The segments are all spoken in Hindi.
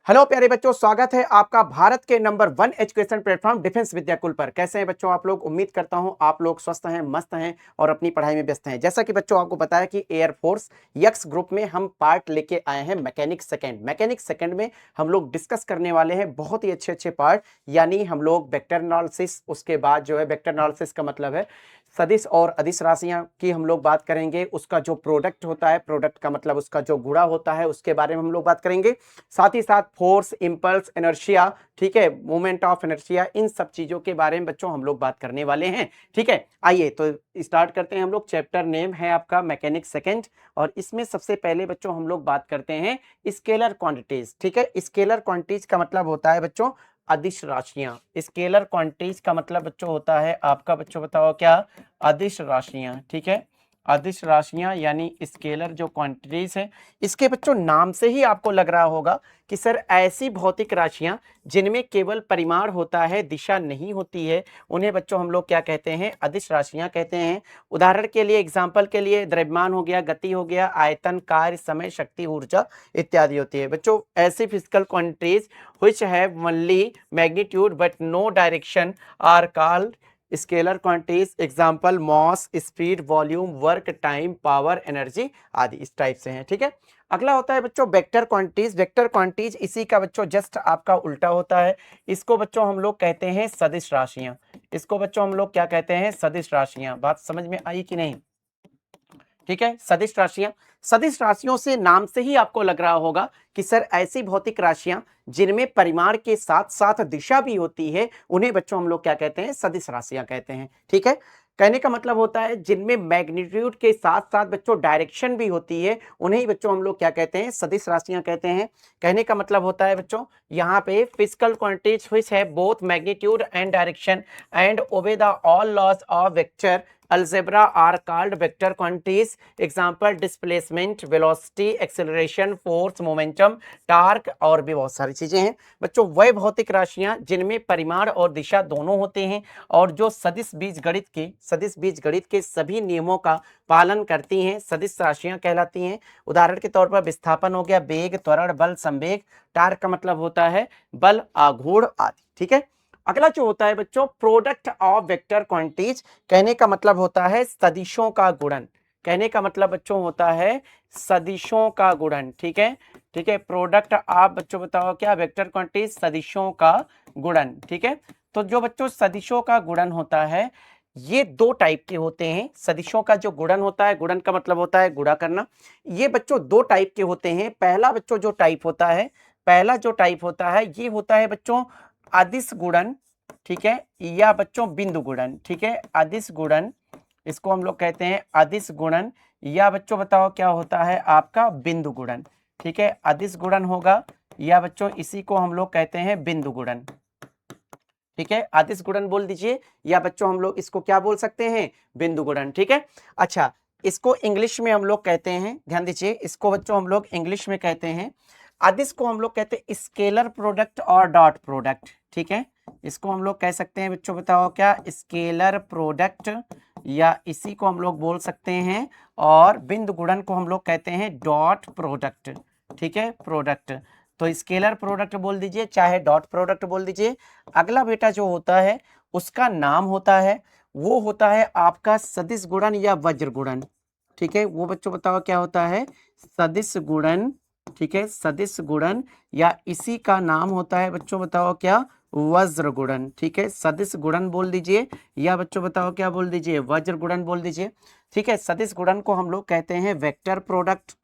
हेलो प्यारे बच्चों, स्वागत है आपका भारत के number 1 education platform defence Vidyakul पर। कैसे हैं बच्चों आप लोग? उम्मीद करता हूं आप लोग स्वस्थ हैं, मस्त हैं और अपनी पढ़ाई में व्यस्त हैं। जैसा कि बच्चों आपको बताया कि एयरफोर्स यक्स ग्रुप में हम पार्ट लेके आए हैं मैकेनिक सेकंड। मैकेनिक सेकंड में हम लोग डिस्कस करने वाले हैं बहुत ही अच्छे पार्ट, यानी हम लोग वेक्टर एनालिसिस, उसके बाद जो है वेक्टर एनालिसिस का मतलब है सदिश और अदिश राशियां की हम लोग बात करेंगे। उसका जो प्रोडक्ट होता है, प्रोडक्ट का मतलब उसका जो गुणा होता है, उसके बारे में हम लोग बात करेंगे। साथ ही साथ फोर्स, इंपल्स, इनर्शिया, ठीक है, मोमेंट ऑफ इनर्शिया, इन सब चीजों के बारे में बच्चों हम लोग बात करने वाले हैं। ठीक है, आइए तो स्टार्ट करते हैं हम लोग। चैप्टर नेम है आपका मैकेनिक सेकंड और इसमें सबसे पहले बच्चों हम लोग बात करते हैं स्केलर क्वांटिटीज। ठीक है, स्केलर क्वांटिटीज का मतलब होता है बच्चों अदिश राशियां। स्केलर क्वांटिटीज का मतलब बच्चों होता है आपका, बच्चों बताओ क्या? अदिश राशियां। ठीक है, अदिश राशियां यानी स्केलर जो क्वांटिटीज है। इसके बच्चों नाम से ही आपको लग रहा होगा कि सर ऐसी भौतिक राशियां जिनमें केवल परिमाण होता है, दिशा नहीं होती है, उन्हें बच्चों हम लोग क्या कहते हैं? अदिश राशियां कहते हैं। उदाहरण के लिए, एग्जांपल के लिए, द्रव्यमान हो गया, गति हो गया, आयतन, कार्य, समय, शक्ति, ऊर्जा इत्यादि होती है। बच्चों ऐसी physical quantities which have only magnitude but no direction are called scalar quantities. Example mass, speed, volume, work, time, power, energy आदि इस टाइप से हैं। ठीक है, अगला होता है बच्चों वेक्टर क्वांटिटीज। वेक्टर क्वांटिटीज इसी का बच्चों जस्ट आपका उल्टा होता है। इसको बच्चों हम लोग कहते हैं सदिश राशियां। इसको बच्चों हम लोग क्या कहते हैं? सदिश राशियां। बात समझ में आई कि नहीं? ठीक है, सदिश राशियां। सदिश राशियों से नाम से ही आपको लग रहा होगा कि सर ऐसी भौतिक राशियां जिनमें परिमाण के साथ साथ दिशा भी होती है, उन्हें बच्चों हम लोग क्या कहते हैं? सदिश राशियां कहते हैं। ठीक है, कहने का मतलब होता है जिनमें मैग्नीट्यूड के साथ साथ बच्चों डायरेक्शन भी होती है, उन्हें बच्चों हम लोग क्या कहते हैं? सदिश राशियां कहते हैं। कहने का मतलब होता है बच्चों यहाँ पे फिजिकल क्वांटिटीज व्हिच है both magnitude and direction and obey the all laws of vector algebra are called vector quantities. Example displacement, velocity, acceleration, force, momentum, torque और भी बहुत सारी चीजें हैं। बच्चों वह भौतिक राशियां जिनमें परिमाण और दिशा दोनों होते हैं और जो सदिश बीज गणित के सभी नियमों का पालन करती हैं, सदिश राशियां कहलाती हैं। उदाहरण के तौर पर विस्थापन हो गया, वेग, त्वरण, बल, संवेग। टार्क का मतलब होता है बल, आघूर्ण आदि। ठीक है, अगला जो होता है बच्चों प्रोडक्ट ऑफ वेक्टर क्वांटिटीज। कहने का मतलब होता है सदिशों का गुणन। कहने का मतलब बच्चों होता है सदिशों का गुणन। ठीक है, ठीक है, प्रोडक्ट आप बच्चों बताओ क्या? वेक्टर क्वांटिटीज, सदिशों का गुणन। ठीक है, तो जो बच्चों सदिशों का गुणन होता है, ये दो टाइप के होते हैं। सदिशों का जो गुणन होता है, गुणन का मतलब होता है गुणा करना, ये बच्चों दो टाइप के होते हैं। पहला बच्चों जो टाइप होता है, पहला जो टाइप होता है ये होता है बच्चों अदिश गुणन। ठीक है, या बच्चों बिंदु गुणन। ठीक है, अदिश गुणन, इसको हम लोग कहते हैं अदिश गुणन, या बच्चों बताओ क्या होता है आपका? बिंदु गुणन। ठीक है, अदिश गुणन होगा या बच्चों इसी को हम लोग कहते हैं बिंदु गुणन। ठीक है, अदिश गुणन बोल दीजिए या बच्चों हम लोग इसको क्या बोल सकते हैं? बिंदु गुणन। ठीक है, अच्छा, इसको इंग्लिश में हम लोग कहते हैं, ध्यान दीजिए, इसको बच्चों हम लोग इंग्लिश में कहते हैं, अदिश को हम लोग कहते हैं स्केलर प्रोडक्ट और डॉट प्रोडक्ट। ठीक है, इसको हम लोग कह सकते हैं बच्चों बताओ क्या? स्केलर प्रोडक्ट, या इसी को हम लोग बोल सकते हैं, और बिंदु गुणन को हम लोग कहते हैं डॉट प्रोडक्ट। ठीक है, प्रोडक्ट, तो स्केलर प्रोडक्ट बोल दीजिए चाहे डॉट प्रोडक्ट बोल दीजिए। अगला बेटा जो होता है उसका नाम होता है, वो होता है आपका सदिश गुणन या वज्र गुणन। ठीक है, वो बच्चों बताओ क्या होता है? सदिश गुणन। ठीक है, सदिश गुणन, या इसी का नाम होता है बच्चों बताओ क्या? वज्र गुणन। ठीक है, सदिश गुणन बोल दीजिए या बच्चों बताओ क्या बोल दीजिए? वज्र गुणन बोल दीजिए। ठीक है, सदिश गुणन को हम लोग कहते हैं वेक्टर प्रोडक्ट।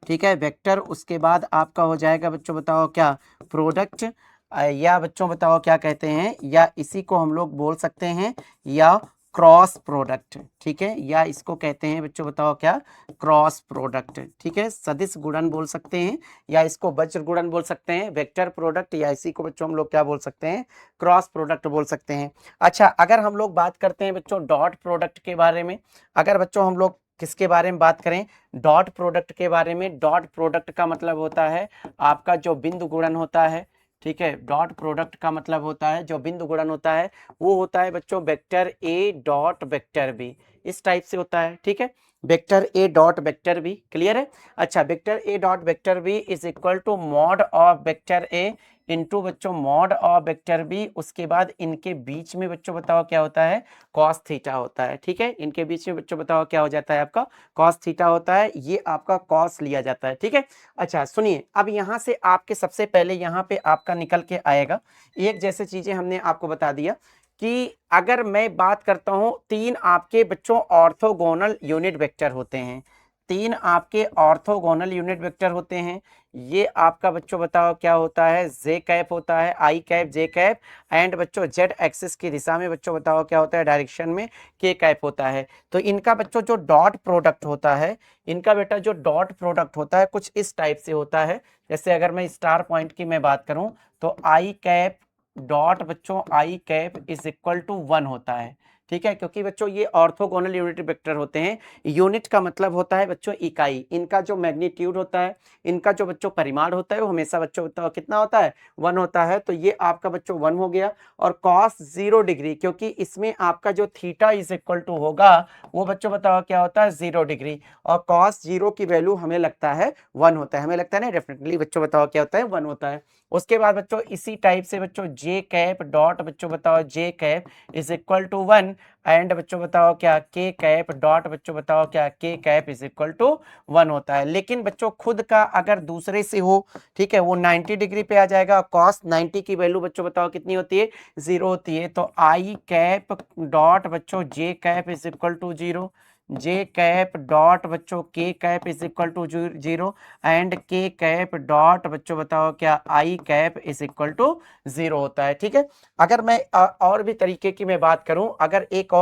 ठीक है, वेक्टर, उसके बाद आपका हो जाएगा बच्चों बताओ क्या? प्रोडक्ट, या बच्चों बताओ क्या कहते हैं? या इसी को हम लोग बोल सकते हैं या क्रॉस प्रोडक्ट। ठीक है, या इसको कहते हैं बच्चों बताओ क्या? Cross product. ठीक है, सदिश गुणन बोल सकते हैं या इसको वज्र गुणन बोल सकते हैं, वेक्टर प्रोडक्ट, या इसी को बच्चों हम लोग क्या बोल सकते हैं? क्रॉस प्रोडक्ट बोल सकते हैं। अच्छा, अगर हम लोग बात करते हैं बच्चों डॉट प्रोडक्ट के बारे में, अगर बच्चों हम लोग किसके बारे में बात करें? डॉट प्रोडक्ट के बारे में। डॉट प्रोडक्ट का मतलब होता है आपका जो बिंदु गुणन होता है। ठीक है, डॉट प्रोडक्ट का मतलब होता है जो बिंदु गुणन होता है, वो होता है बच्चों vector A dot vector B, इस टाइप से होता है। ठीक है, vector A dot vector B, clear है। अच्छा, vector A dot vector B is equal to mod of vector A into बच्चों मॉड ऑफ वेक्टर बी, उसके बाद इनके बीच में बच्चों बताओ क्या होता है, कॉस थीटा होता है, ठीक है। इनके बीच में बच्चों बताओ क्या हो जाता है, आपका कॉस थीटा होता है, ये आपका कॉस लिया जाता है, ठीक है। अच्छा सुनिए, अब यहाँ से आपके सबसे पहले यहाँ पे आपका निकल के आएगा एक जैसे चीजें हमने आपको बता दिया कि अगर मैं बात करता हूं तीन आपके बच्चों ऑर्थोगोनल यूनिट वेक्टर होते हैं, तीन आपके ऑर्थोगोनल यूनिट वेक्टर होते हैं, ये आपका बच्चों बताओ क्या होता है, जे कैप होता है, आई कैप जे कैप, एंड बच्चों जेड एक्सिस की दिशा में बच्चों बताओ क्या होता है, डायरेक्शन में के कैप होता है। तो इनका बच्चों जो डॉट प्रोडक्ट होता है, इनका बेटा जो डॉट प्रोडक्ट होता है कुछ इस टाइप से होता है। जैसे अगर मैं स्टार पॉइंट की मैं बात करूं तो आई कैप डॉट बच्चों आई कैप इज इक्वल टू 1 होता है, ठीक है। क्योंकि बच्चों ये ऑर्थोगोनल यूनिट वेक्टर होते हैं, यूनिट का मतलब होता है बच्चों इकाई, इनका जो मैग्नीट्यूड होता है, इनका जो बच्चों परिमाण होता है वो हमेशा बच्चों बताओ कितना होता है, 1 होता है। तो ये आपका बच्चों 1 हो गया। और कॉस 0 डिग्री, क्योंकि इसमें आपका जो थीटा इज इक्वल टू होगा वो बच्चों बताओ क्या होता है, 0 डिग्री, और कॉस 0 की वैल्यू हमें लगता है 1 होता है, हमें लगता है ना, डेफिनेटली बच्चों बताओ क्या होता है, 1 होता है। उसके बाद बच्चों इसी टाइप से बच्चों जे कैप डॉट बच्चों बताओ J cap is equal to 1, and बच्चों बताओ क्या के कैप डॉट बच्चों बताओ क्या के कैप इज इक्वल टू 1 होता है। लेकिन बच्चों खुद का अगर दूसरे से हो, ठीक है, वो 90 डिग्री पे आ जाएगा। कॉस 90 की वैल्यू बच्चों बताओ कितनी होती है, 0 होती है। तो आई कैप डॉट बच्चों J cap is equal to 0, J cap dot बच्चों K cap is equal to 0, and K cap dot बच्चों बताओ क्या I cap is equal to 0 होता है, ठीक है। अगर मैं और भी तरीके की मैं बात करूं, अगर एक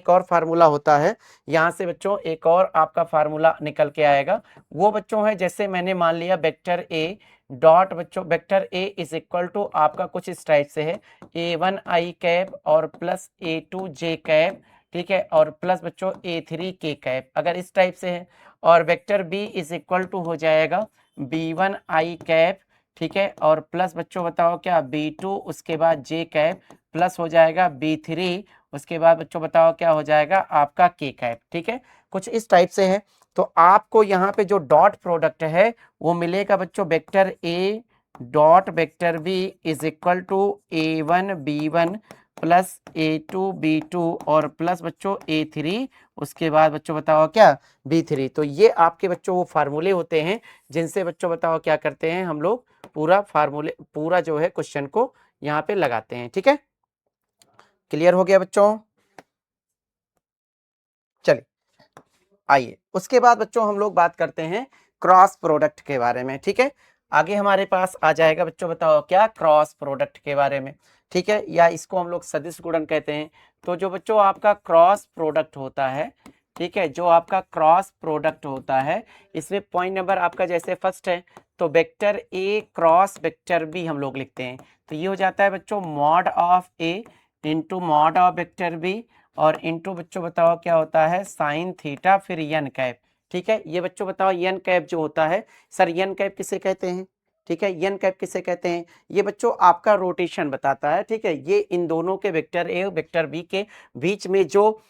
और फार्मूला होता है, यहां से बच्चों एक और आपका फार्मूला निकल के आएगा, वो बच्चों है जैसे मैंने मान लिया वेक्टर ए डॉट बच्चों vector A is equal to आपका कुछ इस टाइप से है, A1 आई कैप और प्लस A2 जे कैप, ठीक है, और प्लस बच्चों A3 के कैप, अगर इस टाइप से है। और vector B is equal to हो जाएगा B1 आई कैप, ठीक है, और प्लस बच्चों बताओ क्या B2, उसके बाद जे कैप, प्लस हो जाएगा B3, उसके बाद बच्चों बताओ क्या हो जाएगा आपका के कैप, ठीक है, कुछ इस टाइप से है। तो आपको यहाँ पे जो डॉट प्रोडक्ट है वो मिलेगा बच्चों vector A dot vector B is equal to A1 B1 plus A2 B2 और प्लस बच्चों A3, उसके बाद बच्चों बताओ क्या B3। तो ये आपके बच्चों वो फार्मूले होते हैं जिनसे बच्चों बताओ क्या करते हैं हम लोग, पूरा फार्मूले पूरा जो है क्वेश्चन को यहाँ पे लगाते हैं, ठीक है। क्लियर हो गया बच्चों, चलिए आइए उसके बाद बच्चों हम लोग बात करते हैं क्रॉस प्रोडक्ट के बारे में, ठीक है। आगे हमारे पास आ जाएगा बच्चों बताओ क्या क्रॉस प्रोडक्ट के बारे में, ठीक है, या इसको हम लोग सदिश गुणन कहते हैं। तो जो बच्चों आपका क्रॉस प्रोडक्ट होता है, ठीक है, जो आपका क्रॉस प्रोडक्ट होता है, इसमें पॉइंट नंबर आपका जैसे फर्स्ट है तो vector A cross vector B हम लोग लिखते हैं। तो ये हो जाता है बच्चों mod of A into mod of vector B, और इंटू बच्चों बताओ क्या होता है साइन थीटा फिर यन कैप, ठीक है। ये बच्चों बताओ यन कैप जो होता है, सर यन कैप किसे कहते हैं, ठीक है, यन कैप किसे कहते हैं, ये बच्चों आपका रोटेशन बताता है, ठीक है। ये इन दोनों के वेक्टर ए वेक्टर बी के बीच में जो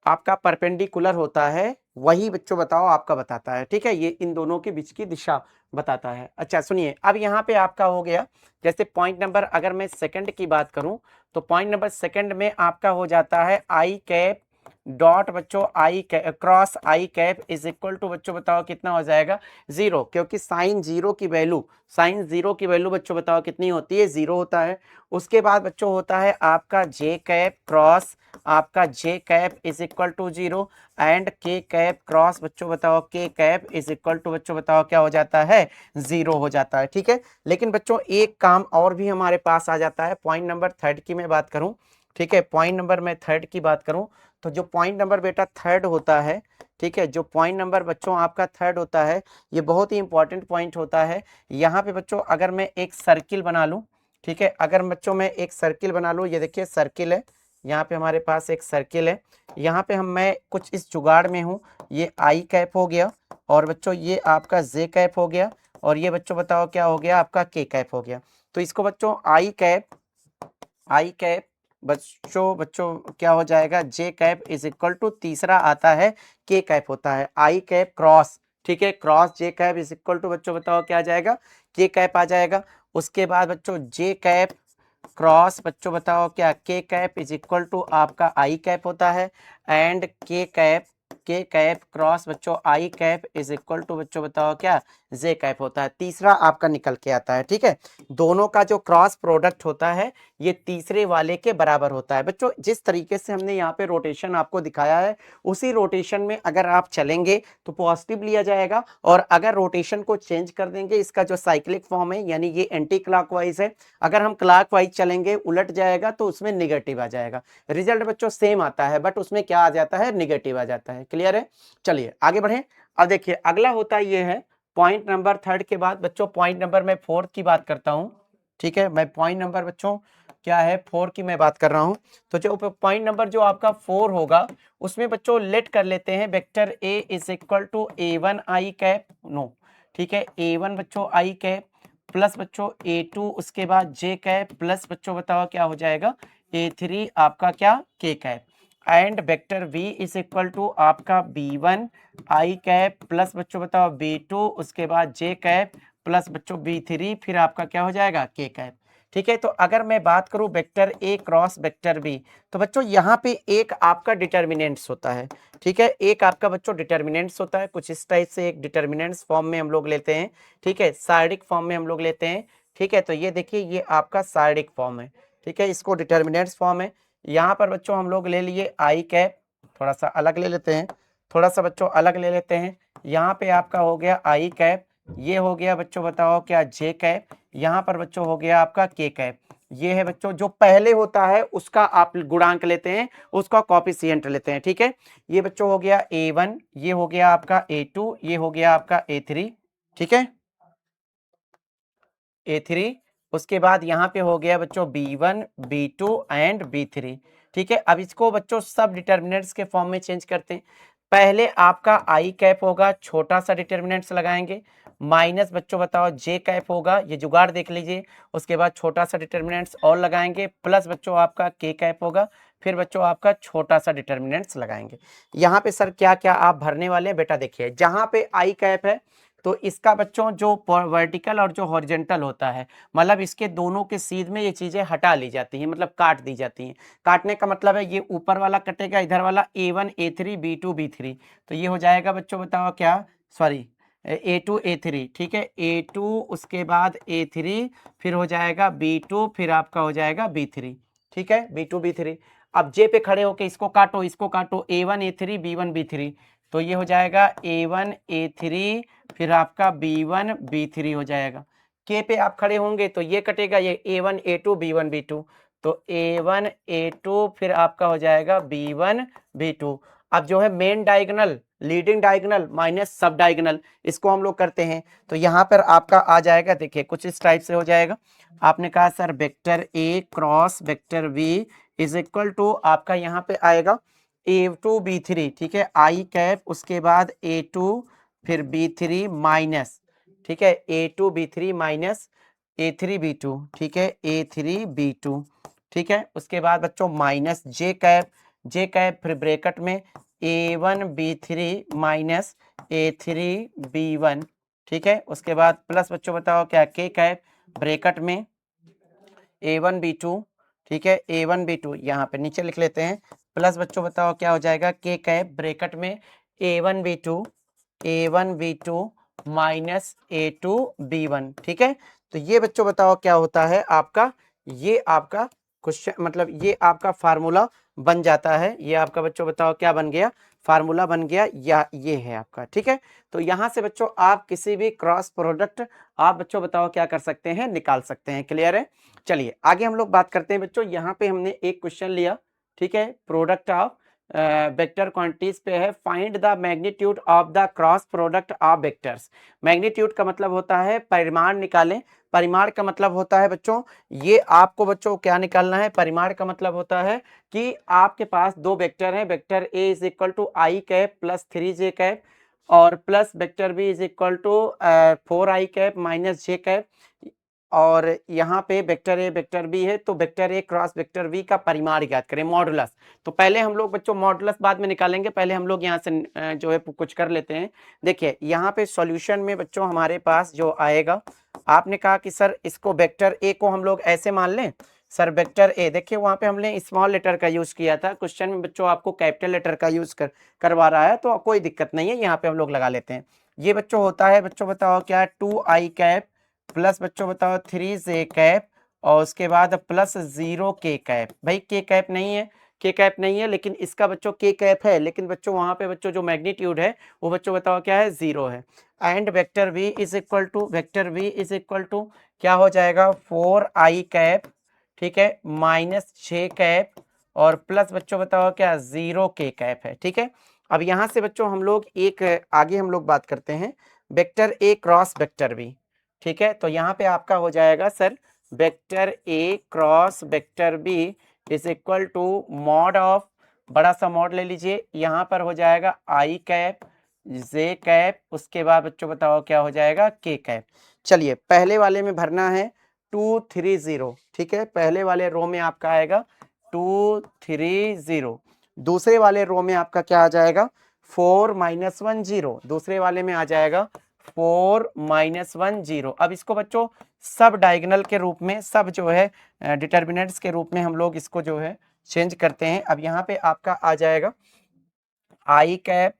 आपका परपेंडिकुलर होता है वही बच्चों बताओ आपका बताता है, ठीक है, ये इन दोनों के बीच की दिशा बताता है। अच्छा सुनिए, अब यहाँ पे आपका हो गया जैसे पॉइंट नंबर, अगर मैं सेकंड की बात करूं तो पॉइंट नंबर सेकंड में आपका हो जाता है आई कैप डॉट बच्चों I cross I cap is equal to बच्चों बताओ कितना हो जाएगा 0, क्योंकि साइन जीरो की वैल्यू बच्चों बताओ कितनी होती है, 0 होता है। उसके बाद बच्चों होता है आपका जे कैप क्रॉस आपका J cap is equal to 0, and K cap cross बच्चों बताओ के कैप इज इक्वल टू बच्चों बताओ क्या हो जाता है 0 हो जाता है, ठीक है। लेकिन बच्चों एक काम और भी हमारे पास आ जाता है, पॉइंट नंबर थर्ड की मैं बात करूं, ठीक है, पॉइंट नंबर मैं थर्ड की बात करूं तो जो पॉइंट नंबर बेटा थर्ड होता है, ठीक है, जो पॉइंट नंबर बच्चों आपका थर्ड होता है ये बहुत ही इंपॉर्टेंट पॉइंट होता है। यहाँ पे बच्चों अगर मैं एक सर्किल बना लूं, ठीक है, अगर बच्चों मैं एक सर्किल बना लूं, ये देखिए सर्किल है, यहाँ पे हमारे पास एक सर्किल है, यहाँ पे मैं कुछ इस जुगाड़ में हूँ, ये आई कैप हो गया और बच्चों ये आपका जे कैप हो गया, और ये बच्चों बताओ क्या हो गया आपका के कैप हो गया। तो इसको बच्चों आई कैप बच्चों बच्चों क्या हो जाएगा, जे कैप इज इक्वल टू, तीसरा आता है के कैप होता है, आई कैप क्रॉस, ठीक है, cross j cap is equal to बच्चों बताओ क्या आ जाएगा, के कैप आ जाएगा। उसके बाद बच्चों जे कैप क्रॉस बच्चों बताओ क्या, के कैप इज इक्वल टू आपका आई कैप होता है, एंड के कैप क्रॉस बच्चों आई कैप इज इक्वल टू बच्चों बताओ क्या, जे कैप होता है, तीसरा आपका निकल के आता है। ठीक है, दोनों का जो क्रॉस प्रोडक्ट होता है ये तीसरे वाले के बराबर होता है। बच्चों जिस तरीके से हमने यहाँ पे रोटेशन आपको दिखाया है, उसी रोटेशन में अगर आप चलेंगे तो पॉजिटिव लिया जाएगा, और अगर रोटेशन को चेंज कर देंगे, इसका जो साइक्लिक फॉर्म है यानी ये एंटी क्लॉकवाइज है, अगर हम क्लॉकवाइज चलेंगे उलट जाएगा तो उसमें निगेटिव आ जाएगा। रिजल्ट बच्चों सेम आता है बट उसमें क्या आ जाता है, निगेटिव आ जाता है। क्लियर है, चलिए आगे बढ़े। अब देखिए अगला होता ये है पॉइंट नंबर 3 के बाद बच्चों पॉइंट नंबर मैं 4 की बात करता हूं। ठीक है, मैं पॉइंट नंबर बच्चों क्या है 4 की मैं बात कर रहा हूं। तो जो पॉइंट नंबर जो आपका 4 होगा उसमें बच्चों लेट कर लेते हैं vector A is equal to A1 i cap, no ठीक है, A1 बच्चों आई कैप प्लस बच्चों A2 उसके बाद जे कैप प्लस बच्चों बताओ क्या हो जाएगा A3 आपका क्या के cap, and vector V is equal to आपका B1 आई कैप प्लस बच्चों बताओ B2 उसके बाद जे कैप प्लस बच्चों B3 फिर आपका क्या हो जाएगा के कैप। ठीक है, तो अगर मैं बात करूं vector A cross vector B, तो बच्चों यहाँ पे एक आपका डिटर्मिनेंट्स होता है। ठीक है, एक आपका बच्चों डिटर्मिनेंट्स होता है, कुछ इस टाइप से एक डिटर्मिनेंट्स फॉर्म में हम लोग लेते हैं। ठीक है, सार्डिक फॉर्म में हम लोग लेते हैं। ठीक है, तो ये देखिए ये आपका सार्डिक फॉर्म है। ठीक है, इसको डिटर्मिनेंट्स फॉर्म है। यहाँ पर बच्चों हम लोग ले लिए आई कैप, थोड़ा सा अलग ले लेते हैं, थोड़ा सा बच्चों अलग ले लेते हैं। यहाँ पे आपका हो गया आई कैप, ये हो गया बच्चों बताओ क्या जे कैप, यहाँ पर बच्चों हो गया आपका के कैप। ये है बच्चों जो पहले होता है उसका आप गुणांक लेते हैं, उसका कॉफिशिएंट लेते हैं। ठीक है, ये बच्चों हो गया A1, ये हो गया आपका A2, ये हो गया आपका A3। ठीक है, A3, उसके बाद यहाँ पे हो गया बच्चों B1 B2 एंड B3। ठीक है, अब इसको बच्चों सब डिटर्मिनेंट्स के फॉर्म में चेंज करते हैं। पहले आपका आई कैप होगा, छोटा सा डिटर्मिनेंट्स लगाएंगे, माइनस बच्चों बताओ जे कैप होगा, ये जुगाड़ देख लीजिए, उसके बाद छोटा सा डिटर्मिनेंट्स और लगाएंगे, प्लस बच्चों आपका के कैप होगा, फिर बच्चों आपका छोटा सा डिटर्मिनेंट्स लगाएंगे। यहाँ पे सर क्या क्या आप भरने वाले हैं बेटा, देखिए जहाँ पे आई कैप है तो इसका बच्चों जो वर्टिकल और जो हॉरिजॉन्टल होता है, मतलब इसके दोनों के सीध में ये चीजें हटा ली जाती हैं, मतलब काट दी जाती हैं। काटने का मतलब है ये ऊपर वाला कटेगा, इधर वाला A1 A3 B2 B3, तो ये हो जाएगा बच्चों बताओ क्या, सॉरी A2 A3। ठीक है, A2 उसके बाद A3 फिर हो जाएगा B2 फिर आपका हो जाएगा B3। ठीक है, B2 B3। अब जे पे खड़े होके इसको काटो, इसको काटो, A1 A3 B1 B3, तो ये हो जाएगा A1 A3 फिर आपका B1 B3 हो जाएगा। के पे आप खड़े होंगे तो ये कटेगा, ये A1 A2 B1 B2, तो A1 A2 फिर आपका हो जाएगा B1 B2। अब जो है main diagonal, leading diagonal minus सब डायगोनल, इसको हम लोग करते हैं, तो यहाँ पर आपका आ जाएगा, देखिए कुछ इस टाइप से हो जाएगा। आपने कहा sir vector A cross vector v is equal to आपका यहाँ पे आएगा A2 B3। ठीक है, आई कैप उसके बाद A2 फिर B3 माइनस, ठीक है, A2 B3 minus A3 B2। ठीक है, A3 B2। ठीक है, उसके बाद बच्चों माइनस जे कैप फिर ब्रैकेट में A1 B3 minus A3 B1। ठीक है, उसके बाद प्लस बच्चों बताओ क्या, के कैप ब्रैकेट में A1 B2। ठीक है, A1 B2 यहाँ पे नीचे लिख लेते हैं, प्लस बच्चों बताओ क्या हो जाएगा, के कैप ब्रैकेट में A1 B2 minus A2 B1। ठीक है, तो ये बच्चों बताओ क्या होता है आपका, ये आपका क्वेश्चन मतलब ये आपका फार्मूला बन जाता है, ये आपका बच्चों बताओ क्या बन गया, फार्मूला बन गया, या ये है आपका। ठीक है, तो यहाँ से बच्चों आप किसी भी क्रॉस प्रोडक्ट आप बच्चों बताओ क्या कर सकते हैं, निकाल सकते हैं। क्लियर है, चलिए आगे हम लोग बात करते हैं बच्चों। यहाँ पे हमने एक क्वेश्चन लिया, ठीक है, प्रोडक्ट ऑफ वेक्टर क्वांटिटीज पे है, find the magnitude of the cross product of vectors. Magnitude का मतलब होता है परिमाण निकालें, परिमाण का मतलब होता है बच्चों ये आपको बच्चों क्या निकालना है, परिमाण का मतलब होता है कि आपके पास दो वेक्टर हैं, vector A is equal to I cap plus 3 J cap और plus vector B is equal to 4 I cap minus J cap. और यहाँ पे वेक्टर ए वेक्टर बी है, तो vector A cross vector B का परिमाण ज्ञात करें, मॉडुलस। तो पहले हम लोग बच्चों मॉडुलस बाद में निकालेंगे, पहले हम लोग यहाँ से जो है कुछ कर लेते हैं। देखिए यहाँ पे सॉल्यूशन में बच्चों हमारे पास जो आएगा, आपने कहा कि सर इसको वेक्टर ए को हम लोग ऐसे मान लें। सर वेक्टर ए, देखिए वहां पे हमने स्मॉल लेटर का यूज किया था, क्वेश्चन में बच्चों आपको कैपिटल लेटर का यूज करवा रहा है, तो कोई दिक्कत नहीं है, यहाँ पे हम लोग लगा लेते हैं। ये बच्चों होता है, बच्चों बताओ क्या, 2i कैप प्लस बच्चों बताओ 3j कैप और उसके बाद प्लस 0k कैप। भाई के कैप नहीं है, के कैप नहीं है, लेकिन इसका बच्चों के कैप है, लेकिन बच्चों वहां पे बच्चों जो मैग्नीट्यूड है वो बच्चों बताओ क्या है, 0 है। And vector v is equal to, vector v is equal to क्या हो जाएगा, 4i कैप, ठीक है, माइनस 6 कैप और प्लस बच्चों बताओ क्या, 0k कैप है, ठीक है। अब यहां से बच्चों हम लोग एक आगे हम लोग बात करते हैं, vector A cross vector B, ठीक है। तो यहाँ पे आपका हो जाएगा sir vector A cross vector B is equal to mod of, बड़ा सा मॉड ले लीजिए, यहाँ पर हो जाएगा आई कैप जे कैप, उसके बाद बच्चों बताओ क्या हो जाएगा, के कैप। चलिए पहले वाले में भरना है 230, ठीक है, पहले वाले रो में आपका आएगा 230, दूसरे वाले रो में आपका क्या आ जाएगा, 4-1 0, दूसरे वाले में आ जाएगा 4-1 0। अब इसको बच्चों सब डायगोनल के रूप में, सब जो है डिटर्मिनेंट्स के रूप में हम लोग इसको जो है चेंज करते हैं। अब यहाँ पे आपका आ जाएगा आई कैप,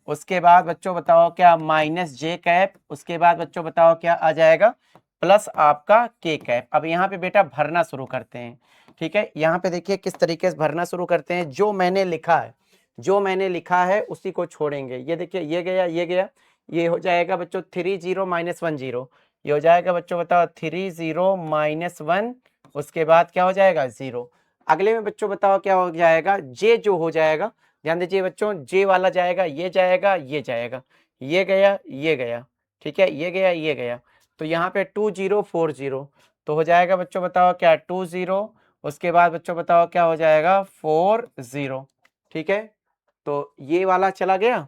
उसके बाद बच्चों बताओ क्या, माइनस जे कैप, उसके बाद बच्चों बताओ क्या आ जाएगा, प्लस आपका के कैप। अब यहाँ पे बेटा भरना शुरू करते हैं, ठीक है। यहाँ पे देखिए किस तरीके से भरना शुरू करते हैं, जो मैंने लिखा है, जो मैंने लिखा है उसी को छोड़ेंगे। ये देखिए ये गया, ये गया, ये हो जाएगा बच्चों 30-1 0, ये हो जाएगा बच्चों बताओ 30-1, उसके बाद क्या हो जाएगा 0। अगले में बच्चों बताओ क्या हो जाएगा, जे जो हो जाएगा, ध्यान दीजिए बच्चों, जे वाला जाएगा, ये जाएगा, ये जाएगा, ये गया, ये गया, ठीक है, ये गया, ये गया, तो यहाँ पे 2040, तो हो जाएगा बच्चों बताओ क्या 20, उसके बाद बच्चों बताओ क्या हो जाएगा 40, ठीक है। तो ये वाला चला गया,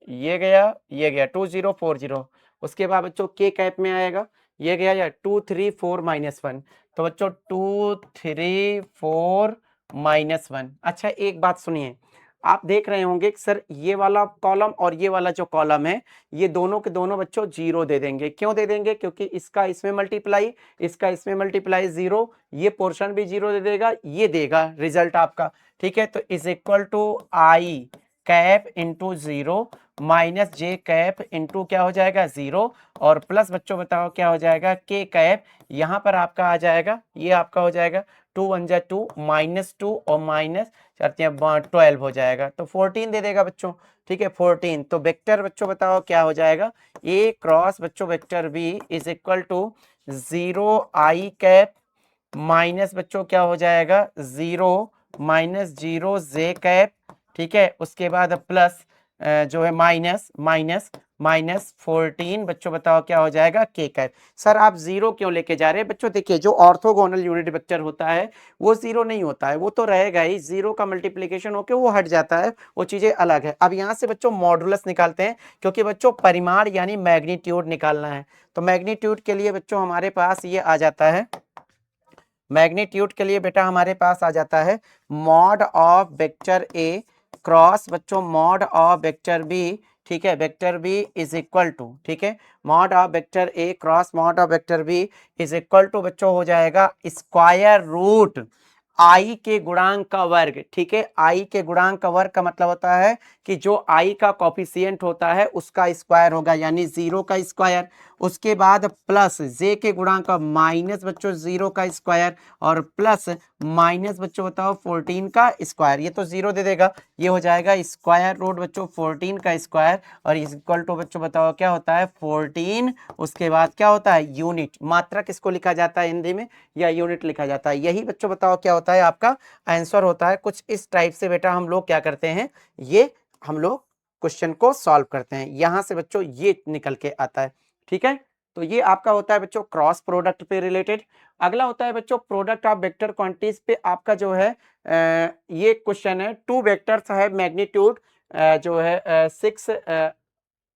ये गया, ये गया 2040, उसके बाद बच्चों के कैप में आएगा, ये गया या 234-1, तो बच्चों 234-1। अच्छा एक बात सुनिए, आप देख रहे होंगे कि सर ये वाला कॉलम और ये वाला जो कॉलम है, ये दोनों के दोनों बच्चों 0 दे देंगे। क्यों दे देंगे, क्योंकि इसका इसमें मल्टीप्लाई, इसका इसमें मल्टीप्लाई 0, ये पोर्शन भी 0 दे देगा, ये देगा रिजल्ट आपका, ठीक है। तो is equal to I cap into 0 minus J cap into क्या हो जाएगा 0 और प्लस बच्चों बताओ क्या हो जाएगा के कैप, यहाँ पर आपका आ जाएगा, ये आपका हो जाएगा 2 1 2 -2 और माइनस 12 हो जाएगा, तो 14 दे देगा बच्चों, ठीक है 14। तो वेक्टर बच्चों बताओ क्या हो जाएगा, ए क्रॉस बच्चों vector B is equal to 0 i cap minus बच्चों क्या हो जाएगा 0 जे कैप, ठीक है, उसके बाद प्लस जो है माइनस 14 बच्चों बताओ क्या हो जाएगा के कैप। सर आप 0 क्यों लेके जा रहे हैं बच्चों, देखिए जो ऑर्थोगोनल यूनिट वेक्टर होता है वो 0 नहीं होता है, वो तो रहेगा ही, 0 का मल्टीप्लीकेशन होकर वो हट जाता है, वो चीजें अलग है। अब यहाँ से बच्चों मॉडुलस निकालते हैं, क्योंकि बच्चों परिमाण यानी मैग्नीट्यूड निकालना है। तो मैग्नीट्यूड के लिए बच्चों हमारे पास ये आ जाता है, मैग्नीट्यूड के लिए बेटा हमारे पास आ जाता है mod of vector A cross बच्चों मॉड ऑफ वेक्टर बी, ठीक है, vector B is equal to, ठीक है, mod of vector A cross mod of vector B is equal to बच्चों हो जाएगा स्क्वायर रूट आई के गुणांक का वर्ग, ठीक है। आई के गुणांक का वर्ग का मतलब होता है कि जो आई का कॉफिशिएंट होता है उसका स्क्वायर होगा, यानी 0 का स्क्वायर, उसके बाद प्लस जे के गुणांक का माइनस बच्चों 0 का स्क्वायर और प्लस माइनस बच्चों बताओ 14 का स्क्वायर, ये तो 0 दे देगा, ये हो जाएगा स्क्वायर रूट बच्चों 14 का स्क्वायर और इज इक्वल टू बच्चों बताओ क्या होता है 14, उसके बाद क्या होता है यूनिट। मात्रा किसको लिखा जाता है हिंदी में, या यूनिट लिखा जाता है, यही बच्चों बताओ क्या होता है आपका आंसर होता है। कुछ इस टाइप से बेटा हम लोग क्या करते हैं, ये हम लोग क्वेश्चन को सॉल्व करते हैं, यहां से बच्चों ये निकल के आता है, ठीक है। तो ये आपका होता है बच्चों क्रॉस प्रोडक्ट पे रिलेटेड। अगला होता है बच्चों प्रोडक्ट ऑफ वेक्टर क्वांटिटीज पे आपका जो है ये क्वेश्चन है, टू वेक्टर्स है मैग्नीट्यूड जो है 6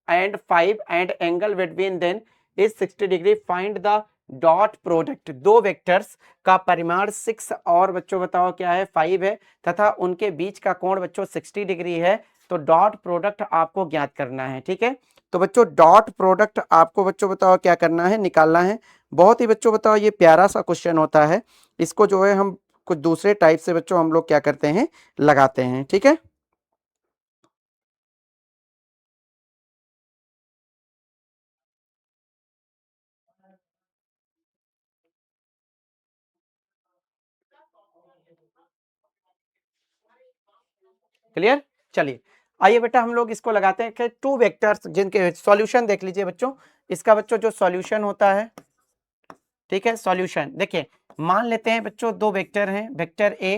and 5 and angle between them is 60 degree, find the dot product. दो वेक्टर्स का परिमाण 6 और बच्चों बताओ क्या है 5 है तथा उनके बीच का कोण बच्चों 60 डिग्री है, तो डॉट प्रोडक्ट आपको ज्ञात करना है। ठीक है, तो बच्चों डॉट प्रोडक्ट आपको बच्चों बताओ क्या करना है, निकालना है। बहुत ही बच्चों बताओ ये प्यारा सा क्वेश्चन होता है, इसको जो है हम कुछ दूसरे टाइप से बच्चों हम लोग क्या करते हैं, लगाते हैं। ठीक है, क्लियर। चलिए आइए बेटा हम लोग इसको लगाते हैं कि टू वेक्टर्स जिनके सॉल्यूशन देख लीजिए बच्चों। इसका बच्चों जो सॉल्यूशन होता है, ठीक है, सॉल्यूशन देखिए, मान लेते हैं बच्चों दो वेक्टर हैं, vector A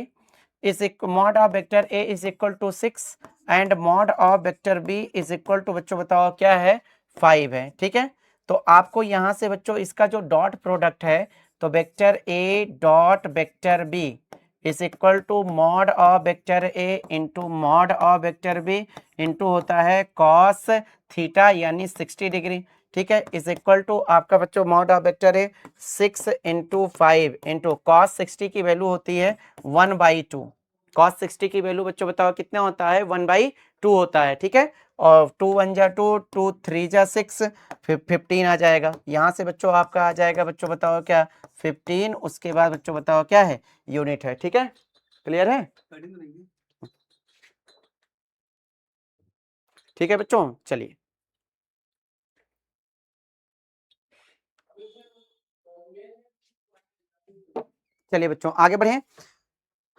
is mod of vector A is equal to 6 and mod of vector B is equal to बच्चों बताओ क्या है 5 है। ठीक है, तो आपको यहां से बच्चों इसका जो डॉट प्रोडक्ट है, तो vector A dot vector B is equal to mod of vector A into mod of vector B into होता है कॉस थीटा यानी 60 डिग्री। ठीक है, इज इक्वल टू आपका बच्चों mod of vector A 6 into 5 into cos 60 की वैल्यू होती है 1/2। कॉस 60 की वैल्यू बच्चों बताओ कितना होता है 1/2 होता है। ठीक है, और 2 1 जा 2, 2 3 जा 6, फिर 15 आ जाएगा। यहाँ से बच्चों आपका आ जाएगा बच्चों बताओ क्या 15, उसके बाद बच्चों बताओ क्या है यूनिट है। ठीक है, क्लियर है। ठीक है बच्चों, चलिए चलिए बच्चों आगे बढ़े।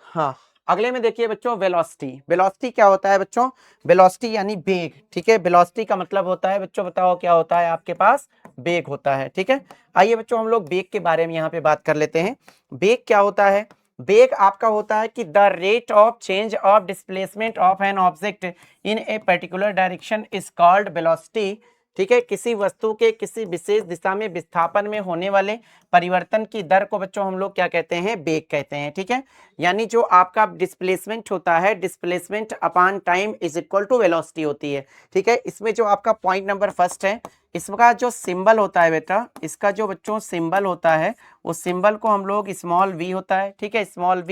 हाँ, अगले में देखिए बच्चों वेलोसिटी। वेलोसिटी क्या होता है बच्चों, वेलोसिटी यानी वेग। ठीक है, वेलोसिटी का मतलब होता है बच्चों बताओ क्या होता है आपके पास वेग होता है। ठीक है, आइए बच्चों हम लोग वेग के बारे में यहाँ पे बात कर लेते हैं। वेग क्या होता है, वेग आपका होता है कि the rate of change of displacement of an object in a particular direction is called velocity. ठीक है, किसी वस्तु के किसी विशेष दिशा में विस्थापन में होने वाले परिवर्तन की दर को बच्चों हम लोग क्या कहते हैं, वेग कहते हैं। ठीक है, यानी जो आपका डिस्प्लेसमेंट होता है, displacement upon time is equal to velocity होती है। ठीक है, इसमें जो आपका पॉइंट नंबर फर्स्ट है, इसका जो सिंबल होता है बेटा, इसका जो बच्चों सिंबल होता है, उस सिंबल को हम लोग स्मॉल वी होता है। ठीक है, small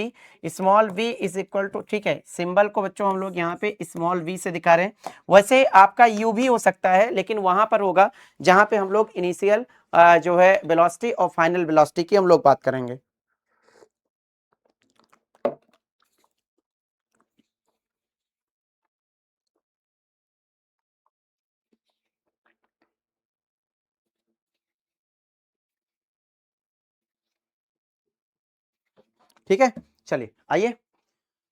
v is equal to, ठीक है, सिंबल को बच्चों हम लोग यहाँ पे स्मॉल वी से दिखा रहे हैं। वैसे आपका यू भी हो सकता है, लेकिन वहां पर होगा जहां पे हम लोग इनिशियल जो है वेलोसिटी और फाइनल वेलोसिटी की हम लोग बात करेंगे। ठीक है, चलिए आइए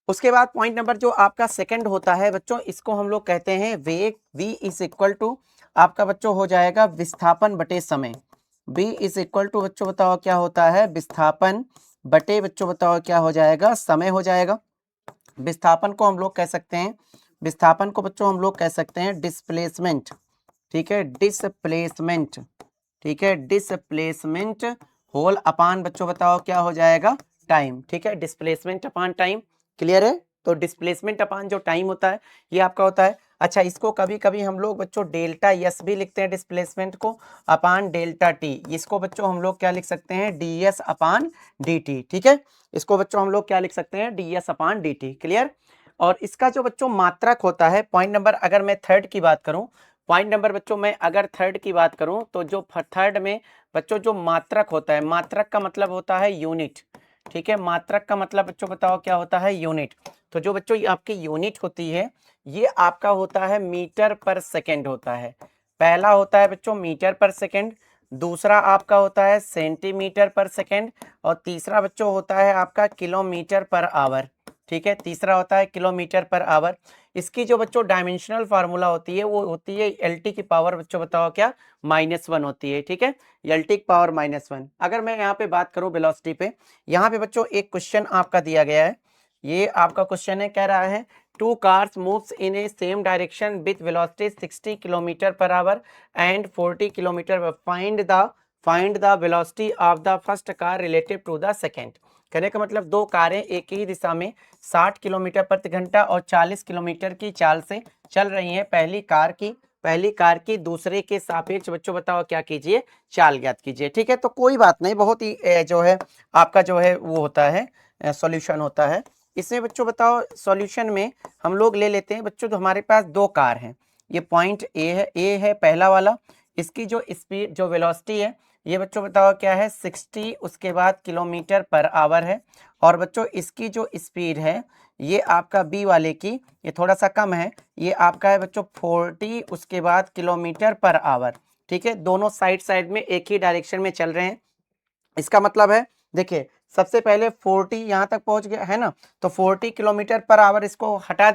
उसके बाद पॉइंट नंबर जो आपका सेकंड होता है बच्चों, इसको हम लोग कहते हैं वेग। v इज इक्वल टू आपका बच्चों हो जाएगा विस्थापन बटे समय। v इज इक्वल टू बच्चों बताओ क्या होता है, विस्थापन बटे बच्चों बताओ क्या हो जाएगा, समय हो जाएगा। विस्थापन को हम लोग कह सकते हैं, विस्थापन को बच्चों हम लोग कह सकते हैं डिस्प्लेसमेंट। ठीक है, डिस्प्लेसमेंट। ठीक है, डिस्प्लेसमेंट होल अपान बच्चों बताओ क्या हो जाएगा टाइम। ठीक है, डिस्प्लेसमेंट अपान टाइम, क्लियर है। तो डिस्प्लेसमेंट अपान जो टाइम होता है ये आपका होता है। अच्छा, इसको कभी कभी हम लोग बच्चों डेल्टा यस भी लिखते हैं, डिस्प्लेसमेंट को अपान डेल्टा टी। इसको बच्चों हम लोग क्या लिख सकते हैं, डी एस अपान डी टी। ठीक है, इसको बच्चों हम लोग क्या लिख सकते हैं, डी एस अपान डी टी, क्लियर। और इसका जो बच्चों मात्रक होता है, पॉइंट नंबर अगर मैं थर्ड की बात करूं, पॉइंट नंबर बच्चों मैं अगर थर्ड की बात करूं, तो जो थर्ड में बच्चों जो मात्रक होता है, मात्रक का मतलब होता है यूनिट। ठीक है, मात्रक का मतलब बच्चों बताओ क्या होता है, यूनिट। तो जो बच्चों ये आपकी यूनिट होती है, ये आपका होता है मीटर पर सेकेंड होता है। पहला होता है बच्चों मीटर पर सेकेंड, दूसरा आपका होता है सेंटीमीटर पर सेकेंड, और तीसरा बच्चों होता है आपका किलोमीटर पर आवर। ठीक है, तीसरा होता है किलोमीटर पर आवर। इसकी जो बच्चों डायमेंशनल फार्मूला होती है वो होती है एल टी की पावर बच्चों बताओ क्या, -1 होती है। ठीक है, एल टी की पावर -1। अगर मैं यहाँ पे बात करूँ वेलोसिटी पे, यहाँ पे बच्चों एक क्वेश्चन आपका दिया गया है। ये आपका क्वेश्चन है, कह रहा है two cars moves in a same direction with velocity 60 kilometre per hour and 40 kilometre, find the velocity of the first car relative to the second. कहने का मतलब दो कारें एक ही दिशा में 60 किलोमीटर प्रति घंटा और 40 किलोमीटर की चाल से चल रही हैं। पहली कार की पहली कार की दूसरे के सापेक्ष बच्चों बताओ क्या कीजिए, चाल ज्ञात कीजिए। ठीक है, तो कोई बात नहीं, बहुत ही जो है आपका जो है वो होता है सॉल्यूशन होता है। इसमें बच्चों बताओ सॉल्यूशन में हम लोग ले लेते हैं बच्चों, तो हमारे पास दो कार हैं, ये पॉइंट ए है पहला वाला, इसकी जो स्पीड जो वेलोसिटी है ये बच्चों बताओ क्या है 60, उसके बाद किलोमीटर पर आवर है। और बच्चों इसकी जो स्पीड है ये आपका बी वाले की ये थोड़ा सा कम है, ये आपका है बच्चों 40, उसके बाद किलोमीटर पर आवर। ठीक है, दोनों साइड साइड में एक ही डायरेक्शन में चल रहे हैं। इसका मतलब है देखिए सबसे पहले 40 यहाँ तक पहुंच गया है ना, तो 40 किलोमीटर पर आवर इसको हटा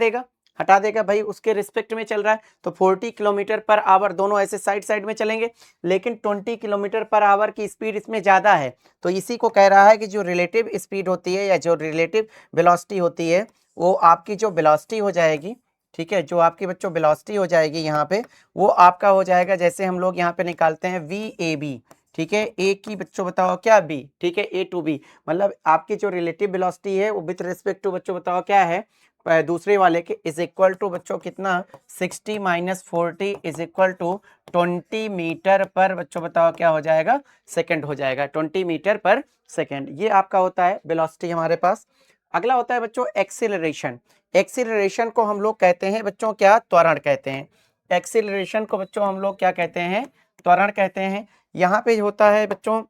देगा भाई, उसके रिस्पेक्ट में चल रहा है, तो 40 किलोमीटर पर आवर दोनों ऐसे साइड साइड में चलेंगे। लेकिन 20 किलोमीटर पर आवर की स्पीड इसमें ज़्यादा है, तो इसी को कह रहा है कि जो रिलेटिव स्पीड होती है या जो रिलेटिव वेलोसिटी होती है वो आपकी जो वेलोसिटी हो जाएगी, ठीक है, जो आपकी बच्चों वेलोसिटी हो जाएगी यहाँ पे, वो आपका हो जाएगा जैसे हम लोग यहाँ पे निकालते हैं VAB। ठीक है, ए की बच्चों बताओ क्या बी, ठीक है, ए टू बी, मतलब आपकी जो रिलेटिव वेलोसिटी है वो विथ रिस्पेक्ट टू बच्चों बताओ क्या है दूसरे वाले के इज इक्वल टू बच्चों कितना 60 minus 40 is equal to 20 metre per बच्चों बताओ क्या हो जाएगा, सेकंड हो जाएगा, 20 मीटर पर सेकंड। ये आपका होता है वेलोसिटी हमारे पास। अगला होता है बच्चों एक्सीलरेशन। एक्सीलरेशन को हम लोग कहते हैं बच्चों क्या, त्वरण कहते हैं। एक्सीलरेशन को बच्चों हम लोग क्या कहते हैं, त्वरण कहते हैं। यहाँ पे होता है बच्चों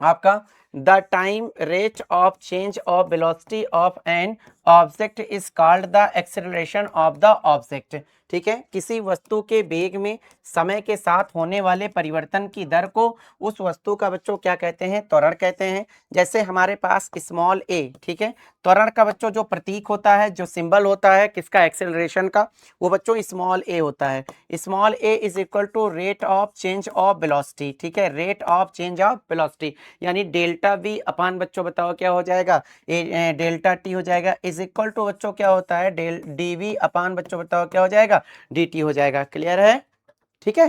आपका the time rate of change of velocity of an object is called the acceleration of the object. ठीक है, किसी वस्तु के वेग में समय के साथ होने वाले परिवर्तन की दर को उस वस्तु का बच्चों क्या कहते हैं, त्वरण कहते हैं। जैसे हमारे पास स्मॉल ए, ठीक है, त्वरण का बच्चों जो प्रतीक होता है, जो सिंबल होता है किसका, एक्सेलरेशन का, वो बच्चों स्मॉल ए होता है। Small a is equal to rate of change of velocity. ठीक है, rate of change of velocity यानी डेल्टा वी अपान बच्चों बताओ क्या हो जाएगा, डेल्टा टी हो जाएगा, इज इक्वल टू बच्चों क्या होता है डेल डी वी अपान बच्चों बताओ क्या हो जाएगा, डी टी हो जाएगा। क्लियर है? ठीक है,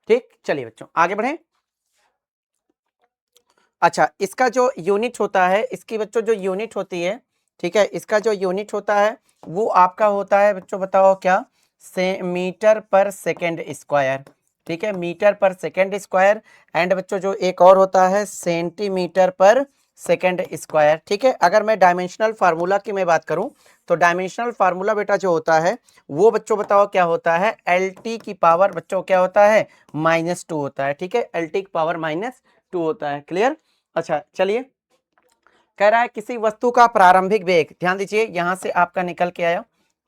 ठीक, चलिए बच्चों आगे बढ़े। अच्छा, इसका जो यूनिट होता है, इसकी बच्चों जो यूनिट होती है, ठीक है, इसका जो यूनिट होता है वो आपका होता है बच्चों बताओ क्या, से मीटर पर सेकेंड स्क्वायर। ठीक है, metre per second square. And बच्चों जो एक और होता है सेंटीमीटर पर सेकेंड स्क्वायर। ठीक है, अगर मैं डायमेंशनल फार्मूला की मैं बात करूं तो डायमेंशनल फार्मूला बेटा जो होता है वो बच्चों बताओ क्या होता है, एल टी की पावर बच्चों क्या होता है, -2 होता है। ठीक है, एल टी की पावर -2 होता है। क्लियर? अच्छा चलिए, कह रहा है किसी वस्तु का प्रारंभिक वेग, ध्यान दीजिए यहां से आपका निकल के आया।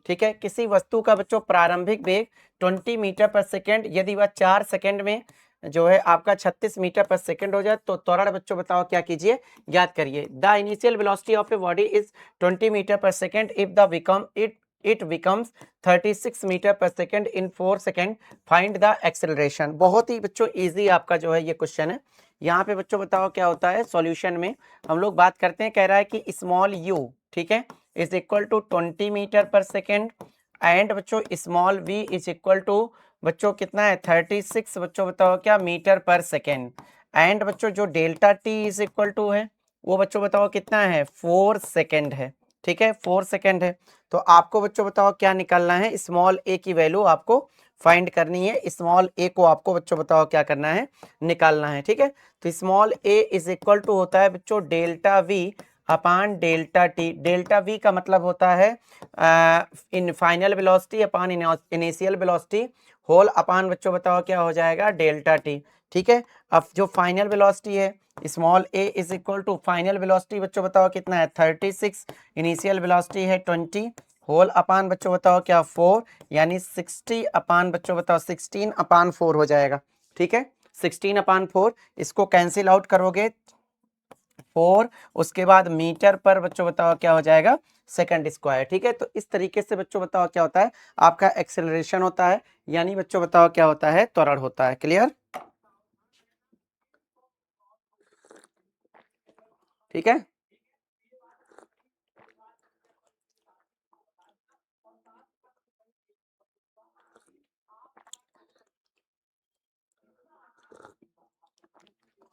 ठीक है, किसी वस्तु का बच्चों प्रारंभिक वेग 20 मीटर पर सेकेंड, यदि वह 4 सेकेंड में जो है आपका 36 मीटर पर सेकेंड हो जाए तो त्वरण बच्चों बताओ क्या कीजिए, याद करिए। The initial velocity of a body is 20 metre per second if the become it becomes 36 metre per second in 4 second, find the acceleration. बहुत ही बच्चों इजी आपका जो है ये क्वेश्चन है। यहाँ पे बच्चों बताओ क्या होता है सॉल्यूशन में हम लोग बात करते हैं, कह रहा है कि स्मॉल यू, ठीक है, is equal to 20 metre per second and बच्चों small v is equal to बच्चों कितना है 36 बच्चों बताओ क्या मीटर पर सेकेंड। एंड बच्चों जो delta t is equal to है वो बच्चों बताओ कितना है 4 सेकेंड है। ठीक है, 4 सेकेंड है। तो आपको बच्चों बताओ क्या निकालना है, स्मॉल ए की वैल्यू आपको फाइंड करनी है, स्मॉल ए को आपको बच्चों बताओ क्या करना है, निकालना है। ठीक है, तो small a is equal to होता है बच्चों delta v upon delta t. Delta v का मतलब होता है इन final velocity upon initial velocity whole upon बच्चों बताओ क्या हो जाएगा, डेल्टा टी। ठीक है, अब जो फाइनल वेलोसिटी है small a is equal to final velocity बच्चों बताओ कितना है 36, इनिशियल वेलोसिटी है 20, होल अपान बच्चों बताओ क्या 4, यानी 60 अपान बच्चों बताओ 16 अपान 4 हो जाएगा। ठीक है, 16 अपान 4, इसको कैंसिल आउट करोगे 4, उसके बाद मीटर पर बच्चों बताओ क्या हो जाएगा, सेकंड स्क्वायर। ठीक है, तो इस तरीके से बच्चों बताओ क्या होता है आपका एक्सेलरेशन होता है, यानी बच्चों बताओ क्या होता है, त्वरण होता है। क्लियर? ठीक है,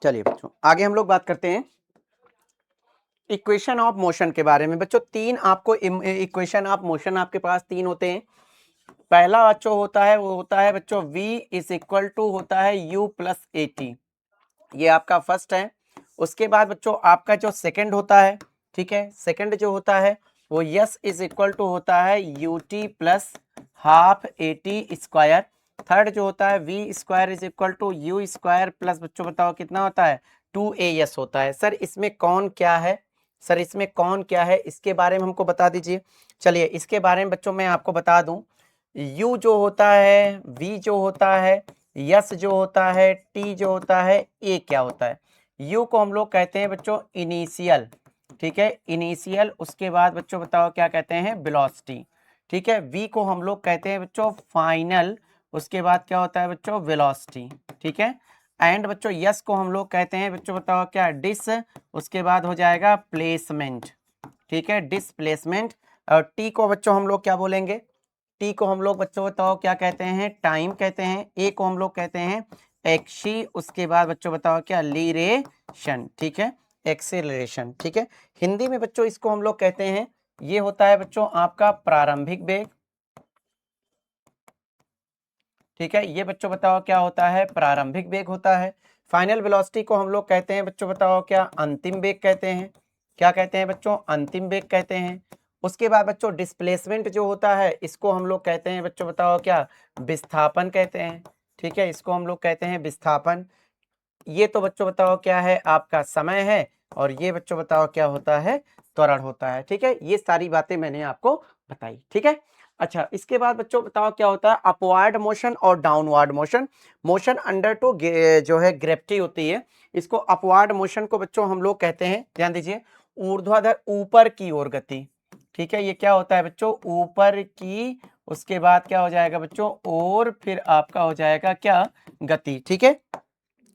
चलिए बच्चों आगे हम लोग बात करते हैं इक्वेशन ऑफ मोशन के बारे में बच्चों, तीन आपको इक्वेशन ऑफ मोशन आपके पास तीन होते हैं। पहला बच्चों होता है वो होता है बच्चों v इज इक्वल टू होता है u प्लस ए टी, ये आपका फर्स्ट है। उसके बाद बच्चों आपका जो सेकंड होता है, ठीक है, सेकंड जो होता है वो यस इज इक्वल टू होता है u t plus half a t square. Third जो होता है v square is equal to u square plus बच्चों बताओ कितना होता है 2as होता है। सर इसमें कौन क्या है, सर इसमें कौन क्या है इसके बारे में हमको बता दीजिए। चलिए इसके बारे में बच्चों मैं आपको बता दूं, u जो होता है, v जो होता है, यस जो होता है, टी जो होता है, ए क्या होता है। यू को हम लोग कहते हैं बच्चों इनिशियल, ठीक है, इनिशियल। उसके बाद बच्चों बताओ क्या कहते हैं, वेलोसिटी, ठीक है। वी को हम लोग कहते हैं बच्चों फाइनल, उसके बाद क्या होता है बच्चों वेलोसिटी, ठीक है। एंड बच्चों यस को हम लोग कहते हैं बच्चों बताओ क्या, डिस, उसके बाद हो जाएगा प्लेसमेंट, ठीक है, डिस्प्लेसमेंट। और टी को बच्चों हम लोग क्या बोलेंगे, टी को हम लोग बच्चों बताओ क्या कहते हैं, टाइम कहते हैं। ए को हम लोग कहते हैं एक्सी, उसके बाद बच्चों बताओ क्या, लीरेशन, ठीक है, एक्सेलरेशन, ठीक है। हिंदी में बच्चों इसको हम लोग कहते हैं, ये होता है बच्चों आपका प्रारंभिक वेग, ठीक है, ये बच्चों बताओ क्या होता है, प्रारंभिक वेग होता है। फाइनल वेलोसिटी को हम लोग कहते हैं बच्चों बताओ क्या, अंतिम वेग कहते हैं। क्या कहते हैं बच्चों, अंतिम वेग कहते हैं। उसके बाद बच्चों डिस्प्लेसमेंट जो होता है इसको हम लोग कहते हैं बच्चों बताओ क्या, विस्थापन कहते हैं, ठीक है, इसको हम लोग कहते हैं विस्थापन। ये तो बच्चों बताओ क्या है, आपका समय है, और ये बच्चों बताओ क्या होता है, त्वरण होता है, ठीक है। ये सारी बातें मैंने आपको बताई, ठीक है। अच्छा इसके बाद बच्चों बताओ क्या होता है, अपवर्ड मोशन और downward motion. Motion under to जो है ग्रेविटी होती है, इसको अपवर्ड मोशन को बच्चों हम लोग कहते हैं, ध्यान दीजिए, ऊर्ध्वाधर ऊपर की ओर गति, ठीक है। ये क्या होता है बच्चों, ऊपर की, उसके बाद क्या हो जाएगा बच्चों, और फिर आपका हो जाएगा क्या, गति, ठीक है।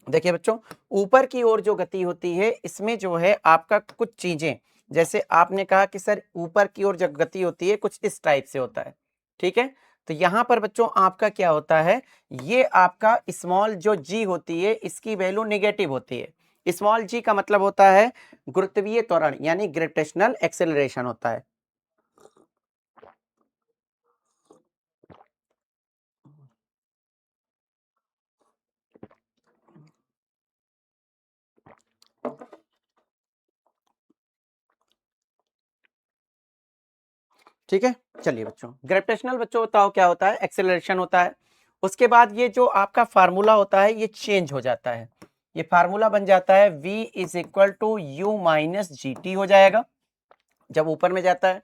देखिए बच्चों, ऊपर की ओर जो गति होती है इसमें जो है आपका कुछ चीजें, जैसे आपने कहा कि सर ऊपर की ओर जब गति होती है कुछ इस टाइप से होता है, ठीक है। तो यहाँ पर बच्चों आपका क्या होता है, ये आपका स्मॉल जो g होती है इसकी वैल्यू नेगेटिव होती है। स्मॉल g का मतलब होता है गुरुत्वीय त्वरण यानी ग्रेविटेशनल एक्सेलरेशन होता है। ठीक है, चलिए बच्चों, ग्रेविटेशनल बच्चों बताओ क्या होता है, एक्सेलरेशन होता है। उसके बाद ये जो आपका फार्मूला होता है ये चेंज हो जाता है, ये फार्मूला बन जाता है v is equal to u minus g t हो जाएगा जब ऊपर में जाता है,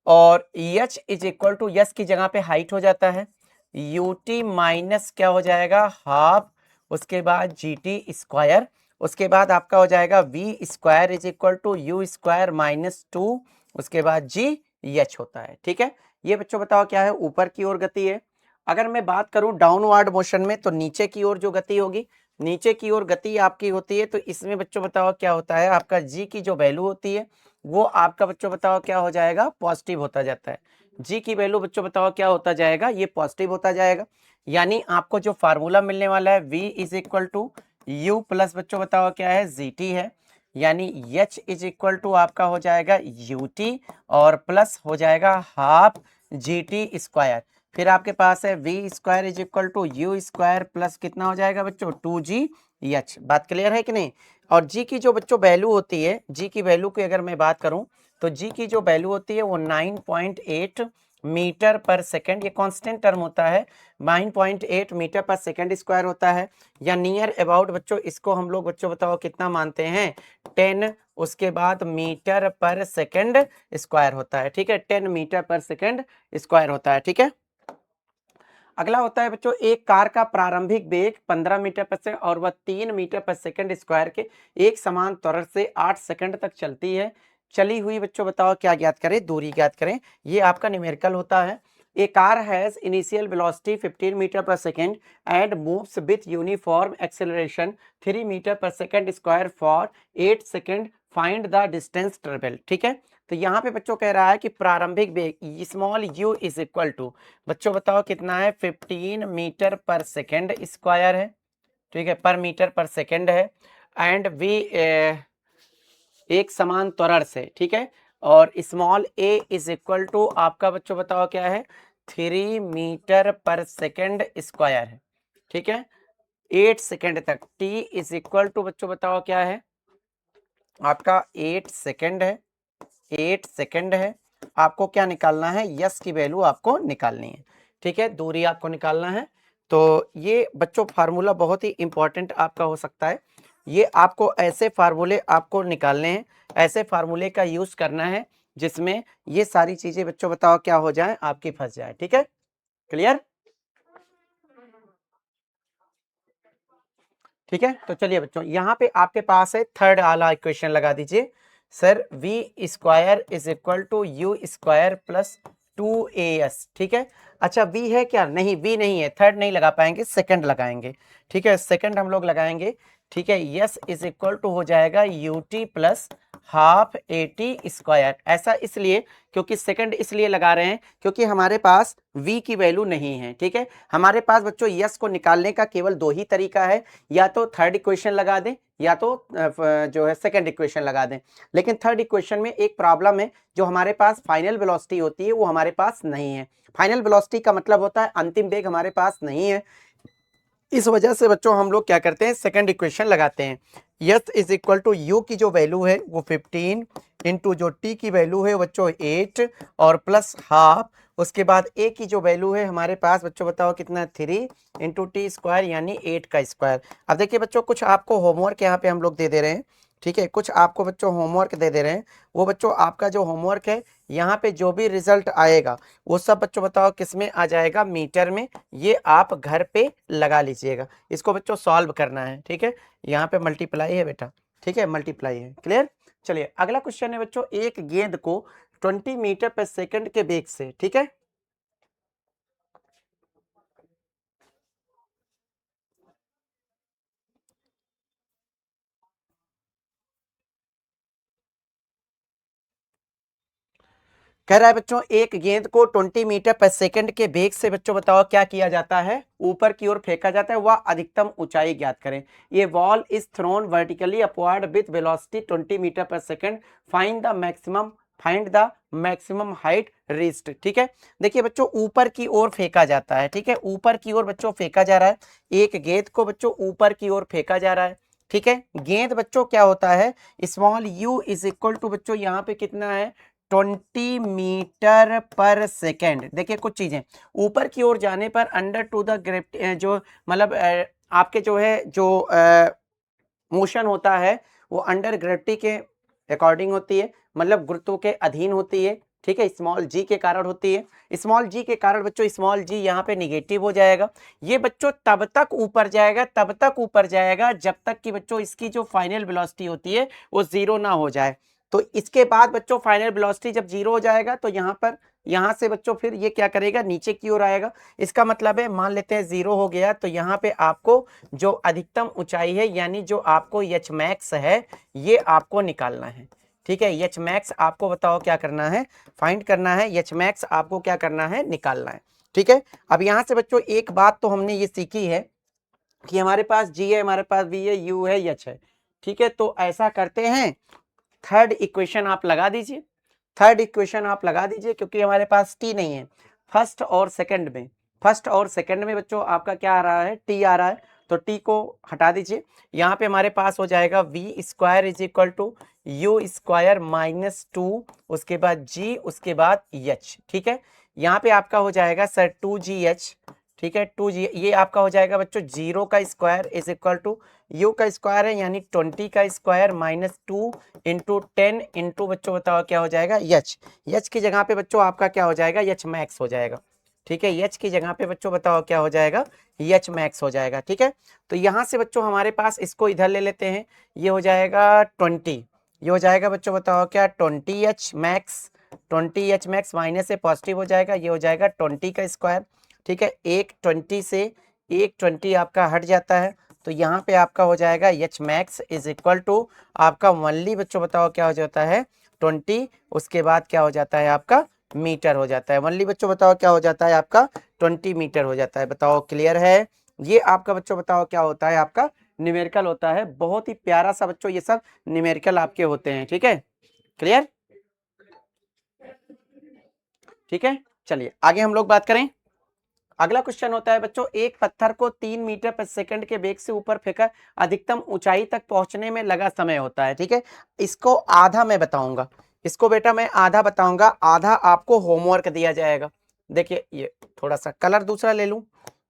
और h is equal to s की जगह पे हाइट हो जाता है, यू टी माइनस क्या हो जाएगा, हाफ, उसके बाद जी टी स्क्वायर, उसके बाद आपका हो जाएगा v square is equal to u square minus two, उसके बाद जी एच होता है, ठीक है। ये बच्चों बताओ क्या है, ऊपर की ओर गति है। अगर मैं बात करूं डाउनवर्ड मोशन में तो नीचे की ओर जो गति होगी, नीचे की ओर गति आपकी होती है, तो इसमें बच्चों बताओ क्या होता है, आपका जी की जो वैल्यू होती है वो आपका बच्चों बताओ क्या हो जाएगा, पॉजिटिव होता जाता है। जी की वैल्यू बच्चों बताओ क्या होता जाएगा, ये पॉजिटिव होता जाएगा। यानी आपको जो फार्मूला मिलने वाला है v is equal to u plus बच्चों बताओ क्या है, जी टी है, यानी h इज इक्वल टू आपका हो जाएगा यू टी और प्लस हो जाएगा हाफ जी टी स्क्वायर। फिर आपके पास है v square is equal to u square plus कितना हो जाएगा बच्चों, टू जी एच। बात क्लियर है कि नहीं। और जी की जो बच्चों वैल्यू होती है, जी की वैल्यू की अगर मैं बात करूं तो जी की जो वैल्यू होती है वो 9.8 मीटर पर सेकंड, ये कांस्टेंट टर्म होता है, 9.8 मीटर पर सेकंड स्क्वायर होता है, या नियर अबाउट बच्चों इसको हम लोग बच्चों बताओ कितना मानते हैं, 10, उसके बाद मीटर पर सेकंड स्क्वायर होता है, ठीक है, 10 मीटर पर सेकंड स्क्वायर होता है, ठीक है। अगला होता है बच्चों, एक कार का प्रारंभिक वेग 15 मीटर पर सेकंड और वह 3 मीटर पर सेकंड स्क्वायर के एक समान त्वरण से 8 सेकंड तक चलती है। चली हुई बच्चों बताओ क्या ज्ञात करें, दूरी ज्ञात करें, ये आपका न्यूमेरिकल होता है। A car has initial velocity 15 metre per second and moves with uniform acceleration 3 metre per second square for 8 second, find the distance travel, ठीक है। तो यहाँ पे बच्चों कह रहा है कि प्रारंभिक वेग small u is equal to बच्चों बताओ कितना है, 15 मीटर पर सेकेंड स्क्वायर है, ठीक है, पर मीटर पर सेकेंड है। एंड वी एक समान त्वरण से, ठीक है। और small a is equal to आपका बच्चों बताओ क्या है, 3 मीटर पर सेकेंड स्क्वायर है, ठीक है। 8 सेकेंड तक t इज इक्वल टू बच्चों बताओ क्या है, आपका 8 सेकेंड है, 8 सेकेंड है। आपको क्या निकालना है, यस की वैल्यू आपको निकालनी है, ठीक है, दूरी आपको निकालना है। तो ये बच्चों फार्मूला बहुत ही इंपॉर्टेंट आपका हो सकता है। ये आपको ऐसे फार्मूले आपको निकालने हैं, ऐसे फार्मूले का यूज करना है जिसमें ये सारी चीजें बच्चों बताओ क्या हो जाए, आपकी फंस जाए, ठीक है, क्लियर। ठीक है, तो चलिए बच्चों यहाँ पे आपके पास है थर्ड वाला इक्वेशन लगा दीजिए। Sir v square is equal to u square plus 2as, ठीक है। अच्छा v है क्या, नहीं v नहीं है, थर्ड नहीं लगा पाएंगे, सेकंड लगाएंगे, ठीक है, सेकंड हम लोग लगाएंगे, ठीक है। यस इज इक्वल टू हो जाएगा ut plus half at square. ऐसा इसलिए क्योंकि सेकंड इसलिए लगा रहे हैं क्योंकि हमारे पास v की वैल्यू नहीं है, ठीक है। हमारे पास बच्चों यस को निकालने का केवल दो ही तरीका है, या तो थर्ड इक्वेशन लगा दें या तो जो है सेकंड इक्वेशन लगा दें। लेकिन थर्ड इक्वेशन में एक प्रॉब्लम है, जो हमारे पास फाइनल वेलोसिटी होती है वो हमारे पास नहीं है। फाइनल वेलोसिटी का मतलब होता है अंतिम वेग हमारे पास नहीं है। इस वजह से बच्चों हम लोग क्या करते हैं, सेकंड इक्वेशन लगाते हैं। S is equal to u की जो वैल्यू है वो 15 इंटू जो टी की वैल्यू है बच्चों 8 और प्लस हाफ, उसके बाद ए की जो वैल्यू है हमारे पास बच्चों बताओ कितना, 3 इंटू टी स्क्वायर यानी 8 का स्क्वायर। अब देखिए बच्चों कुछ आपको होमवर्क यहाँ पे हम लोग दे दे रहे हैं, ठीक है, कुछ आपको बच्चों होमवर्क दे दे रहे हैं। वो बच्चों आपका जो होमवर्क है यहाँ पे जो भी रिजल्ट आएगा वो सब बच्चों बताओ किस में आ जाएगा, मीटर में। ये आप घर पे लगा लीजिएगा, इसको बच्चों सॉल्व करना है, ठीक है। यहाँ पे मल्टीप्लाई है बेटा, ठीक है, मल्टीप्लाई है, क्लियर। चलिए अगला क्वेश्चन है बच्चों, एक गेंद को 20 मीटर पर सेकंड के वेग से, ठीक है। कह रहा है बच्चों एक गेंद को 20 मीटर पर सेकंड के वेग से बच्चों बताओ क्या किया जाता है, ऊपर की ओर फेंका जाता है, वह अधिकतम ऊंचाई ज्ञात करें। ये ball is thrown vertically upward with velocity 20 metre per second, find the maximum height reached, ठीक है। देखिए बच्चों ऊपर की ओर फेंका जाता है, ठीक है, ऊपर की ओर बच्चों फेंका जा रहा है, एक गेंद को बच्चों ऊपर की ओर फेंका जा रहा है, ठीक है। गेंद बच्चों क्या होता है, small u is equal to बच्चों यहाँ पे कितना है, 20 मीटर पर सेकेंड। देखिए कुछ चीजें ऊपर की ओर जाने पर अंडर टू द ग्रेविटी जो मतलब आपके जो है जो मोशन होता है वो अंडर ग्रेविटी के अकॉर्डिंग होती है, मतलब गुरुत्व के अधीन होती है, ठीक है, स्मॉल जी के कारण होती है। स्मॉल जी के कारण बच्चों स्मॉल जी यहाँ पे निगेटिव हो जाएगा। ये बच्चों तब तक ऊपर जाएगा, तब तक ऊपर जाएगा जब तक कि बच्चों इसकी जो फाइनल वेलोसिटी होती है वो जीरो ना हो जाए। तो इसके बाद बच्चों फाइनल वेलोसिटी जब जीरो हो जाएगा तो यहाँ पर यहाँ से बच्चों फिर ये क्या करेगा, नीचे की ओर आएगा। इसका मतलब है मान लेते हैं जीरो हो गया तो यहाँ पे आपको जो अधिकतम ऊंचाई है यानी जो आपको एच मैक्स है ये आपको निकालना है, ठीक है। एच मैक्स आपको बताओ क्या करना है, फाइंड करना है, एच मैक्स आपको क्या करना है, निकालना है, ठीक है। अब यहाँ से बच्चों एक बात तो हमने ये सीखी है कि हमारे पास जी है, हमारे पास वी है, यू है, एच है, ठीक है। तो ऐसा करते हैं, थर्ड इक्वेशन आप लगा दीजिए, थर्ड इक्वेशन आप लगा दीजिए क्योंकि हमारे पास टी नहीं है। फर्स्ट और सेकंड में, फर्स्ट और सेकंड में बच्चों आपका क्या आ रहा है, टी आ रहा है, तो टी को हटा दीजिए। यहाँ पे हमारे पास हो जाएगा v square is equal to u square -2, उसके बाद जी, उसके बाद एच, ठीक है। यहाँ पे आपका हो जाएगा सर 2gh, ठीक है, 2g, ये आपका हो जाएगा बच्चों जीरो का square is equal to u का स्क्वायर है यानी 20 का स्क्वायर -2 इंटू 10 इंटू बच्चों बताओ क्या हो जाएगा, एच। एच की जगह पे बच्चों आपका क्या हो जाएगा, एच मैक्स हो जाएगा, ठीक है। एच की जगह पे बच्चों बताओ क्या हो जाएगा, एच मैक्स हो जाएगा, ठीक है। तो यहाँ से बच्चों हमारे पास इसको इधर ले लेते हैं, ये हो जाएगा 20, ये हो जाएगा बच्चों बताओ क्या 20h max, 20h max minus से पॉजिटिव हो जाएगा, ये हो जाएगा 20 का स्क्वायर, ठीक है। एक 20 से एक 20 आपका हट जाता है तो यहाँ पे आपका हो जाएगा h max is equal to आपका ओनली बच्चों बताओ क्या हो जाता है 20, उसके बाद क्या हो जाता है आपका मीटर हो जाता है, ओनली बच्चों बताओ क्या हो जाता है आपका 20 मीटर हो जाता है। बताओ क्लियर है, ये आपका बच्चों बताओ क्या होता है आपका न्यूमेरिकल होता है, बहुत ही प्यारा सा बच्चों ये सब न्यूमेरिकल आपके होते हैं। ठीक है, क्लियर? ठीक है, चलिए आगे हम लोग बात करें। अगला क्वेश्चन होता है बच्चों, एक पत्थर को 3 मीटर प्रति सेकंड के वेग से ऊपर फेंका, अधिकतम ऊंचाई तक पहुंचने में लगा समय होता है। ठीक है, इसको आधा मैं बताऊंगा, इसको बेटा मैं आधा बताऊंगा, आधा आपको होमवर्क दिया जाएगा। देखिए ये थोड़ा सा कलर दूसरा ले लूं,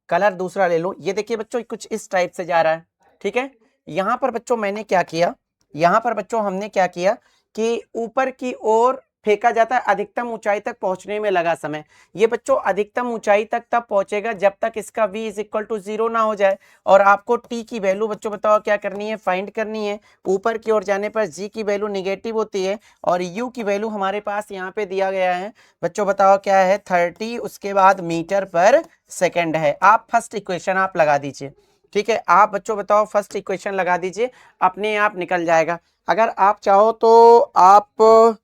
कलर दूसरा ले लूं। ये देखिए बच्चों कुछ इस टाइप से जा रहा है। ठीक है, यहां पर बच्चों मैंने क्या किया, यहां पर बच्चों हमने क्या किया कि ऊपर की ओर फेंका जाता है, अधिकतम ऊंचाई तक पहुंचने में लगा समय। ये बच्चों अधिकतम ऊंचाई तक तब पहुंचेगा जब तक इसका v इज इक्वल टू 0 ना हो जाए। और आपको t की वैल्यू बच्चों बताओ क्या करनी है, फाइंड करनी है। ऊपर की ओर जाने पर g की वैल्यू निगेटिव होती है और u की वैल्यू हमारे पास यहाँ पे दिया गया है बच्चों, बताओ क्या है, 30, उसके बाद मीटर पर सेकेंड है। आप फर्स्ट इक्वेशन आप लगा दीजिए। ठीक है, आप बच्चों बताओ फर्स्ट इक्वेशन लगा दीजिए, अपने आप निकल जाएगा। अगर आप चाहो तो आप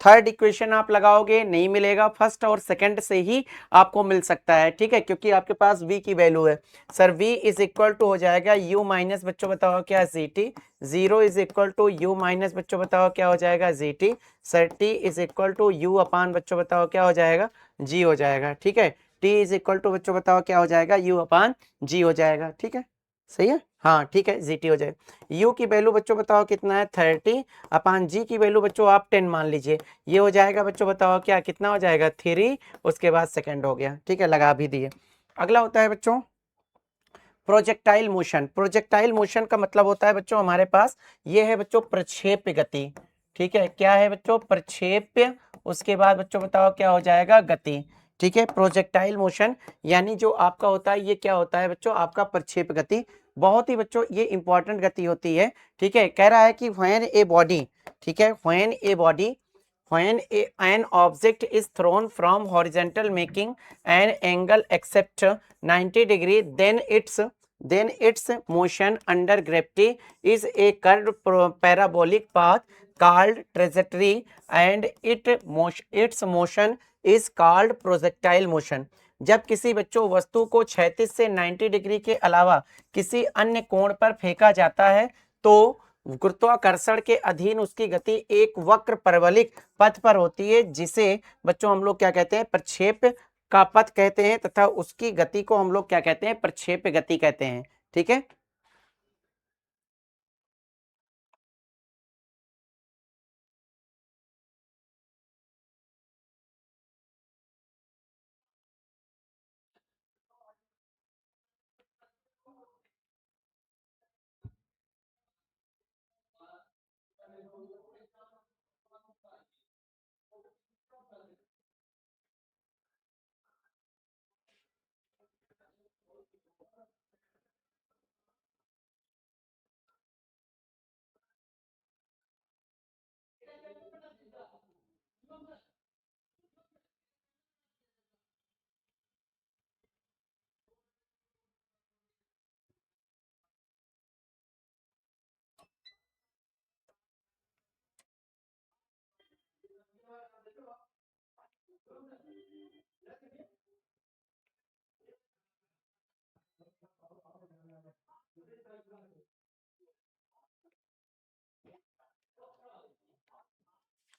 थर्ड इक्वेशन आप लगाओगे, नहीं मिलेगा, फर्स्ट और सेकंड से ही आपको मिल सकता है। ठीक है, क्योंकि आपके पास v की वैल्यू है। Sir v is equal to हो जाएगा u माइनस बच्चों बताओ क्या gt, 0 is equal to u minus बच्चों बताओ क्या हो जाएगा gt, sir t is equal to u upon बच्चों बताओ क्या हो जाएगा g हो जाएगा। ठीक है, t इज इक्वल टू बच्चों बताओ क्या हो जाएगा u अपान g हो जाएगा। ठीक है, सही है, हाँ ठीक है, gt हो जाएगा। u की वैल्यू बच्चों बताओ कितना है 30 अपान g की वैल्यू बच्चों आप 10 मान लीजिए। ये हो जाएगा बच्चों बताओ क्या, कितना हो जाएगा 3, उसके बाद सेकंड हो गया। ठीक है, लगा भी दिए। अगला होता है बच्चों प्रोजेक्टाइल मोशन। प्रोजेक्टाइल मोशन का मतलब होता है बच्चों हमारे पास ये है बच्चों प्रक्षेप्य गति। ठीक है, क्या है बच्चों, प्रक्षेप्य, उसके बाद बच्चों बताओ क्या हो जाएगा गति। ठीक है, प्रोजेक्टाइल मोशन यानी जो आपका होता है ये क्या होता है बच्चों, आपका प्रक्षेप गति। बहुत ही बच्चों ये इंपॉर्टेंट गति होती है। ठीक है, कह रहा है कि व्हेन ए बॉडी, ठीक है, when a body, when an object is thrown from horizontal making an angle except 90 degree, then its motion under gravity is a curved parabolic path called trajectory and its motion is called projectile motion। जब किसी बच्चों वस्तु को 36 से 90 डिग्री के अलावा किसी अन्य कोण पर फेंका जाता है तो गुरुत्वाकर्षण के अधीन उसकी गति एक वक्र परवलिक पथ पर होती है, जिसे बच्चों हम लोग क्या कहते हैं, प्रक्षेप का पथ कहते हैं, तथा उसकी गति को हम लोग क्या कहते हैं, प्रक्षेप गति कहते हैं। ठीक है,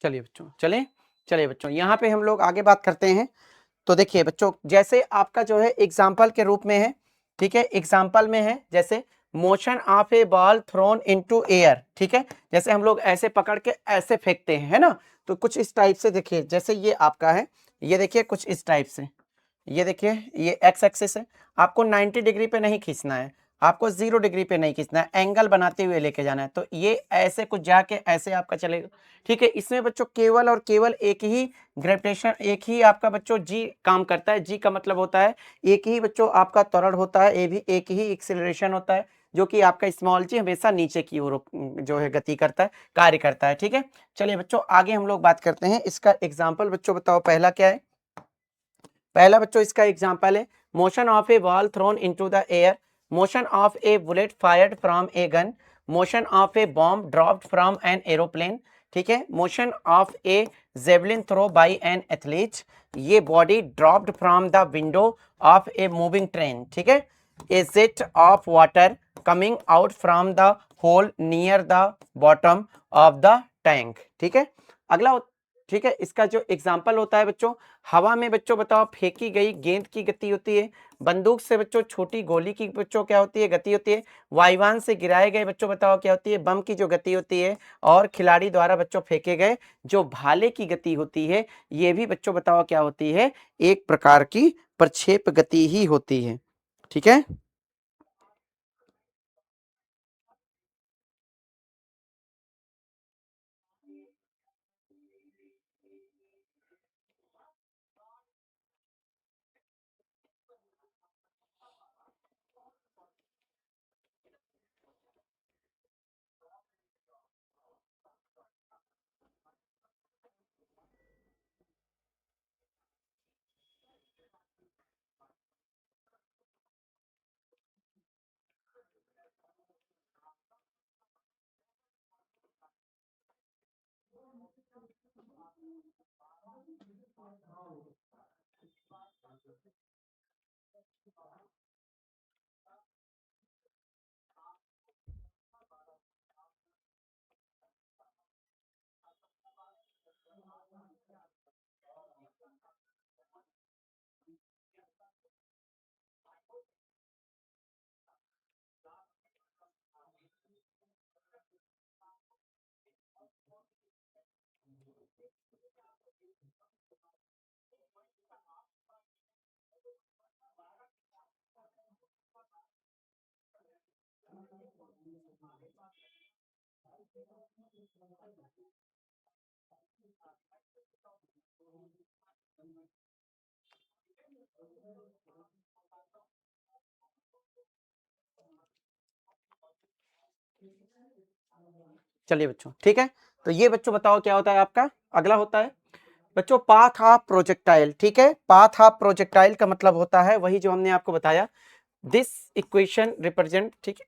चलिए बच्चों, चलिए बच्चों यहाँ पे हम लोग आगे बात करते हैं। तो देखिए बच्चों, जैसे आपका जो है एग्जाम्पल के रूप में है, ठीक है, एग्जाम्पल में है जैसे motion of a ball thrown into air. ठीक है, जैसे हम लोग ऐसे पकड़ के ऐसे फेंकते हैं, है ना, तो कुछ इस टाइप से देखिए, जैसे ये आपका है, ये देखिए कुछ इस टाइप से, ये देखिए ये एक्स एक्सिस है, आपको 90 डिग्री पे नहीं खींचना है, आपको 0 डिग्री पे नहीं खींचना है, एंगल बनाते हुए लेके जाना है। तो ये ऐसे कुछ जाके ऐसे आपका चलेगा। ठीक है, इसमें बच्चों केवल और केवल एक ही ग्रेविटेशन, एक ही आपका बच्चों जी काम करता है। जी का मतलब होता है एक ही बच्चों आपका त्वरण होता है, ये भी एक ही एक्सेलरेशन होता है, जो कि आपका स्मॉल जी हमेशा नीचे की ओर जो है गति करता है, कार्य करता है। ठीक है, चलिए बच्चों आगे हम लोग बात करते हैं। इसका एग्जाम्पल बच्चों बताओ पहला क्या है। पहला बच्चों इसका एग्जाम्पल है motion of a ball thrown into the air, motion of a bullet fired from a gun, motion of a bomb dropped from an aeroplane. ठीक है, motion of a javelin throw by an athlete, ये body dropped from the window of a moving train. ठीक है, a jet of water coming out from the hole near the bottom of the tank. ठीक है, अगला ठीक है, इसका जो एग्जाम्पल होता है बच्चों, हवा में बच्चों बताओ फेंकी गई गेंद की गति होती है, बंदूक से बच्चों छोटी गोली की बच्चों क्या होती है, गति होती है, वायुयान से गिराए गए बच्चों बताओ क्या होती है, बम की जो गति होती है, और खिलाड़ी द्वारा बच्चों फेंके गए जो भाले की गति होती है, ये भी बच्चों बताओ क्या होती है, एक प्रकार की प्रक्षेप गति ही होती है। ठीक है, चलिए बच्चों, ठीक है, तो ये बच्चों बताओ क्या होता है आपका, अगला होता है बच्चों पाथ ऑफ प्रोजेक्टाइल। ठीक है, पाथ ऑफ प्रोजेक्टाइल का मतलब होता है वही जो हमने आपको बताया, दिस इक्वेशन रिप्रेजेंट, ठीक है,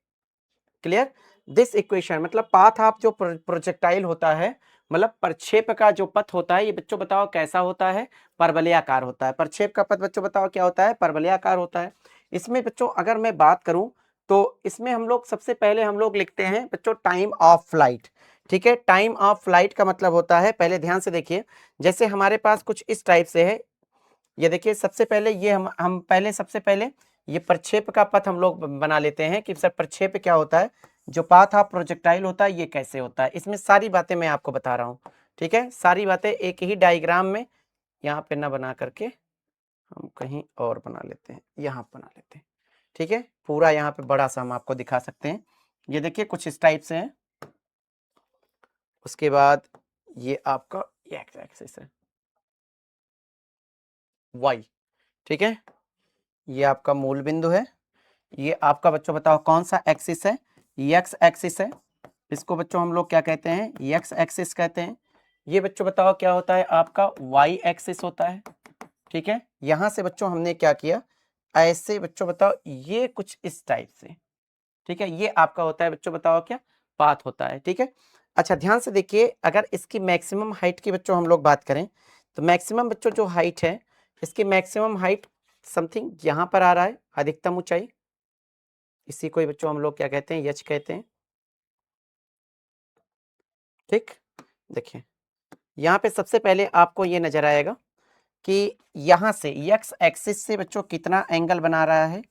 क्लियर, दिस इक्वेशन मतलब पाथ ऑफ जो प्रोजेक्टाइल होता है, मतलब प्रक्षेप का जो पथ होता है, ये बच्चों बताओ कैसा होता है, परवलयाकार होता है। प्रक्षेप का पथ बच्चों बताओ क्या होता है, परवलयाकार होता है। इसमें बच्चों अगर मैं बात करूं तो इसमें हम लोग सबसे पहले हम लोग लिखते हैं बच्चों टाइम ऑफ फ्लाइट। ठीक है, टाइम ऑफ फ्लाइट का मतलब होता है, पहले ध्यान से देखिए, जैसे हमारे पास कुछ इस टाइप से है, ये देखिए सबसे पहले ये हम पहले सबसे पहले ये प्रक्षेप का पथ हम लोग बना लेते हैं कि सर प्रक्षेप क्या होता है, जो पाथ ऑफ प्रोजेक्टाइल होता है ये कैसे होता है, इसमें सारी बातें मैं आपको बता रहा हूँ। ठीक है, सारी बातें एक ही डायग्राम में यहाँ पे ना बना करके हम कहीं और बना लेते हैं, यहाँ बना लेते हैं। ठीक है, पूरा यहाँ पे बड़ा सा हम आपको दिखा सकते हैं। ये देखिए कुछ इस टाइप से है, उसके बाद ये आपका ये एक्सिस है वाई। ठीक है, ये आपका मूल बिंदु है, ये आपका बच्चों बताओ कौन सा एक्सिस है, यक्स एक्सिस है, इसको बच्चों हम लोग क्या कहते हैं, यक्स एक्सिस कहते हैं। ये बच्चों बताओ क्या होता है, आपका वाई एक्सिस होता है। ठीक है, यहां से बच्चों हमने क्या किया, ऐसे बच्चों बताओ ये कुछ इस टाइप से। ठीक है, ये आपका होता है बच्चों बताओ क्या, पाथ होता है। ठीक है, अच्छा ध्यान से देखिए, अगर इसकी मैक्सिमम हाइट की बच्चों हम लोग बात करें तो मैक्सिमम बच्चों जो हाइट है, इसकी मैक्सिमम हाइट समथिंग यहाँ पर आ रहा है, अधिकतम ऊंचाई, इसी को ही बच्चों हम लोग क्या कहते हैं, यच कहते हैं। ठीक, देखिए यहाँ पे सबसे पहले आपको ये नजर आएगा कि यहाँ से यक्स एक्सिस से बच्चों कितना एंगल बना रहा है,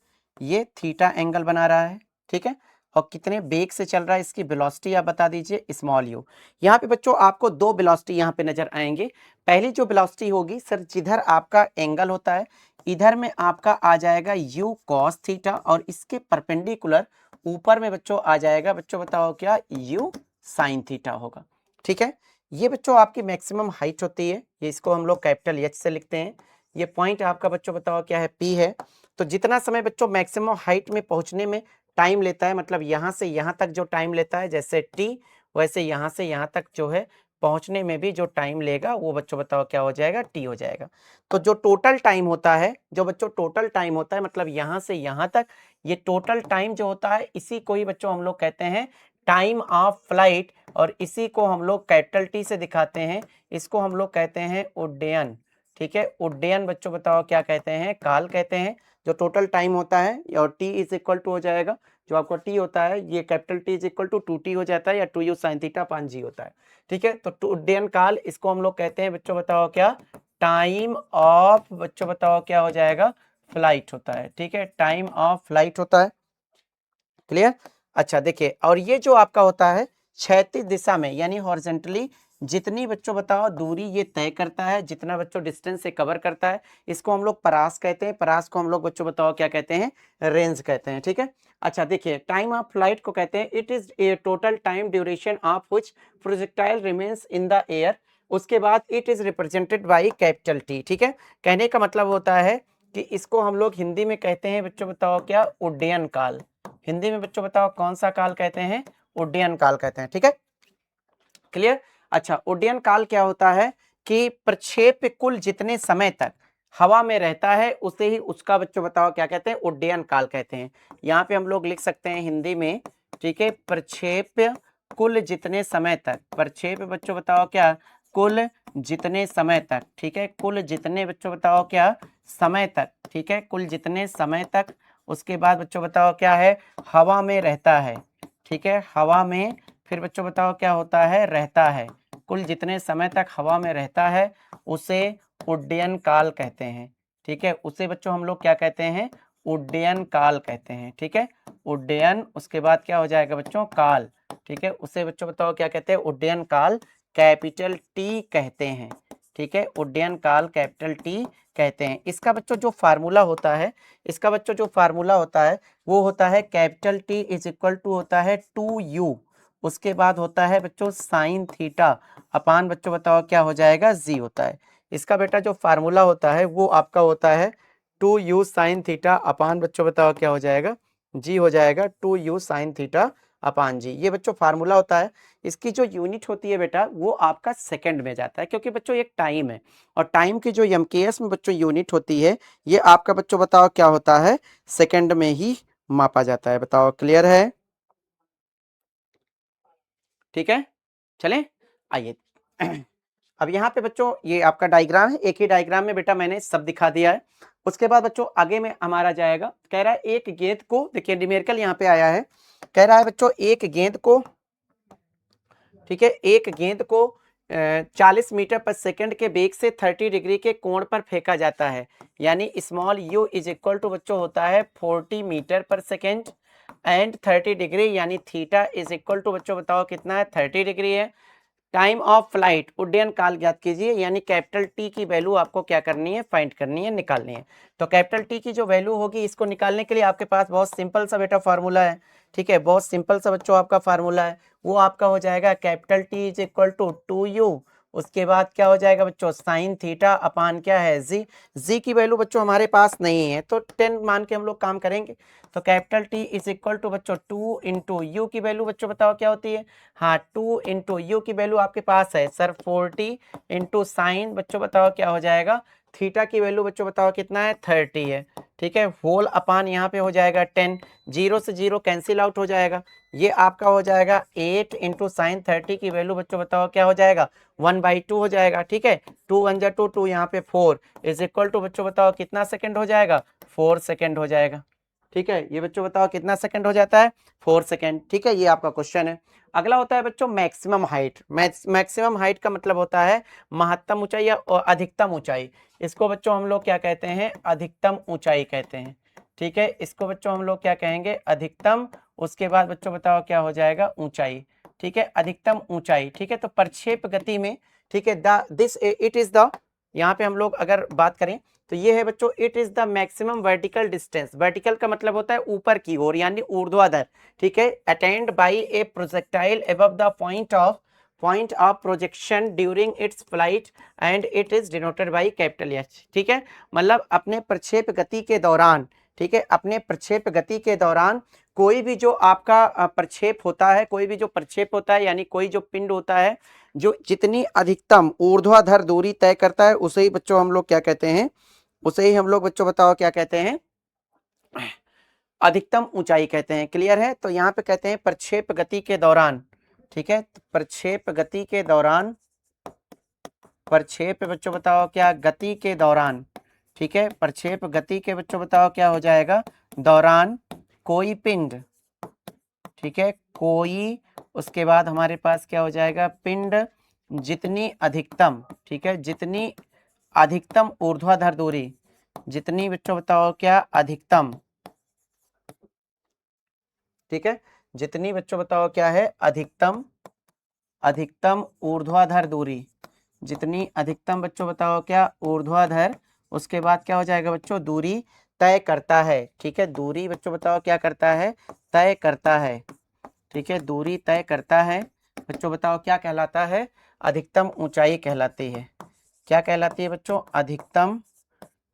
ये थीटा एंगल बना रहा है। ठीक है, और कितने बेग से चल रहा है, इसकी वेलोसिटी आप बता दीजिए स्मॉल यू। यहाँ पे बच्चों आपको दो वेलोसिटी यहाँ पे नजर आएंगे। पहली जो वेलोसिटी होगी सर, जिधर आपका एंगल होता है इधर में आपका आ जाएगा यू कॉस थीटा, और इसके परपेंडिकुलर ऊपर में बच्चों आ जाएगा बच्चों बताओ क्या, यू साइन थीटा होगा। ठीक है, ये बच्चों आपकी मैक्सिमम हाइट होती है, ये इसको हम लोग कैपिटल एच से लिखते हैं। ये पॉइंट आपका बच्चों बताओ क्या है, पी है। तो जितना समय बच्चों मैक्सिमम हाइट में पहुंचने में टाइम लेता है, मतलब यहाँ से यहाँ तक जो टाइम लेता है जैसे टी, वैसे यहाँ से यहाँ तक जो है पहुंचने में भी जो टाइम लेगा वो बच्चों बताओ क्या हो जाएगा, टी हो जाएगा। तो जो टोटल टाइम होता है, जो बच्चों टोटल टाइम होता है, मतलब यहाँ से यहाँ तक ये टोटल टाइम जो होता है, इसी को ही बच्चों हम लोग कहते हैं टाइम ऑफ फ्लाइट, और इसी को हम लोग कैपिटल टी से दिखाते हैं, इसको हम लोग कहते हैं उड्डयन। ठीक है, उड्डयन बच्चों बताओ क्या कहते हैं, काल कहते हैं। जो टोटल टाइम होता है, और t इज इक्वल टू हो जाएगा जो आपका t होता है, ये capital T is equal to 2t हो जाता है, या 2u sin theta upon g होता है। ठीक है, तो उड्डयन काल इसको हम लोग कहते हैं बच्चों, बताओ क्या, टाइम ऑफ, बच्चों बताओ क्या हो जाएगा, फ्लाइट होता है। ठीक है, टाइम ऑफ फ्लाइट होता है। क्लियर। अच्छा देखिए, और ये जो आपका होता है क्षैतिज दिशा में यानी हॉरिजॉन्टली जितनी बच्चों बताओ दूरी ये तय करता है, जितना बच्चों डिस्टेंस से कवर करता है, इसको हम लोग परास कहते हैं। परास को हम लोग बच्चों बताओ क्या कहते हैं, रेंज कहते हैं। ठीक है। अच्छा देखिए, टाइम ऑफ फ्लाइट को कहते हैं it is a total time duration of which projectile remains in the air. उसके बाद it is represented by capital T. ठीक है, कहने का मतलब होता है कि इसको हम लोग हिंदी में कहते हैं बच्चों बताओ क्या, उड्डयन काल। हिंदी में बच्चों बताओ कौन सा काल कहते हैं, उड्डयन काल कहते हैं। ठीक है, क्लियर। अच्छा, उड्डयन काल क्या होता है कि प्रक्षेप कुल जितने समय तक हवा में रहता है उसे ही उसका बच्चों बताओ क्या कहते हैं, उड्डयन काल कहते हैं। यहाँ पे हम लोग लिख सकते हैं हिंदी में, ठीक है, प्रक्षेप कुल जितने समय तक, प्रक्षेप बच्चों बताओ क्या, कुल जितने समय तक। ठीक है, कुल जितने बच्चों बताओ क्या, समय तक। ठीक है, कुल जितने समय तक। उसके बाद बच्चों बताओ क्या है, हवा में रहता है। ठीक है, हवा में फिर बच्चों बताओ क्या होता है, रहता है। कुल जितने समय तक हवा में रहता है उसे उड्डयन काल कहते हैं। ठीक है, उसे बच्चों हम लोग क्या कहते हैं, उड्डयन काल कहते हैं। ठीक है, उड्डयन, उसके बाद क्या हो जाएगा बच्चों, काल। ठीक है, उसे बच्चों बताओ क्या कहते हैं, उड्डयन काल कैपिटल टी कहते हैं। ठीक है, उड्डयन काल कैपिटल टी कहते हैं। इसका बच्चों जो फार्मूला होता है, इसका बच्चों जो फार्मूला होता है वो होता है capital T is equal to होता है 2u। उसके बाद होता है बच्चों साइन थीटा अपान बच्चों बताओ क्या हो जाएगा, जी होता है। इसका बेटा जो फार्मूला होता है वो आपका होता है 2u साइन थीटा अपान बच्चों बताओ क्या हो जाएगा, जी हो जाएगा 2u साइन थीटा अपान जी। ये बच्चों फार्मूला होता है। इसकी जो यूनिट होती है बेटा वो आपका सेकंड में जाता है, क्योंकि बच्चों एक टाइम है, और टाइम की जो एमकेएस में बच्चों यूनिट होती है ये आपका बच्चों बताओ क्या होता है, सेकंड में ही मापा जाता है। बताओ क्लियर है। ठीक है, चलें, आइए। अब यहाँ पे बच्चों ये आपका डायग्राम है, एक ही डायग्राम में बेटा मैंने सब दिखा दिया है। उसके बाद बच्चों आगे में हमारा जाएगा, कह रहा है एक गेंद को, देखिए न्यूमेरिकल यहाँ पे आया है, कह रहा है बच्चों एक गेंद को, ठीक है, एक गेंद को 40 मीटर पर सेकंड के वेग से 30 डिग्री के कोण पर फेंका जाता है, यानी small u is equal to बच्चों होता है 40 metre per second and 30 degree, यानी थीटा इज इक्वल टू बच्चों बताओ कितना है, 30 डिग्री है। टाइम ऑफ फ्लाइट उड्डयन काल ज्ञात कीजिए, यानी कैपिटल टी की वैल्यू आपको क्या करनी है, फाइंड करनी है, निकालनी है। तो कैपिटल टी की जो वैल्यू होगी इसको निकालने के लिए आपके पास बहुत सिंपल सा बेटा फार्मूला है। ठीक है, बहुत सिंपल सा बच्चों आपका फार्मूला है, वो आपका हो जाएगा capital T is equal to 2u। उसके बाद क्या हो जाएगा बच्चों, साइन थीटा अपान क्या है, जी। जी की वैल्यू बच्चों हमारे पास नहीं है तो 10 मान के हम लोग काम करेंगे। तो capital T is equal to बच्चों 2 इंटू यू की वैल्यू बच्चों बताओ क्या होती है, हाँ 2 इंटू यू की वैल्यू आपके पास है सर 40 इंटू साइन बच्चों बताओ क्या हो जाएगा, थीटा की वैल्यू बच्चों बताओ कितना है, 30 है। ठीक है, होल अपान यहाँ पे हो जाएगा 10, जीरो से जीरो कैंसिल आउट हो जाएगा, ये आपका हो जाएगा 8 इंटू साइन 30 की वैल्यू बच्चों बताओ क्या हो जाएगा, 1/2 हो जाएगा। ठीक है, 2 1 जा 2, 2 यहाँ पे 4 इज इक्वल टू बच्चों बताओ कितना सेकंड हो जाएगा, 4 सेकंड हो जाएगा। ठीक है, ये बच्चों बताओ कितना सेकंड हो जाता है, 4 सेकंड। ठीक है, ये आपका क्वेश्चन है। अगला होता है बच्चों मैक्सिमम हाइट। मैक्सिमम हाइट का मतलब होता है महत्तम ऊंचाई या अधिकतम ऊंचाई। इसको बच्चों हम लोग क्या कहते हैं, अधिकतम ऊंचाई कहते हैं। ठीक है, इसको बच्चों हम लोग क्या कहेंगे, अधिकतम। उसके बाद बच्चों बताओ क्या हो जाएगा, ऊंचाई। ठीक है, अधिकतम ऊंचाई। ठीक है, तो प्रक्षेप गति में, ठीक है, दिस इट इज द, यहाँ पे हम लोग अगर बात करें तो ये है बच्चों, it is the maximum vertical distance. Vertical का मतलब होता है ऊपर की ओर यानी ऊर्ध्वाधर। ठीक है, attend bye A projectile above the point of projection during its flight and it is denoted by capital H. ठीक है, मतलब अपने प्रक्षेप गति के दौरान, ठीक है, अपने प्रक्षेप गति के दौरान कोई भी जो आपका प्रक्षेप होता है, कोई भी जो प्रक्षेप होता है यानी कोई जो पिंड होता है जो जितनी अधिकतम ऊर्ध्वाधर दूरी तय करता है उसे ही बच्चों हम लोग क्या कहते हैं, उसे ही हम लोग बच्चों बताओ क्या कहते हैं, अधिकतम ऊंचाई कहते हैं। क्लियर है, तो यहाँ पे कहते हैं प्रक्षेप गति के दौरान। ठीक है, तो प्रक्षेप गति के दौरान, प्रक्षेप बच्चों बताओ क्या, गति के दौरान। ठीक है, प्रक्षेप गति के बच्चों बताओ क्या हो जाएगा, दौरान कोई पिंड, ठीक है, कोई, उसके बाद हमारे पास क्या हो जाएगा, पिंड जितनी अधिकतम, ठीक है, जितनी अधिकतम ऊर्ध्वाधर दूरी, जितनी बच्चों बताओ क्या अधिकतम, ठीक है, जितनी बच्चों बताओ क्या है अधिकतम, अधिकतम ऊर्ध्वाधर दूरी, जितनी अधिकतम बच्चों बताओ क्या ऊर्ध्वाधर, उसके बाद क्या हो जाएगा बच्चों, दूरी तय करता है, ठीक है, दूरी बच्चों बताओ क्या करता है, तय करता है, ठीक है, दूरी तय करता है बच्चों बताओ क्या कहलाता है, अधिकतम ऊंचाई कहलाती है, क्या कहलाती है बच्चों, अधिकतम,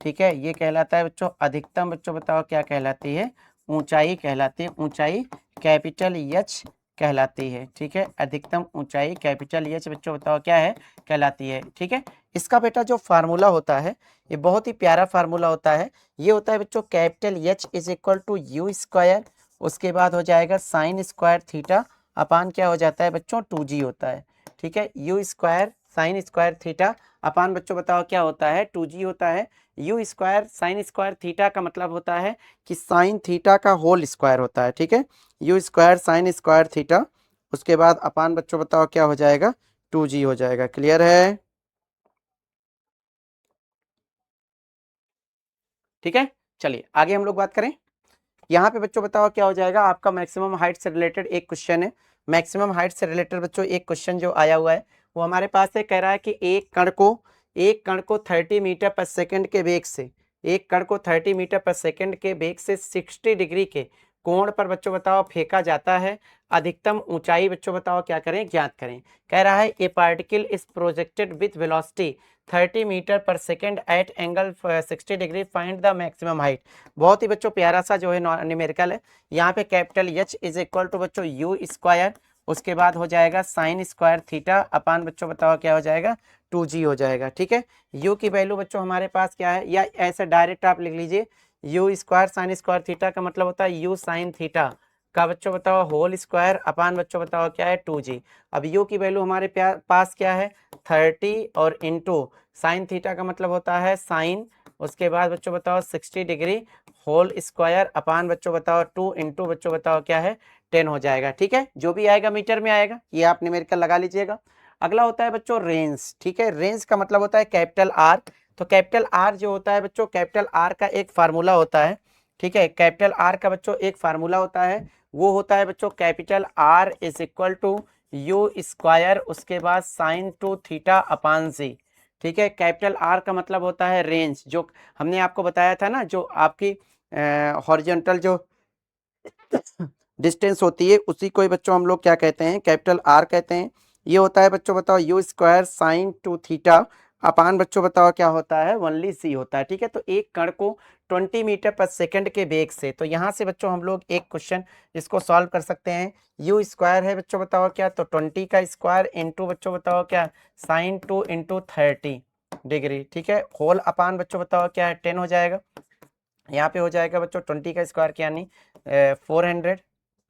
ठीक है, ये कहलाता है बच्चों अधिकतम, बच्चों बताओ क्या कहलाती है, ऊंचाई कहलाती है, ऊंचाई कैपिटल एच कहलाती है, ठीक है, अधिकतम ऊंचाई कैपिटल एच बच्चों बताओ क्या है, कहलाती है, ठीक है। इसका बेटा जो फार्मूला होता है ये बहुत ही प्यारा फार्मूला होता है, ये होता है बच्चों capital H is equal to u square, उसके बाद हो जाएगा साइन स्क्वायर थीटा अपान क्या हो जाता है बच्चों 2g होता है, ठीक है, you square sine square theta upon बच्चों बताओ क्या होता है 2g होता है, you square sine square theta का मतलब होता है कि साइन थीटा का होल स्क्वायर होता है, ठीक है, you square sine square theta, उसके बाद अपान बच्चों बताओ क्या हो जाएगा 2g हो जाएगा, क्लियर है, ठीक है। चलिए आगे हम लोग बात करें, यहाँ पे बच्चों बताओ क्या हो जाएगा, आपका मैक्सिमम हाइट से रिलेटेड एक क्वेश्चन है, मैक्सिमम हाइट से रिलेटेड बच्चों एक क्वेश्चन जो आया हुआ है वो हमारे पास है, कह रहा है कि एक कण को 30 मीटर पर सेकंड के वेग से, एक कण को 30 मीटर पर सेकंड के वेग से 60 डिग्री के कोण पर बच्चों बताओ फेंका जाता है, अधिकतम ऊंचाई बच्चों बताओ क्या करें, ज्ञात करें, कह रहा है a particle is projected with velocity 30 metre per second at angle 60 degree, find the maximum height. बहुत ही बच्चों प्यारा सा जो है न्यूमेरिकल है, यहाँ पे capital H is equal to बच्चों यू स्क्वायर, उसके बाद हो जाएगा साइन स्क्वायर थीटा अपान बच्चों बताओ क्या हो जाएगा 2g हो जाएगा, ठीक है, u की वैल्यू बच्चों हमारे पास क्या है, या ऐसे डायरेक्ट आप लिख लीजिए, you square sine square theta का मतलब होता है यू साइन थीटा का बच्चों बताओ होल स्क्वायर अपान बच्चों बताओ क्या है 2g। अब u की वैल्यू हमारे पास क्या है 30 और इंटू साइन थीटा का मतलब होता है साइन, उसके बाद बच्चों बताओ 60 डिग्री होल स्क्वायर अपान बच्चों बताओ 2 इंटू बच्चों बताओ क्या है 10 हो जाएगा, ठीक है, जो भी आएगा मीटर में आएगा, ये आप न्यूमेरिकल लगा लीजिएगा। अगला होता है बच्चों रेंज, ठीक है, रेंज का मतलब होता है कैपिटल आर, तो कैपिटल आर जो होता है बच्चों, कैपिटल आर का एक फार्मूला होता है, ठीक है, कैपिटल आर का बच्चों एक फार्मूला होता है, वो होता है बच्चों capital R is equal to u square, उसके बाद sine two theta upon g, ठीक है, कैपिटल आर का मतलब होता है रेंज, जो हमने आपको बताया था ना, जो आपकी हॉरिजॉन्टल जो डिस्टेंस होती है उसी को ही बच्चों हम लोग क्या कहते हैं, कैपिटल आर कहते हैं। ये होता है बच्चों बताओ you square sine two theta अपान बच्चों बताओ क्या होता है ओनली सी होता है, ठीक है, तो एक कण को 20 मीटर पर सेकंड के वेग से, तो यहाँ से बच्चों हम लोग एक क्वेश्चन इसको सॉल्व कर सकते हैं, यू स्क्वायर है बच्चों बताओ क्या, तो 20 का स्क्वायर इंटू बच्चों बताओ क्या साइन 2 इंटू 30 डिग्री, ठीक है, होल अपान बच्चों बताओ क्या है 10 हो जाएगा, यहाँ पे हो जाएगा बच्चों 20 का स्क्वायर क्या यानी 400,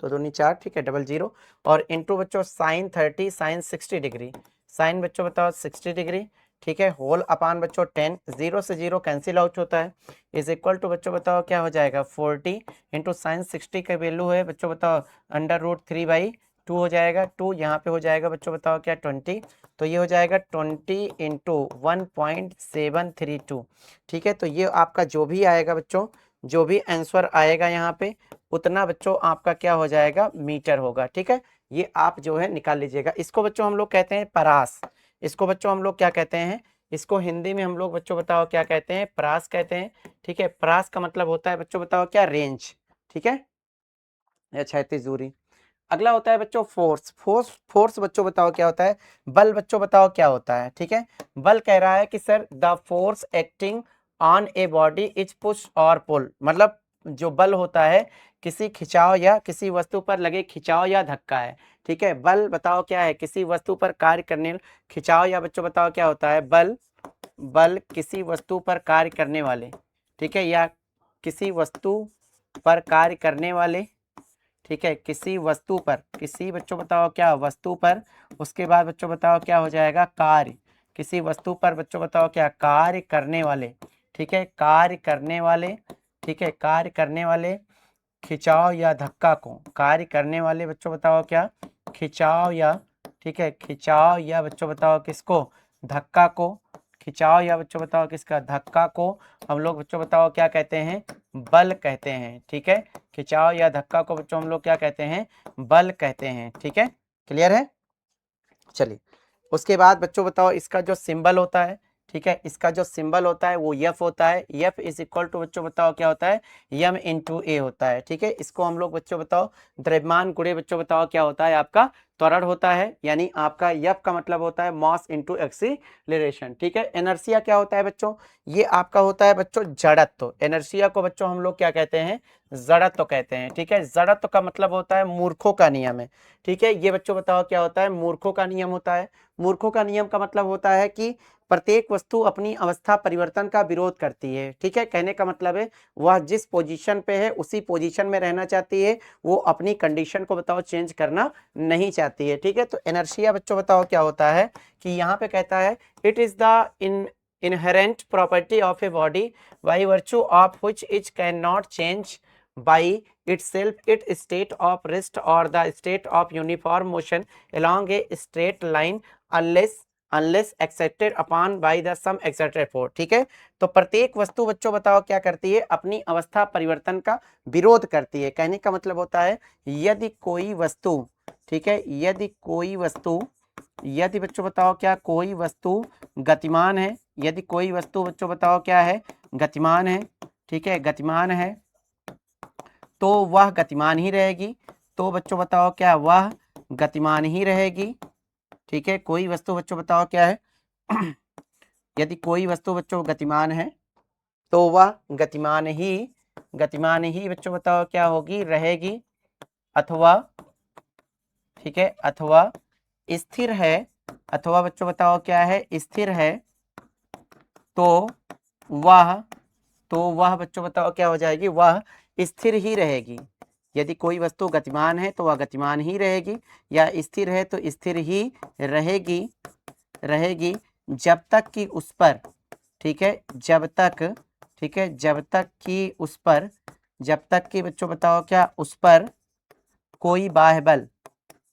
तो दूनी 4, ठीक है, 00 और इंटू बच्चों साइन 30 साइन 60 डिग्री, साइन बच्चों बताओ 60 डिग्री, ठीक है, होल अपान बच्चों 10, 0 से 0 कैंसिल आउट होता है, इज इक्वल टू बच्चों बताओ क्या हो जाएगा 40 इंटू साइन 60 का वैल्यू है बच्चों बताओ √3/2 हो जाएगा, 2 यहाँ पे हो जाएगा बच्चों बताओ क्या 20, तो ये हो जाएगा 20 इंटू 1.732, ठीक है, तो ये आपका जो भी आएगा बच्चों, जो भी आंसर आएगा यहाँ पे उतना बच्चों आपका क्या हो जाएगा मीटर होगा, ठीक है, ये आप जो है निकाल लीजिएगा। इसको बच्चों हम लोग कहते हैं परास, इसको बच्चों हम लोग क्या कहते हैं, इसको हिंदी में हम लोग बच्चों बताओ क्या कहते हैं, परास कहते हैं, ठीक है, परास का मतलब होता है बच्चों बताओ क्या रेंज, ठीक है, या क्षैतिज दूरी। अगला होता है बच्चों फोर्स, फोर्स बच्चों बताओ क्या होता है, बल बच्चों बताओ क्या होता है, ठीक है, बल कह रहा है कि sir the force acting on A body is push और पुल, मतलब जो बल होता है किसी खिंचाव या किसी वस्तु पर लगे खिंचाव या धक्का है, ठीक है, बल बताओ क्या है किसी वस्तु पर कार्य करने, खिंचाव या बच्चों बताओ क्या होता है बल, बल किसी वस्तु पर कार्य करने वाले, ठीक है, या किसी वस्तु पर कार्य करने वाले, ठीक है, किसी वस्तु पर, किसी बच्चों बताओ क्या वस्तु पर, उसके बाद बच्चों बताओ क्या हो जाएगा कार्य, किसी वस्तु पर बच्चों बताओ क्या कार्य करने वाले, ठीक है, कार्य करने वाले, ठीक है, कार्य करने वाले खिंचाव या धक्का को, कार्य करने वाले बच्चों बताओ क्या, खिंचाव या, ठीक है, खिंचाव या बच्चों बताओ किसको, धक्का को, खिंचाव या बच्चों बताओ किसका, धक्का को हम लोग बच्चों बताओ क्या कहते हैं, बल कहते हैं। ठीक है, खिंचाव या धक्का को बच्चों हम लोग क्या कहते हैं, बल कहते हैं। ठीक है, क्लियर है। चलिए उसके बाद बच्चों बताओ इसका जो सिंबल होता है, ठीक है, इसका जो सिंबल होता है वो यफ होता है। यफ इज इक्वल टू बच्चों बताओ क्या होता है, यम इंटू ए होता है। ठीक है, इसको हम लोग बच्चों बताओ द्रव्यमान गुणे बच्चों बताओ क्या होता है, आपका त्वरण होता है, यानी आपका यफ का मतलब होता है मास इंटू एक्सीलरेशन। ठीक है, एनर्सिया क्या होता है बच्चों, ये आपका होता है बच्चों जड़त्व। एनर्सिया को बच्चों हम लोग क्या कहते हैं, जड़त्व कहते हैं। ठीक है, जड़त्व का मतलब होता है मूर्खों का नियम है। ठीक है, ये बच्चों बताओ क्या होता है, मूर्खों का नियम होता है। मूर्खों का नियम का मतलब होता है कि प्रत्येक वस्तु अपनी अवस्था परिवर्तन का विरोध करती है। ठीक है, कहने का मतलब है वह जिस पोजीशन पे है उसी पोजीशन में रहना चाहती है, वो अपनी कंडीशन को बताओ चेंज करना नहीं चाहती है। ठीक है, तो इनर्शिया बच्चों बताओ क्या होता है कि यहाँ पे कहता है it is the inherent property of a body by virtue of which it cannot change by itself its state of rest or the state of uniform motion along a straight line unless accepted upon by the some accepted force। ठीक है, तो प्रत्येक वस्तु बच्चों बताओ क्या करती है, अपनी अवस्था परिवर्तन का विरोध करती है। कहने का मतलब होता है यदि कोई वस्तु, ठीक है, यदि कोई वस्तु, यदि बच्चों बताओ क्या कोई वस्तु गतिमान है, यदि कोई वस्तु बच्चों बताओ क्या है, गतिमान है, ठीक है, गतिमान है, तो वह गतिमान ही रहेगी। तो बच्चों बताओ क्या वह गतिमान ही रहेगी। ठीक है, कोई वस्तु बच्चों बताओ क्या है यदि कोई वस्तु बच्चों गतिमान है तो वह गतिमान ही बच्चों बताओ क्या होगी, रहेगी। अथवा, ठीक है, अथवा स्थिर है, अथवा बच्चों बताओ क्या है, स्थिर है, तो वह, तो वह बच्चों बताओ क्या हो जाएगी, वह स्थिर ही रहेगी। यदि कोई वस्तु गतिमान है तो वह गतिमान ही रहेगी, या स्थिर है तो स्थिर ही रहेगी, रहेगी जब तक कि उस पर, ठीक है, जब तक, ठीक है, जब तक कि उस पर, जब तक कि बच्चों बताओ क्या उस पर कोई बाह्य बल,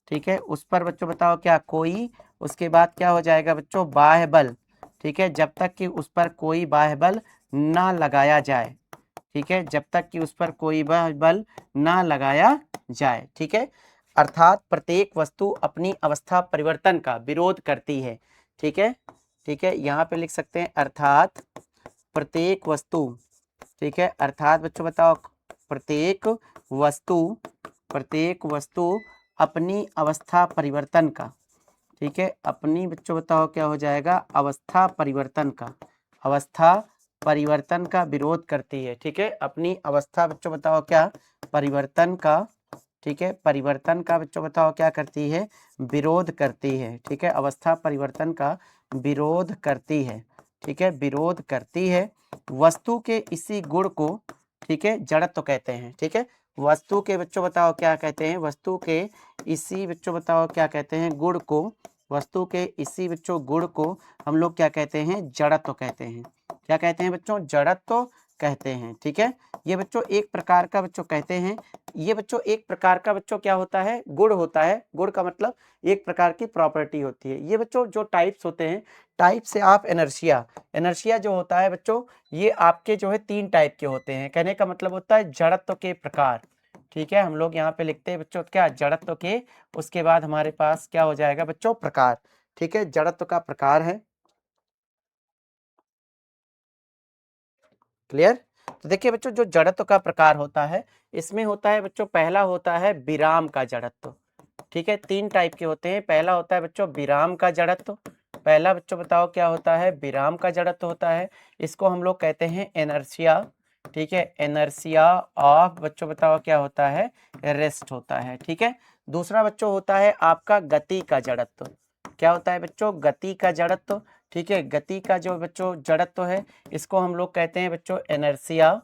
ठीक है, उस पर बच्चों बताओ क्या कोई, उसके बाद क्या हो जाएगा बच्चों, बाह्य बल। ठीक है, जब तक कि उस पर कोई बाह्य बल ना लगाया जाए। ठीक है, जब तक कि उस पर कोई बाह्य बल ना लगाया जाए। ठीक है, अर्थात प्रत्येक वस्तु अपनी अवस्था परिवर्तन का विरोध करती है। ठीक है, ठीक है, यहाँ पे लिख सकते हैं अर्थात प्रत्येक वस्तु, ठीक है, अर्थात बच्चों बताओ प्रत्येक वस्तु, प्रत्येक वस्तु अपनी अवस्था परिवर्तन का, ठीक है, अपनी बच्चों बताओ क्या हो जाएगा, अवस्था परिवर्तन का, अवस्था परिवर्तन का विरोध करती है। ठीक है, अपनी अवस्था बच्चों बताओ क्या, परिवर्तन का, ठीक है, परिवर्तन का बच्चों बताओ क्या करती है, विरोध करती है। ठीक है, अवस्था परिवर्तन का विरोध करती है। ठीक है, विरोध करती है। वस्तु के इसी गुण को, ठीक है, जड़त्व कहते हैं। ठीक है, वस्तु के बच्चों बताओ क्या कहते हैं, वस्तु के इसी बच्चों बताओ क्या कहते हैं, गुण को, वस्तु के इसी बच्चों गुण को हम लोग क्या कहते हैं, जड़त्व कहते हैं। क्या कहते हैं बच्चों, जड़त्व कहते हैं। ठीक है, ये बच्चों एक प्रकार का बच्चों कहते हैं, ये बच्चों एक प्रकार का बच्चों क्या होता है, गुण होता है। गुण का मतलब एक प्रकार की प्रॉपर्टी होती है। ये बच्चों जो टाइप्स होते हैं, टाइप से आप एनर्शिया, एनर्शिया जो होता है बच्चों, ये आपके जो है 3 टाइप के होते हैं। कहने का मतलब होता है जड़त्व के प्रकार। ठीक है, हम लोग यहाँ पे लिखते हैं बच्चों क्या, जड़त्व के, उसके बाद हमारे पास क्या हो जाएगा बच्चों, प्रकार। ठीक है, जड़त्व का प्रकार है। क्लियर। तो देखिए बच्चों जो जड़त्व का प्रकार होता है, इसमें होता है बच्चों, पहला होता है विराम का जड़त्व। ठीक है, 3 टाइप के होते हैं। पहला होता है बच्चों विराम का जड़त्व, पहला बच्चों बताओ क्या होता है, विराम का जड़त्व होता है। इसको हम लोग कहते हैं इनर्शिया। ठीक है, इनर्शिया ऑफ बच्चों बताओ क्या होता है, रेस्ट होता है। ठीक है, दूसरा बच्चों होता है आपका गति का जड़त्व। क्या होता है बच्चों, गति का जड़त्व। ठीक है, गति का जो बच्चों जड़त्व है, इसको हम लोग कहते हैं बच्चों इनर्शिया।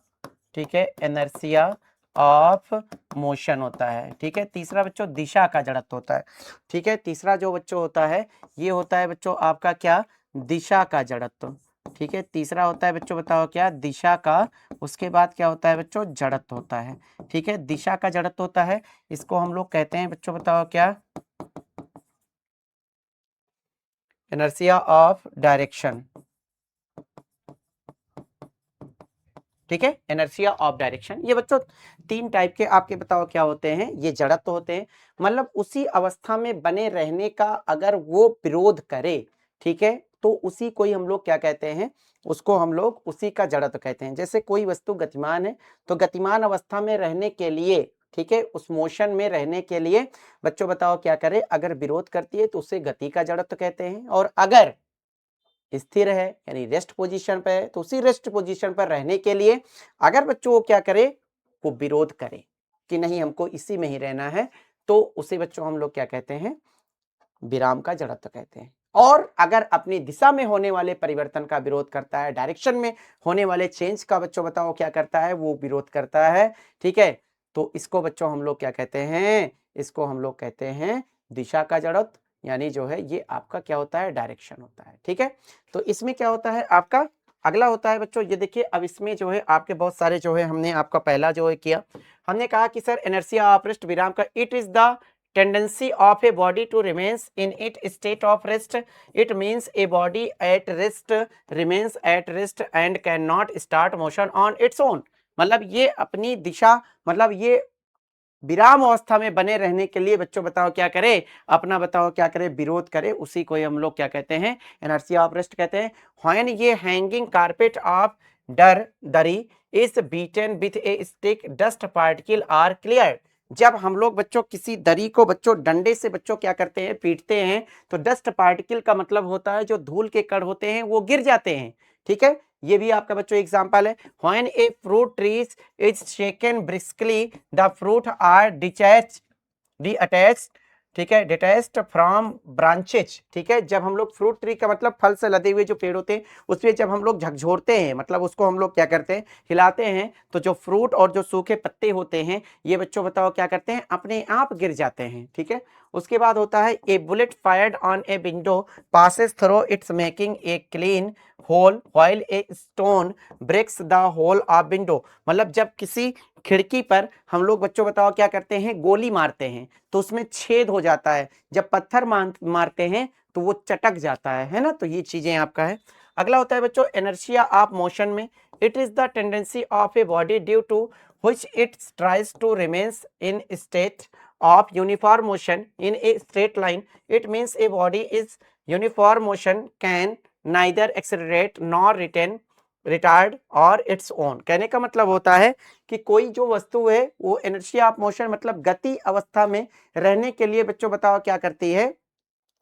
ठीक है, इनर्शिया ऑफ मोशन होता है। ठीक है, तीसरा बच्चों दिशा का जड़त्व होता है। ठीक है, तीसरा जो बच्चों होता है, ये होता है बच्चों आपका क्या, दिशा का जड़त्व। ठीक है। तीसरा होता है बच्चों बताओ क्या, दिशा का। उसके बाद क्या होता है बच्चों, जड़त्व होता है। ठीक है, दिशा का जड़त्व होता है, इसको हम लोग कहते हैं बच्चों बताओ क्या, इनर्शिया ऑफ डायरेक्शन। ठीक है, इनर्शिया ऑफ डायरेक्शन। ये बच्चों तीन टाइप के आपके बताओ क्या होते हैं, ये जड़त्व होते हैं। मतलब उसी अवस्था में बने रहने का अगर वो विरोध करे, ठीक है, तो उसी को ही हम लोग क्या कहते हैं, उसको हम लोग उसी का जड़त्व कहते हैं। जैसे कोई वस्तु गतिमान है, तो गतिमान अवस्था में रहने के लिए, ठीक है, उस मोशन में रहने के लिए बच्चों बताओ क्या करे, अगर विरोध करती है तो उसे गति का जड़त्व कहते हैं। और अगर स्थिर है यानी रेस्ट पोजीशन पे है, तो उसी रेस्ट पोजीशन पर रहने के लिए अगर बच्चों वो क्या करे, वो विरोध करे कि नहीं हमको इसी में ही रहना है, तो उसे बच्चों हम लोग क्या कहते हैं, विराम का जड़त्व कहते हैं। और अगर अपनी दिशा में होने वाले परिवर्तन का विरोध करता है, डायरेक्शन में होने वाले चेंज का बच्चों बताओ क्या करता है, वो विरोध करता है। ठीक है, तो इसको बच्चों हम लोग क्या कहते हैं, इसको हम लोग कहते हैं दिशा का जड़त्व, यानी जो है ये आपका क्या होता है, डायरेक्शन होता है। ठीक है, तो इसमें क्या होता है आपका, अगला होता है बच्चों, ये देखिए अब इसमें जो है आपके बहुत सारे जो है, हमने आपका पहला जो है किया, हमने कहा कि सर इनर्शिया ऑफ रेस्ट विराम का, it is the tendency of a body to remains in its state of rest. It means a body at rest remains at rest and cannot start motion on its own. मतलब ये अपनी दिशा, मतलब ये विराम अवस्था में बने रहने के लिए बच्चों बताओ क्या करे, अपना बताओ क्या करे, विरोध करे, उसी को हम लोग क्या कहते हैं, इनर्शिया ऑफ रेस्ट कहते हैं। व्हेन ये hanging carpet of dari is beaten with a stick, dust particle are clear. जब हम लोग बच्चों किसी दरी को बच्चों डंडे से बच्चों क्या करते हैं, पीटते हैं, तो डस्ट पार्टिकल का मतलब होता है जो धूल के कण होते हैं वो गिर जाते हैं। ठीक है, ये भी आपका बच्चों एग्जांपल है। When a fruit tree is shaken briskly, the fruit are detached, ठीक है, डिटैच्ड फ्रॉम ब्रांचेज। ठीक है, जब हम लोग फ्रूट ट्री का मतलब फल से लदे हुए जो पेड़ होते हैं, उसमें जब हम लोग झकझोरते हैं, मतलब उसको हम लोग क्या करते हैं, हिलाते हैं, तो जो फ्रूट और जो सूखे पत्ते होते हैं, ये बच्चों बताओ क्या करते हैं, अपने आप गिर जाते हैं। ठीक है, उसके बाद होता है a bullet fired on a window passes through its making a clean hole while a stone breaks the hole of window। मतलब जब किसी खिड़की पर हम लोग बच्चों बताओ क्या करते हैं, गोली मारते हैं, तो उसमें छेद हो जाता है, जब पत्थर मारते हैं तो वो चटक जाता है ना। तो ये चीजें आपका है। अगला होता है बच्चों इनर्शिया ऑफ मोशन में, it is the tendency of a body due to which it tries to remains in state of uniform motion in a straight line. It means a body is uniform motion can neither accelerate nor retain retard और इट्स ओन। कहने का मतलब होता है कि कोई जो वस्तु है वो इनर्शिया ऑफ मोशन मतलब गति अवस्था में रहने के लिए बच्चों बताओ क्या करती है,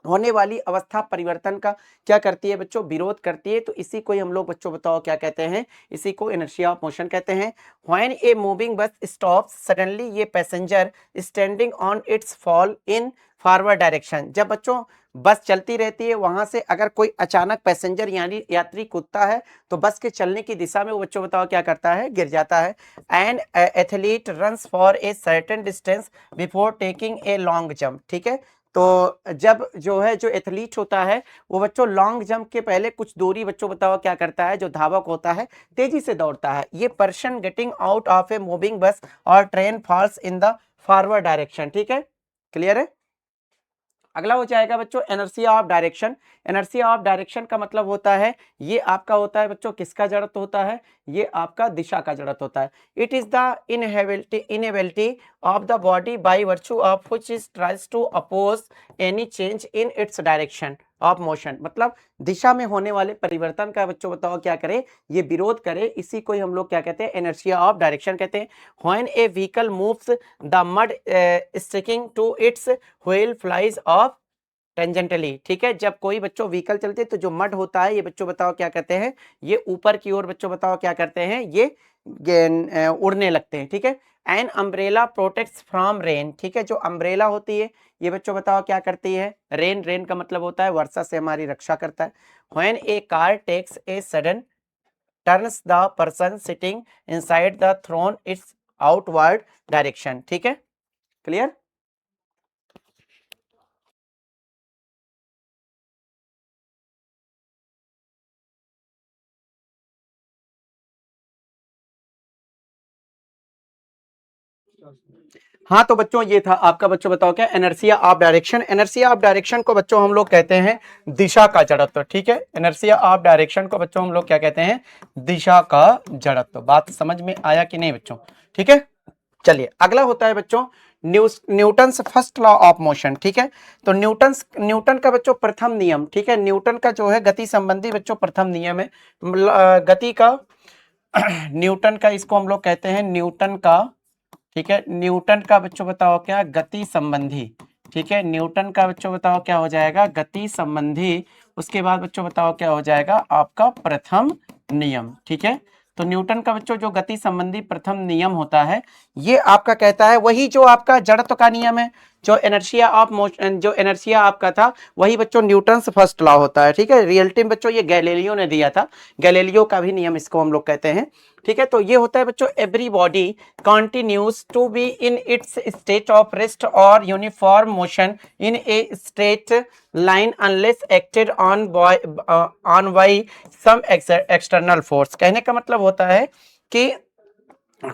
होने वाली अवस्था परिवर्तन का क्या करती है बच्चों, विरोध करती है। तो इसी को ही हम लोग बच्चों बताओ क्या कहते हैं, इसी को इनर्शिया ऑफ मोशन कहते हैं। When a moving bus stops suddenly, ये passenger standing on its fall in forward direction. जब बच्चों बस चलती रहती है, वहां से अगर कोई अचानक पैसेंजर यानी यात्री कूदता है, तो बस के चलने की दिशा में वो बच्चों बताओ क्या करता है, गिर जाता है। And athlete runs for a certain distance before taking a long jump. ठीक है, तो जब जो है जो एथलीट होता है, वो बच्चों लॉन्ग जंप के पहले कुछ दूरी बच्चों बताओ क्या करता है, जो धावक होता है तेजी से दौड़ता है। ये person getting out of a moving bus और train falls in the forward direction. ठीक है, क्लियर है। अगला हो जाएगा बच्चों inertia of direction. Inertia of direction का मतलब होता है, ये आपका होता है बच्चों किसका जड़त्व होता है, ये आपका दिशा का जड़त्व होता है। It is the inability of the body by virtue of which is tries to oppose any change in its direction of motion. मतलब दिशा में होने वाले परिवर्तन का बच्चों बताओ क्या करे, ये विरोध करे, इसी को ही हम लोग क्या कहते हैं, इनर्शिया ऑफ डायरेक्शन कहते हैं। When a vehicle moves the mud sticking to its wheel flies off tangentially. ठीक है, जब कोई बच्चों व्हीकल चलते हैं तो जो मड होता है, ये बच्चों बताओ क्या कहते हैं, ये ऊपर की ओर बच्चों बताओ क्या करते हैं, ये उड़ने लगते हैं। ठीक है, an umbrella protects from rain. ठीक है, जो अम्ब्रेला होती है, ये बच्चों बताओ क्या करती है, रेन, रेन का मतलब होता है वर्षा से हमारी रक्षा करता है। When a car takes a sudden turns the person sitting inside the thrown its outward direction. ठीक है, क्लियर। हाँ तो बच्चों ये था आपका, बच्चों बताओ क्या, inertia of direction. Inertia of direction को बच्चों हम लोग कहते हैं दिशा का जड़त्व। ठीक है, इनर्शिया ऑफ डायरेक्शन को बच्चों हम लोग क्या कहते हैं, दिशा का जड़त्व। बात समझ में आया कि नहीं बच्चों? ठीक है, चलिए अगला होता है बच्चों Newton's first law of motion. ठीक है, तो न्यूटन का बच्चों प्रथम नियम, ठीक है, न्यूटन का जो है गति संबंधी बच्चों प्रथम नियम है, गति का न्यूटन का, इसको हम लोग कहते हैं न्यूटन का, ठीक है, न्यूटन का बच्चों बताओ क्या, गति संबंधी। ठीक है, न्यूटन का बच्चों बताओ क्या हो जाएगा, गति संबंधी। उसके बाद बच्चों बताओ क्या हो जाएगा, आपका प्रथम नियम। ठीक है, तो न्यूटन का बच्चों जो गति संबंधी प्रथम नियम होता है, ये आपका कहता है वही जो आपका जड़त्व का नियम है, जो इनर्शिया ऑफ मोशन, जो इनर्शिया आपका था, वही बच्चों न्यूटन्स फर्स्ट लॉ होता है। ठीक है, रियलिटी में बच्चों ये गैलीलियो ने दिया था, गैलीलियो का भी नियम इसको हम लोग कहते हैं। ठीक है, तो ये होता है बच्चों every body continues to be in its state of rest or uniform motion in a straight line unless acted on by some external force। कहने का मतलब होता है कि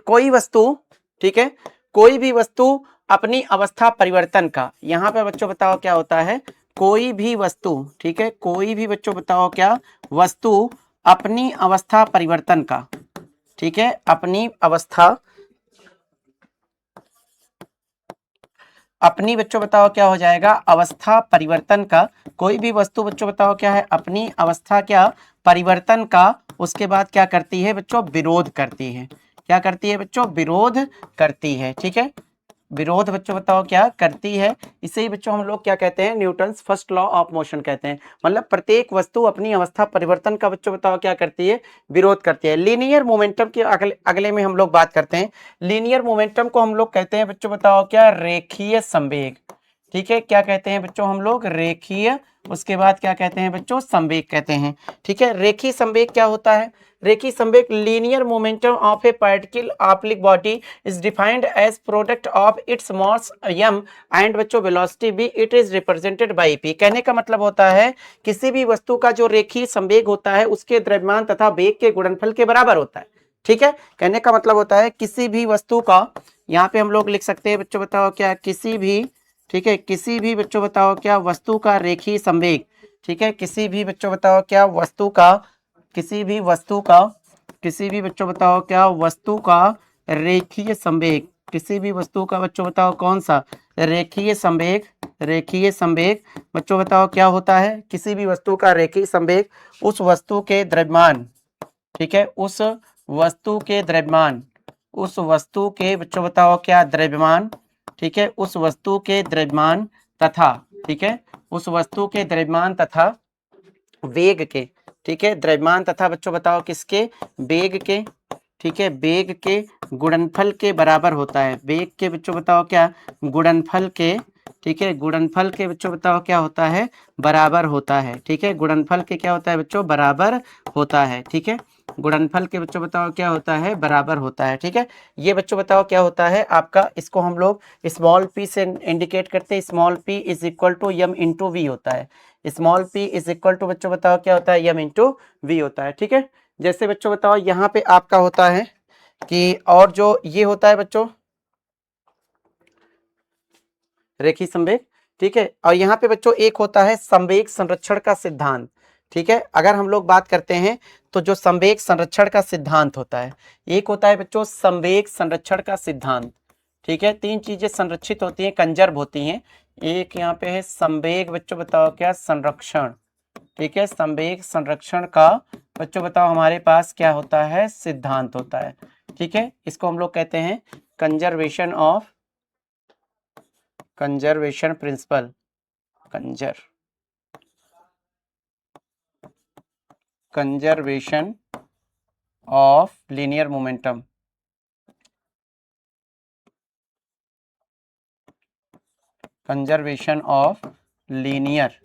कोई वस्तु, ठीक है, कोई भी वस्तु अपनी अवस्था परिवर्तन का, यहां पे बच्चों बताओ क्या होता है, कोई भी वस्तु, ठीक है, कोई भी बच्चों बताओ क्या, वस्तु अपनी अवस्था परिवर्तन का, ठीक है, अपनी बच्चों बताओ क्या हो जाएगा, अवस्था परिवर्तन का, कोई भी वस्तु बच्चों बताओ क्या है, अपनी अवस्था क्या परिवर्तन का, उसके बाद क्या करती है बच्चों, विरोध करती है। क्या करती है बच्चों, विरोध करती है। ठीक है, विरोध बच्चों बताओ क्या करती है, इसे ही बच्चों हम लोग क्या कहते हैं, Newton's first law of motion कहते हैं। मतलब प्रत्येक वस्तु अपनी अवस्था परिवर्तन का बच्चों बताओ क्या करती है, विरोध करती है। लीनियर मोमेंटम के अगले में हम लोग बात करते हैं। लीनियर मोमेंटम को हम लोग कहते हैं बच्चों बताओ क्या, रेखीय संवेग। ठीक है, क्या कहते हैं बच्चों हम लोग, रेखीय, उसके बाद क्या कहते हैं बच्चों, संवेग कहते हैं। ठीक है, रेखीय संवेग क्या होता है, रेखीय संवेग linear momentum of a particle ऑप्लिक body is defined as product of its mass m and बच्चों velocity v, it is represented by p। कहने का मतलब होता है किसी भी वस्तु का जो रेखीय संवेग होता है उसके द्रव्यमान तथा वेग के गुणनफल के बराबर होता है। ठीक है, कहने का मतलब होता है किसी भी वस्तु का, यहाँ पे हम लोग लिख सकते हैं बच्चों बताओ क्या, किसी भी, ठीक है, किसी भी बच्चों बताओ क्या वस्तु का रेखीय संवेग। ठीक है, किसी भी बच्चों बताओ क्या वस्तु का, किसी भी वस्तु का, किसी भी बच्चों बताओ क्या वस्तु का रेखीय संवेग, किसी भी वस्तु का बच्चों बताओ कौन सा, रेखीय संवेग। रेखीय संवेग बच्चों बताओ क्या होता है, किसी भी वस्तु का रेखीय संवेग उस वस्तु के द्रव्यमान, ठीक है, उस वस्तु के द्रव्यमान, उस वस्तु के बच्चों बताओ क्या द्रव्यमान, ठीक है, उस वस्तु के द्रव्यमान तथा, ठीक है, उस वस्तु के द्रव्यमान तथा वेग के, ठीक है, द्रव्यमान तथा बच्चों बताओ किसके, वेग के, ठीक है, वेग के गुणनफल के बराबर होता है। वेग के बच्चों बताओ क्या, गुणनफल के, ठीक है, गुणनफल के बच्चों बताओ क्या होता है, बराबर होता है। ठीक है, गुणनफल के क्या होता है बच्चों, बराबर होता है। ठीक है, गुणनफल के बच्चों बताओ क्या होता है, बराबर होता है। ठीक है, ये बच्चों बताओ क्या होता है आपका, इसको हम लोग स्मॉल p से इंडिकेट करते हैं, small p is equal to m into v होता है। Small p is equal to बच्चों बताओ क्या होता है, m इंटू वी होता है। ठीक है, जैसे बच्चों बताओ यहाँ पे आपका होता है कि, और जो ये होता है बच्चों रेखीय संवेग, ठीक है, और यहाँ पे बच्चों एक होता है संवेग संरक्षण का सिद्धांत। ठीक है, अगर हम लोग बात करते हैं तो जो संवेग संरक्षण का सिद्धांत होता है, एक होता है बच्चों संवेग संरक्षण का सिद्धांत। ठीक है, तीन चीजें संरक्षित होती हैं, कंजर्व होती हैं। एक यहाँ पे है संवेग बच्चों बताओ क्या, संरक्षण। ठीक है, संवेग संरक्षण का बच्चों बताओ हमारे पास क्या होता है, सिद्धांत होता है। ठीक है, इसको हम लोग कहते हैं conservation of, conservation principle, conservation of linear momentum, conservation of linear,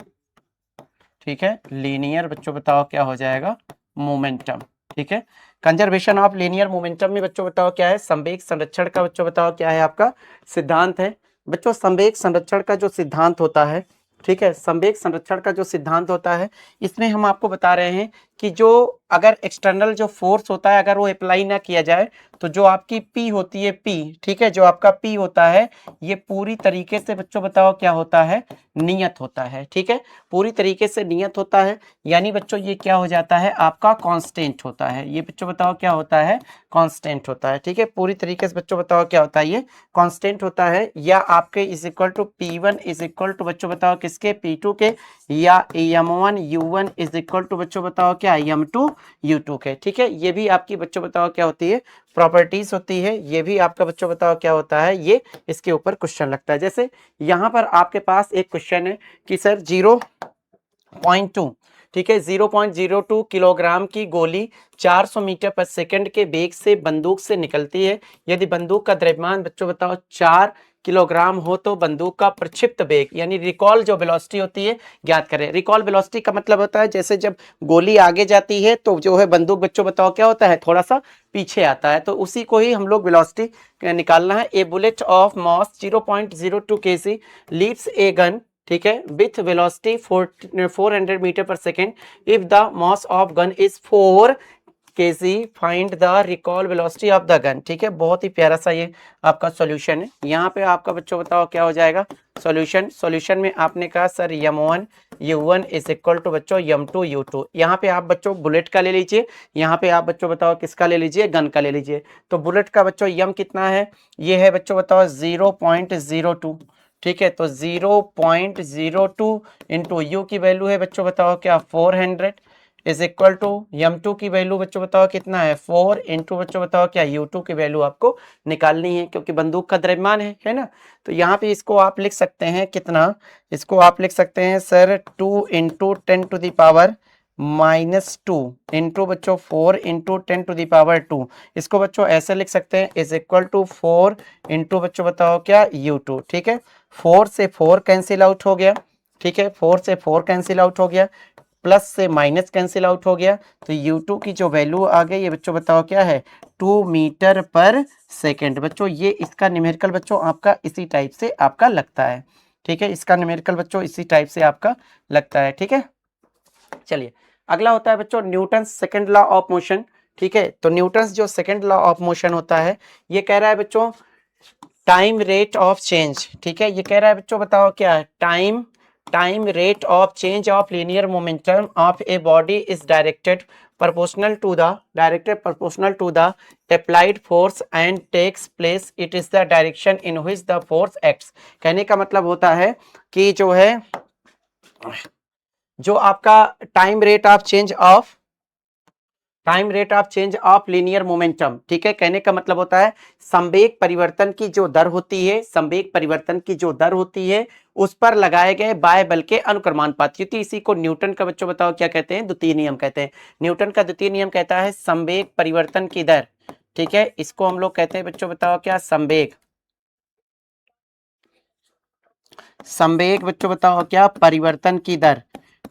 ठीक है, लीनियर बच्चों बताओ क्या हो जाएगा, मोमेंटम। ठीक है, कंजर्वेशन ऑफ लीनियर मोमेंटम में बच्चों बताओ क्या है, संवेग संरक्षण का बच्चों बताओ क्या है आपका सिद्धांत है। बच्चों संवेग संरक्षण का जो सिद्धांत होता है, ठीक है, संवेग संरक्षण का जो सिद्धांत होता है, इसमें हम आपको बता रहे हैं कि जो अगर एक्सटर्नल जो फोर्स होता है अगर वो अप्लाई ना किया जाए तो जो आपकी पी होती है, पी, ठीक है, जो आपका पी होता है ये पूरी तरीके से बच्चों बताओ क्या होता है, नियत होता है, ठीक है, पूरी तरीके से नियत होता है। यानी बच्चों ये क्या हो जाता है, आपका कांस्टेंट होता है, ये बच्चों बताओ क्या होता है, कांस्टेंट होता है, ठीक है, पूरी तरीके से बच्चों बताओ क्या होता है, ये कांस्टेंट होता है। या आपके is equal to P1 is equal to बच्चों बताओ किसके, P2 के, या M1 U1 is equal to बच्चों बताओ क्या, M2 U2 के, ठीक है। ये भी आपकी बच्चों बताओ क्या होती है, प्रॉपर्टीज होती है, ये भी आपका बच्चों बताओ क्या होता है, ये इसके ऊपर क्वेश्चन लगता है। जैसे यहां पर आपके पास एक क्वेश्चन है कि सर 0.2, ठीक है, 0.02 किलोग्राम की गोली 400 मीटर पर सेकंड के वेग से बंदूक से निकलती है। यदि बंदूक का द्रव्यमान बच्चों बताओ 4 किलोग्राम हो तो बंदूक का प्रक्षिप्त वेग यानी रिकॉल जो वेलोसिटी होती है ज्ञात करें। रिकॉल वेलोसिटी का मतलब होता है जैसे जब गोली आगे जाती है तो जो है बंदूक बच्चों बताओ क्या होता है, थोड़ा सा पीछे आता है, तो उसी को ही हम लोग वेलोसिटी निकालना है। A bullet of mass 0.02 kg leads a gun, ठीक है, with velocity 400 metre per second, if the mass of gun is 4 kg find the recoil velocity of the gun, ठीक है। बहुत ही प्यारा सा ये आपका सॉल्यूशन है। यहाँ पे आपका बच्चों बताओ क्या हो जाएगा सॉल्यूशन में आपने कहा sir M1 U1 is equal to बच्चों M2 U2। यहाँ पे आप बच्चों बुलेट का ले लीजिए, यहाँ पे आप बच्चों बताओ किसका ले लीजिए, गन का ले लीजिए। तो बुलेट का बच्चों M कितना है, ये है बच्चों बताओ 0.02, ठीक है, तो 0.02 इंटू यू की वैल्यू है बच्चों बताओ क्या 400 इज इक्वल टू M2 की वैल्यू बच्चों बताओ कितना है 4 इंटू बच्चों बताओ क्या U2 की वैल्यू आपको निकालनी है क्योंकि बंदूक का द्रव्यमान है ना। तो यहाँ पे इसको आप लिख सकते हैं कितना, इसको आप लिख सकते हैं सर 2 इंटू 10⁻⁻² इंटू बच्चों 4 इंटू 10⁻²। इसको बच्चों ऐसे लिख सकते हैं इज इक्वल टू 4 इंटू बच्चों बताओ क्या U2, ठीक है। 4 से 4 कैंसिल आउट हो गया, ठीक है, 4 से 4 कैंसिल आउट हो गया, प्लस से माइनस कैंसिल आउट हो गया, तो U2 की जो वैल्यू आ गई ये बच्चों बताओ क्या है 2 मीटर पर सेकेंड। बच्चों ये इसका न्यूमेरिकल बच्चों आपका इसी टाइप से आपका लगता है, ठीक है, इसका न्यूमेरिकल बच्चों इसी टाइप से आपका लगता है, ठीक है। चलिए अगला होता है बच्चों Newton second law of motion, ठीक है। तो न्यूटन जो सेकंड लॉ ऑफ मोशन होता है ये कह रहा है बच्चों टाइम रेट ऑफ चेंज, ठीक है, ये कह रहा है बच्चों बताओ क्या है, time rate of change of linear momentum of a body is directed proportional to the applied force and takes place it is the direction in which the force acts। कहने का मतलब होता है कि जो है जो आपका time rate of change of linear momentum, ठीक है, कहने का मतलब होता है संवेग परिवर्तन की जो दर होती है, संवेग परिवर्तन की जो दर होती है उस पर लगाए गए बाह्य बल के अनुक्रमानुपाती होती है। इसी को न्यूटन का बच्चों बताओ क्या कहते हैं, द्वितीय नियम कहते हैं। न्यूटन का द्वितीय नियम कहता है संवेग परिवर्तन की दर, ठीक है, इसको हम लोग कहते हैं बच्चों बताओ क्या संवेग बच्चों बताओ क्या परिवर्तन की दर,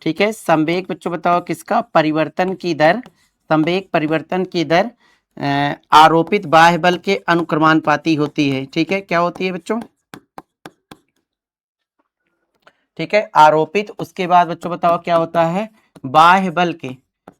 ठीक है, संवेग बच्चों बताओ किसका, परिवर्तन की दर, संवेग परिवर्तन की दर आरोपित बाह्य बल के अनुक्रमानुपाती होती है, ठीक है, क्या होती है बच्चों, ठीक है, आरोपित, उसके बाद बच्चों बताओ क्या होता है बाह्य बल के,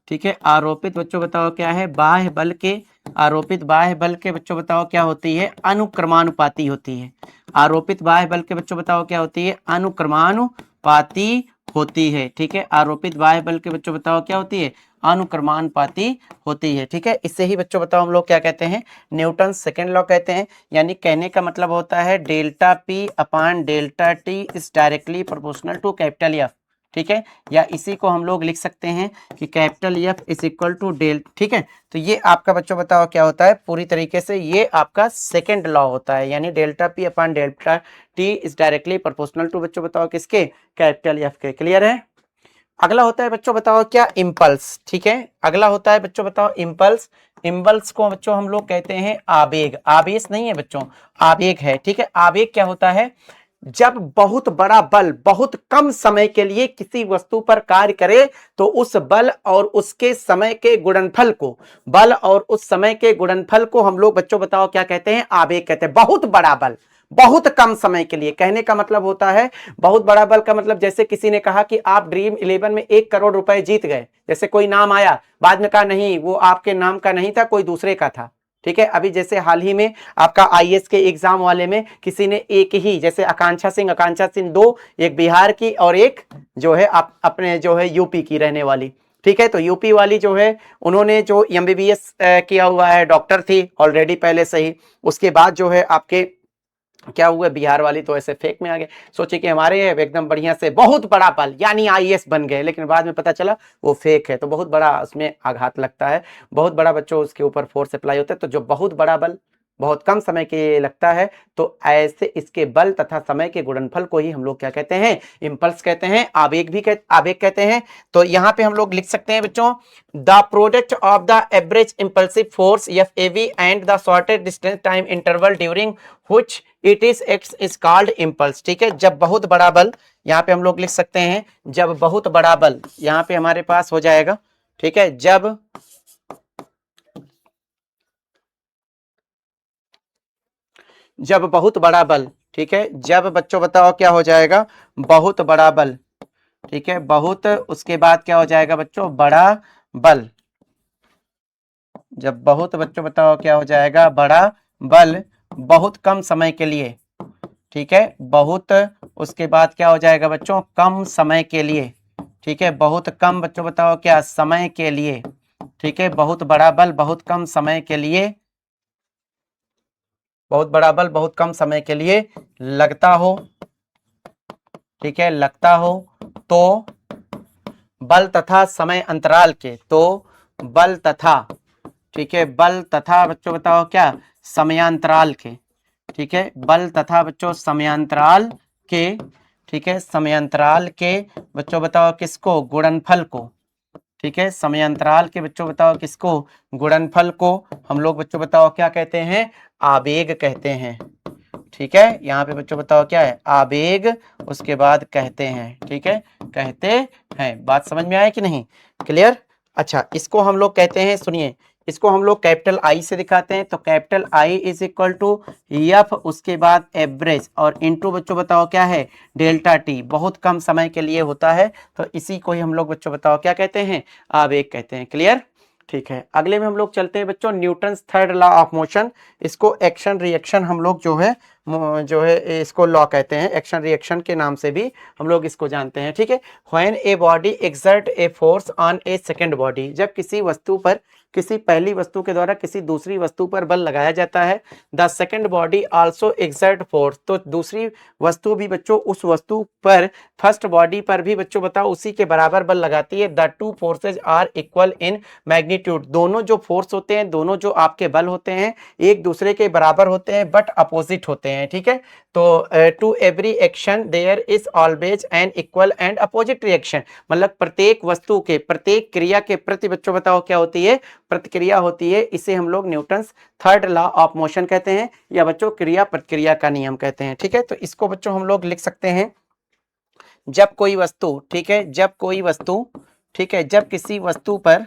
ठीक है, आरोपित बच्चों बताओ क्या है बाह्य बल के, आरोपित बाह्य बल के बच्चों बताओ क्या होती है अनुक्रमानुपाती होती है, आरोपित बाह्य बल के बच्चों बताओ क्या होती है अनुक्रमानुपाती होती है, ठीक है, आरोपित बाह्य बल के बच्चों बताओ क्या होती है अनुक्रमानुपाती होती है, ठीक है। इससे ही बच्चों बताओ हम लोग क्या कहते हैं न्यूटन सेकेंड लॉ कहते हैं। यानी कहने का मतलब होता है delta p upon delta t is directly proportional to capital F, ठीक है, या इसी को हम लोग लिख सकते हैं कि capital F is equal to del, ठीक है। तो ये आपका बच्चों बताओ क्या होता है पूरी तरीके से ये आपका सेकेंड लॉ होता है, यानी delta p upon delta t is directly proportional to बच्चों बताओ किसके, कैपिटल एफ के। क्लियर है। अगला होता है बच्चों बताओ क्या इम्पल्स, ठीक है, अगला होता है बच्चों बताओ इम्पल्स को बच्चों हम लोग कहते हैं आवेग, आवेश नहीं है बच्चों आवेग है, ठीक है। आवेग क्या होता है जब बहुत बड़ा बल बहुत कम समय के लिए किसी वस्तु पर कार्य करे तो उस बल और उसके समय के गुणनफल को, बल और उस समय के गुणनफल को हम लोग बच्चों बताओ क्या कहते हैं आवेग कहते हैं। बहुत बड़ा बल बहुत कम समय के लिए। कहने का मतलब होता है बहुत बड़ा बल का मतलब जैसे किसी ने कहा कि आप ड्रीम 11 में 1 करोड़ रुपए जीत गए, जैसे कोई नाम आया, बाद में कहा नहीं वो आपके नाम का नहीं था, कोई दूसरे का था। ठीक है, अभी जैसे हाल ही में आपका आईएएस के एग्जाम वाले में किसी ने एक ही, जैसे आकांक्षा सिंह दो, एक बिहार की और एक जो है अपने जो है यूपी की रहने वाली। ठीक है, तो यूपी वाली जो है उन्होंने जो एमबीबीएस किया हुआ है, डॉक्टर थी ऑलरेडी पहले से ही। उसके बाद जो है आपके क्या हुआ, बिहार वाली तो ऐसे फेक में आ गए, सोचे कि हमारे एकदम बढ़िया से बहुत बड़ा बल यानी आईएएस बन गए, लेकिन बाद में पता चला वो फेक है, तो बहुत बड़ा उसमें आघात लगता है, बहुत बड़ा बच्चों उसके ऊपर फोर्स अप्लाई होता है। तो जो बहुत बड़ा बल बहुत कम समय के लिए लगता है, तो ऐसे इसके बल तथा समय के गुणनफल को ही हम लोग क्या कहते हैं, इंपल्स कहते हैं, आवेग कहते हैं। तो यहाँ पे हम लोग लिख सकते हैं बच्चों, the product of the average impulsive force F av and the shortest distance time interval during which it is acts is called impulse. ठीक है, जब बहुत बड़ा बल, यहाँ पे हम लोग लिख सकते हैं जब बहुत बड़ा बल, यहाँ पे हमारे पास हो जाएगा। ठीक है, जब बहुत बड़ा बल, ठीक है, जब बच्चों बताओ क्या हो जाएगा, बहुत बड़ा बल। ठीक है, बहुत, उसके बाद क्या हो जाएगा बच्चों, बड़ा बल। जब बहुत, बच्चों बताओ क्या हो जाएगा, बड़ा बल बहुत कम समय के लिए। ठीक है, बहुत, उसके बाद क्या हो जाएगा बच्चों, कम समय के लिए। ठीक है, बहुत कम, बच्चों बताओ क्या, समय के लिए। ठीक है, बहुत बड़ा बल बहुत कम समय के लिए, बहुत बड़ा बल बहुत कम समय के लिए लगता हो। ठीक है, लगता हो तो बल तथा समय अंतराल के, तो बल तथा, ठीक है, बल तथा बच्चों बताओ क्या, समयांतराल के। ठीक है, बल तथा बच्चों समयांतराल के। ठीक है, समयांतराल के बच्चों बताओ किसको, गुणनफल को। ठीक है, समयांतराल के बच्चों बताओ किसको, गुणनफल को हम लोग बच्चों बताओ क्या कहते हैं, आवेग कहते हैं। ठीक है, यहाँ पे बच्चों बताओ क्या है, आवेग, उसके बाद कहते हैं। ठीक है, कहते हैं, बात समझ में आया कि नहीं, क्लियर। अच्छा, इसको हम लोग कहते हैं, सुनिए, इसको हम लोग कैपिटल आई से दिखाते हैं, तो capital I is equal to F, उसके बाद एवरेज और इनटू बच्चों बताओ क्या है, डेल्टा टी, बहुत कम समय के लिए होता है, तो इसी को ही हम लोग बच्चों बताओ क्या कहते हैं, आवेग कहते हैं। क्लियर, ठीक है, अगले में हम लोग चलते हैं बच्चों, Newton's third law of motion. इसको एक्शन रिएक्शन हम लोग जो है इसको लॉ कहते हैं, एक्शन रिएक्शन के नाम से भी हम लोग इसको जानते हैं। ठीक है, when a body exert a force on A second body, जब किसी वस्तु पर, किसी पहली वस्तु के द्वारा किसी दूसरी वस्तु पर बल लगाया जाता है, the second body also exert force, तो दूसरी वस्तु भी बच्चों उस वस्तु पर, फर्स्ट बॉडी पर भी बच्चों बताओ उसी के बराबर बल लगाती है। The two forces are equal in magnitude, दोनों जो फोर्स होते हैं, दोनों जो आपके बल होते हैं, एक दूसरे के बराबर होते हैं बट अपोजिट होते हैं। ठीक है, तो to every action there is always an equal and opposite reaction, मतलब प्रत्येक वस्तु के, प्रत्येक क्रिया के प्रति बच्चों बताओ क्या होती है, प्रतिक्रिया होती है। इसे हम लोग Newton's third law of motion कहते हैं, या बच्चों क्रिया प्रतिक्रिया का नियम कहते हैं। ठीक है, तो इसको बच्चों हम लोग लिख सकते हैं, जब कोई वस्तु, ठीक है, जब कोई वस्तु, ठीक है, जब किसी वस्तु पर,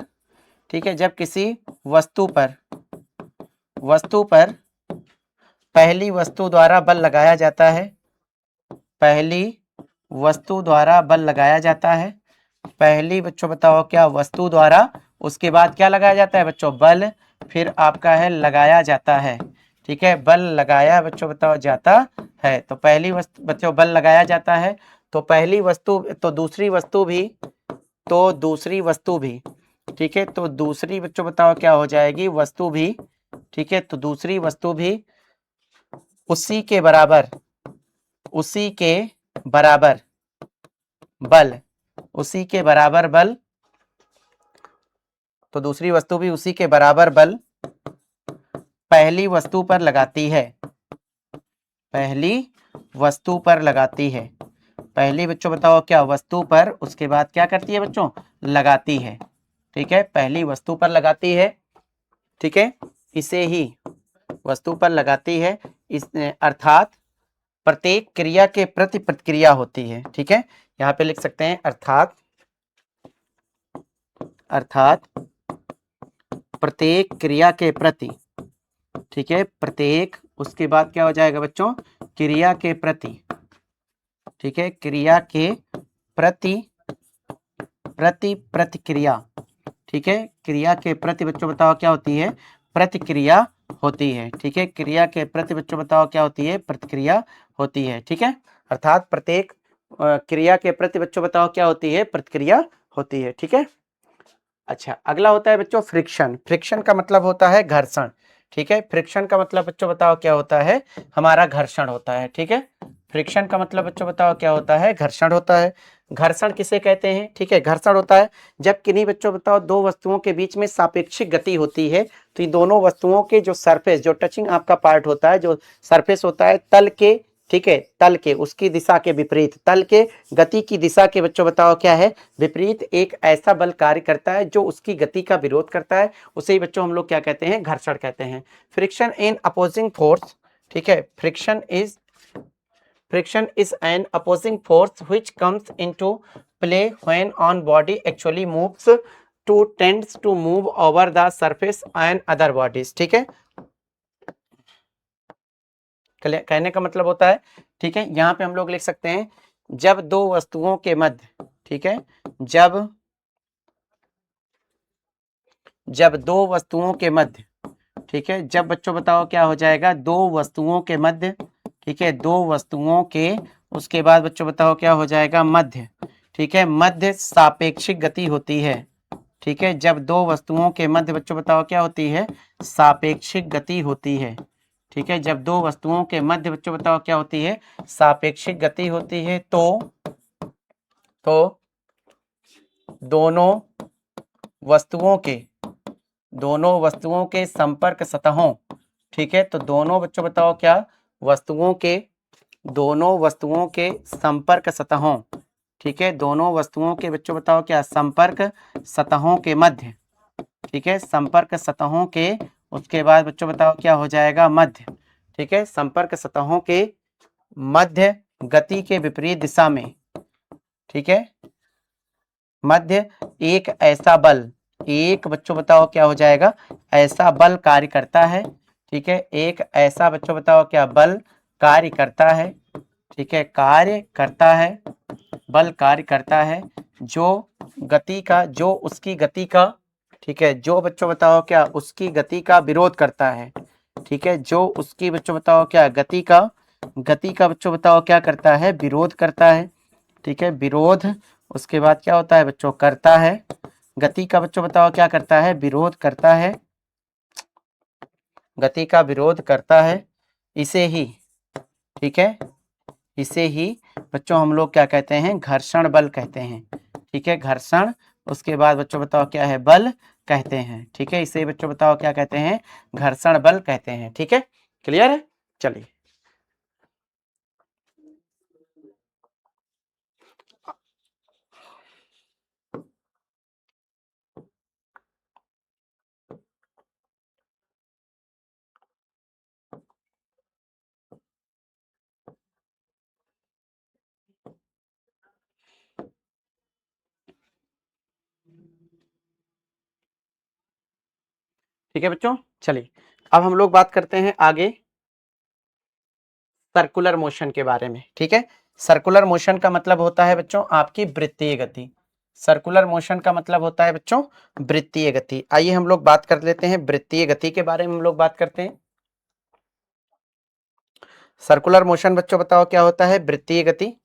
ठीक है, जब किसी वस्तु पर, वस्तु पर पहली वस्तु द्वारा बल लगाया जाता है, पहली वस्तु द्वारा बल लगाया जाता है, पहली बच्चों बताओ क्या, वस्तु द्वारा, उसके बाद क्या लगाया जाता है बच्चों, बल, फिर आपका है लगाया जाता है। ठीक है, बल लगाया बच्चों बताओ जाता है, तो पहली वस्तु बच्चों बल लगाया जाता है, तो पहली वस्तु, तो दूसरी वस्तु भी, तो दूसरी वस्तु भी, ठीक है, तो दूसरी बच्चों बताओ क्या हो जाएगी, वस्तु भी, ठीक है, तो दूसरी वस्तु भी उसी के बराबर, उसी के बराबर बल, उसी के बराबर बल, तो दूसरी वस्तु भी उसी के बराबर बल पहली वस्तु पर लगाती है, पहली वस्तु पर लगाती है, पहली बच्चों बताओ क्या, वस्तु पर, उसके बाद क्या करती है बच्चों, लगाती है। ठीक है, पहली वस्तु पर लगाती है, ठीक है, इसे ही वस्तु पर लगाती है, इस अर्थात प्रत्येक क्रिया के प्रति प्रतिक्रिया होती है। ठीक है, यहाँ पे लिख सकते हैं अर्थात, अर्थात प्रत्येक क्रिया के प्रति, ठीक है, प्रत्येक, उसके बाद क्या हो जाएगा बच्चों, क्रिया के प्रति, ठीक है, क्रिया के प्रति, प्रतिक्रिया, ठीक है, क्रिया के प्रति बच्चों बताओ क्या होती है, प्रतिक्रिया होती है, ठीक है, क्रिया के प्रति बच्चों बताओ क्या होती है, प्रतिक्रिया होती है, ठीक है, अर्थात प्रत्येक क्रिया के प्रति बच्चों बताओ क्या होती है, प्रतिक्रिया होती है, ठीक है। अच्छा, अगला होता है बच्चों फ्रिक्शन। फ्रिक्शन का मतलब होता है घर्षण, ठीक है, फ्रिक्शन का मतलब बच्चों बताओ क्या होता है, हमारा घर्षण होता है, ठीक है, फ्रिक्शन का मतलब बच्चों बताओ क्या होता है, घर्षण होता है। घर्षण किसे कहते हैं, ठीक है, घर्षण होता है जब किन्हीं बच्चों बताओ दो वस्तुओं के बीच में सापेक्षिक गति होती है, तो ये दोनों वस्तुओं के जो सरफेस, जो टचिंग आपका पार्ट होता है, जो सरफेस होता है तल के, ठीक है, तल के, उसकी दिशा के विपरीत, तल के गति की दिशा के बच्चों बताओ क्या है, विपरीत एक ऐसा बल कार्य करता है जो उसकी गति का विरोध करता है, उसे ही बच्चों हम लोग क्या कहते हैं, घर्षण कहते हैं। फ्रिक्शन इन अपोजिंग फोर्स, ठीक है, friction is an opposing force which comes into play when on body actually moves to tends to move over the surface and other bodies, ठीक है, कहने का मतलब होता है, ठीक है, यहाँ पे हम लोग लिख सकते हैं जब दो वस्तुओं के मध्य, ठीक है, जब दो वस्तुओं के मध्य, ठीक है, जब बच्चों बताओ क्या हो जाएगा, दो वस्तुओं के मध्य, ठीक है, दो वस्तुओं के, उसके बाद बच्चों बताओ क्या हो जाएगा, मध्य, ठीक है, मध्य सापेक्षिक गति होती है, ठीक है, जब दो वस्तुओं के मध्य बच्चों बताओ क्या होती है, सापेक्षिक गति होती है, ठीक है, जब दो वस्तुओं के मध्य बच्चों बताओ क्या होती है, सापेक्षिक गति होती है, तो दोनों वस्तुओं के, दोनों वस्तुओं के संपर्क सतहों, ठीक है, तो दोनों बच्चों बताओ क्या, वस्तुओं के, दोनों वस्तुओं के संपर्क सतहों, ठीक है, दोनों वस्तुओं के बच्चों बताओ क्या, संपर्क सतहों के मध्य, ठीक है, संपर्क सतहों के, उसके बाद बच्चों बताओ क्या हो जाएगा, मध्य, ठीक है, संपर्क सतहों के मध्य गति के विपरीत दिशा में, ठीक है, मध्य एक ऐसा बल, एक बच्चों बताओ क्या हो जाएगा, ऐसा बल कार्य करता है, ठीक है, एक ऐसा बच्चों बताओ क्या बल कार्य करता है, ठीक है, कार्य करता है, बल कार्य करता है जो गति का, जो उसकी गति का, ठीक है, जो बच्चों बताओ क्या उसकी गति का विरोध करता है, ठीक है, जो उसकी बच्चों बताओ क्या गति का बच्चों बताओ क्या करता है, विरोध करता है, ठीक है, विरोध, उसके बाद क्या होता है बच्चों, करता है, गति का बच्चों बताओ क्या करता है, विरोध करता है, गति का विरोध करता है, इसे ही, ठीक है, इसे ही बच्चों हम लोग क्या कहते हैं, घर्षण बल कहते हैं, ठीक है, घर्षण, उसके बाद बच्चों बताओ क्या है, बल कहते हैं, ठीक है, इसे बच्चों बताओ क्या कहते हैं, घर्षण बल कहते हैं, ठीक है, क्लियर है, चलिए। ठीक है बच्चों, चलिए अब हम लोग बात करते हैं आगे सर्कुलर मोशन के बारे में, ठीक है, सर्कुलर मोशन का मतलब होता है बच्चों आपकी वृत्तीय गति, सर्कुलर मोशन का मतलब होता है बच्चों वृत्तीय गति। आइए हम लोग बात कर लेते हैं वृत्तीय गति के बारे में, हम लोग बात करते हैं। सर्कुलर मोशन बच्चों बताओ क्या होता है, वृत्तीय गति,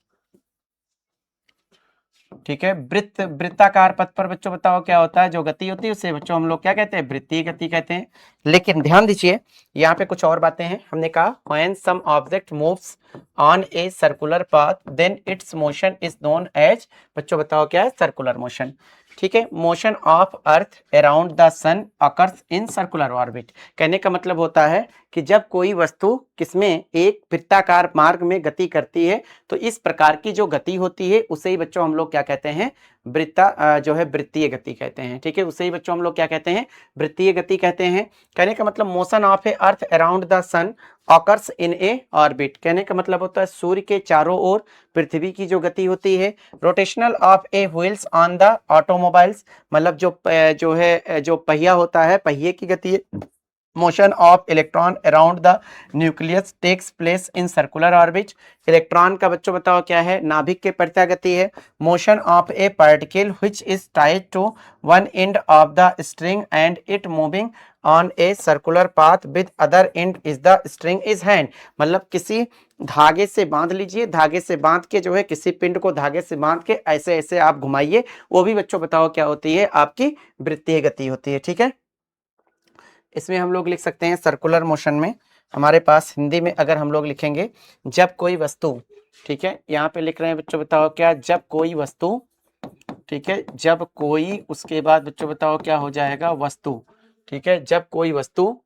ठीक है, वृत्ताकार पथ पर बच्चों बताओ क्या होता है, जो गति होती है उसे बच्चों हम लोग क्या कहते हैं, वृत्तीय गति कहते हैं। लेकिन ध्यान दीजिए यहाँ पे कुछ और बातें हैं, हमने कहा when some object moves on a circular path then its motion is known as, बच्चों बताओ क्या है, सर्कुलर मोशन, ठीक है, motion of earth around the sun occurs in circular orbit. कहने का मतलब होता है कि जब कोई वस्तु किसमें एक वृत्ताकार मार्ग में गति करती है, तो इस प्रकार की जो गति होती है उसे ही बच्चों हम लोग क्या कहते हैं, जो है वृत्तीय गति कहते हैं, ठीक है, उसे ही बच्चों हम लोग क्या कहते हैं, वृत्तीय गति कहते हैं। कहने का मतलब motion of a earth around the sun occurs in a orbit, कहने का मतलब होता है सूर्य के चारों ओर पृथ्वी की जो गति होती है। Rotational of A wheels on the automobiles, मतलब जो है जो पहिया होता है, पहिए की गति है, motion of electron around the nucleus takes place in circular orbit. Electron का बच्चों बताओ क्या है, नाभिक के परितः गति है। Motion of a particle which is tied to one end of the string and it moving on a circular path with other end is the string is hand. मतलब किसी धागे से बांध लीजिए, धागे से बांध के जो है किसी पिंड को धागे से बांध के ऐसे ऐसे आप घुमाइए, वो भी बच्चों बताओ क्या होती है, आपकी वृत्तीय गति होती है। ठीक है, इसमें हम लोग लिख सकते हैं सर्कुलर मोशन में हमारे पास हिंदी में अगर हम लोग लिखेंगे, जब कोई वस्तु, ठीक है, यहाँ पे लिख रहे हैं बच्चों बताओ क्या, जब कोई वस्तु, ठीक है, जब कोई, उसके बाद बच्चों बताओ क्या हो जाएगा, वस्तु, ठीक है, जब कोई वस्तु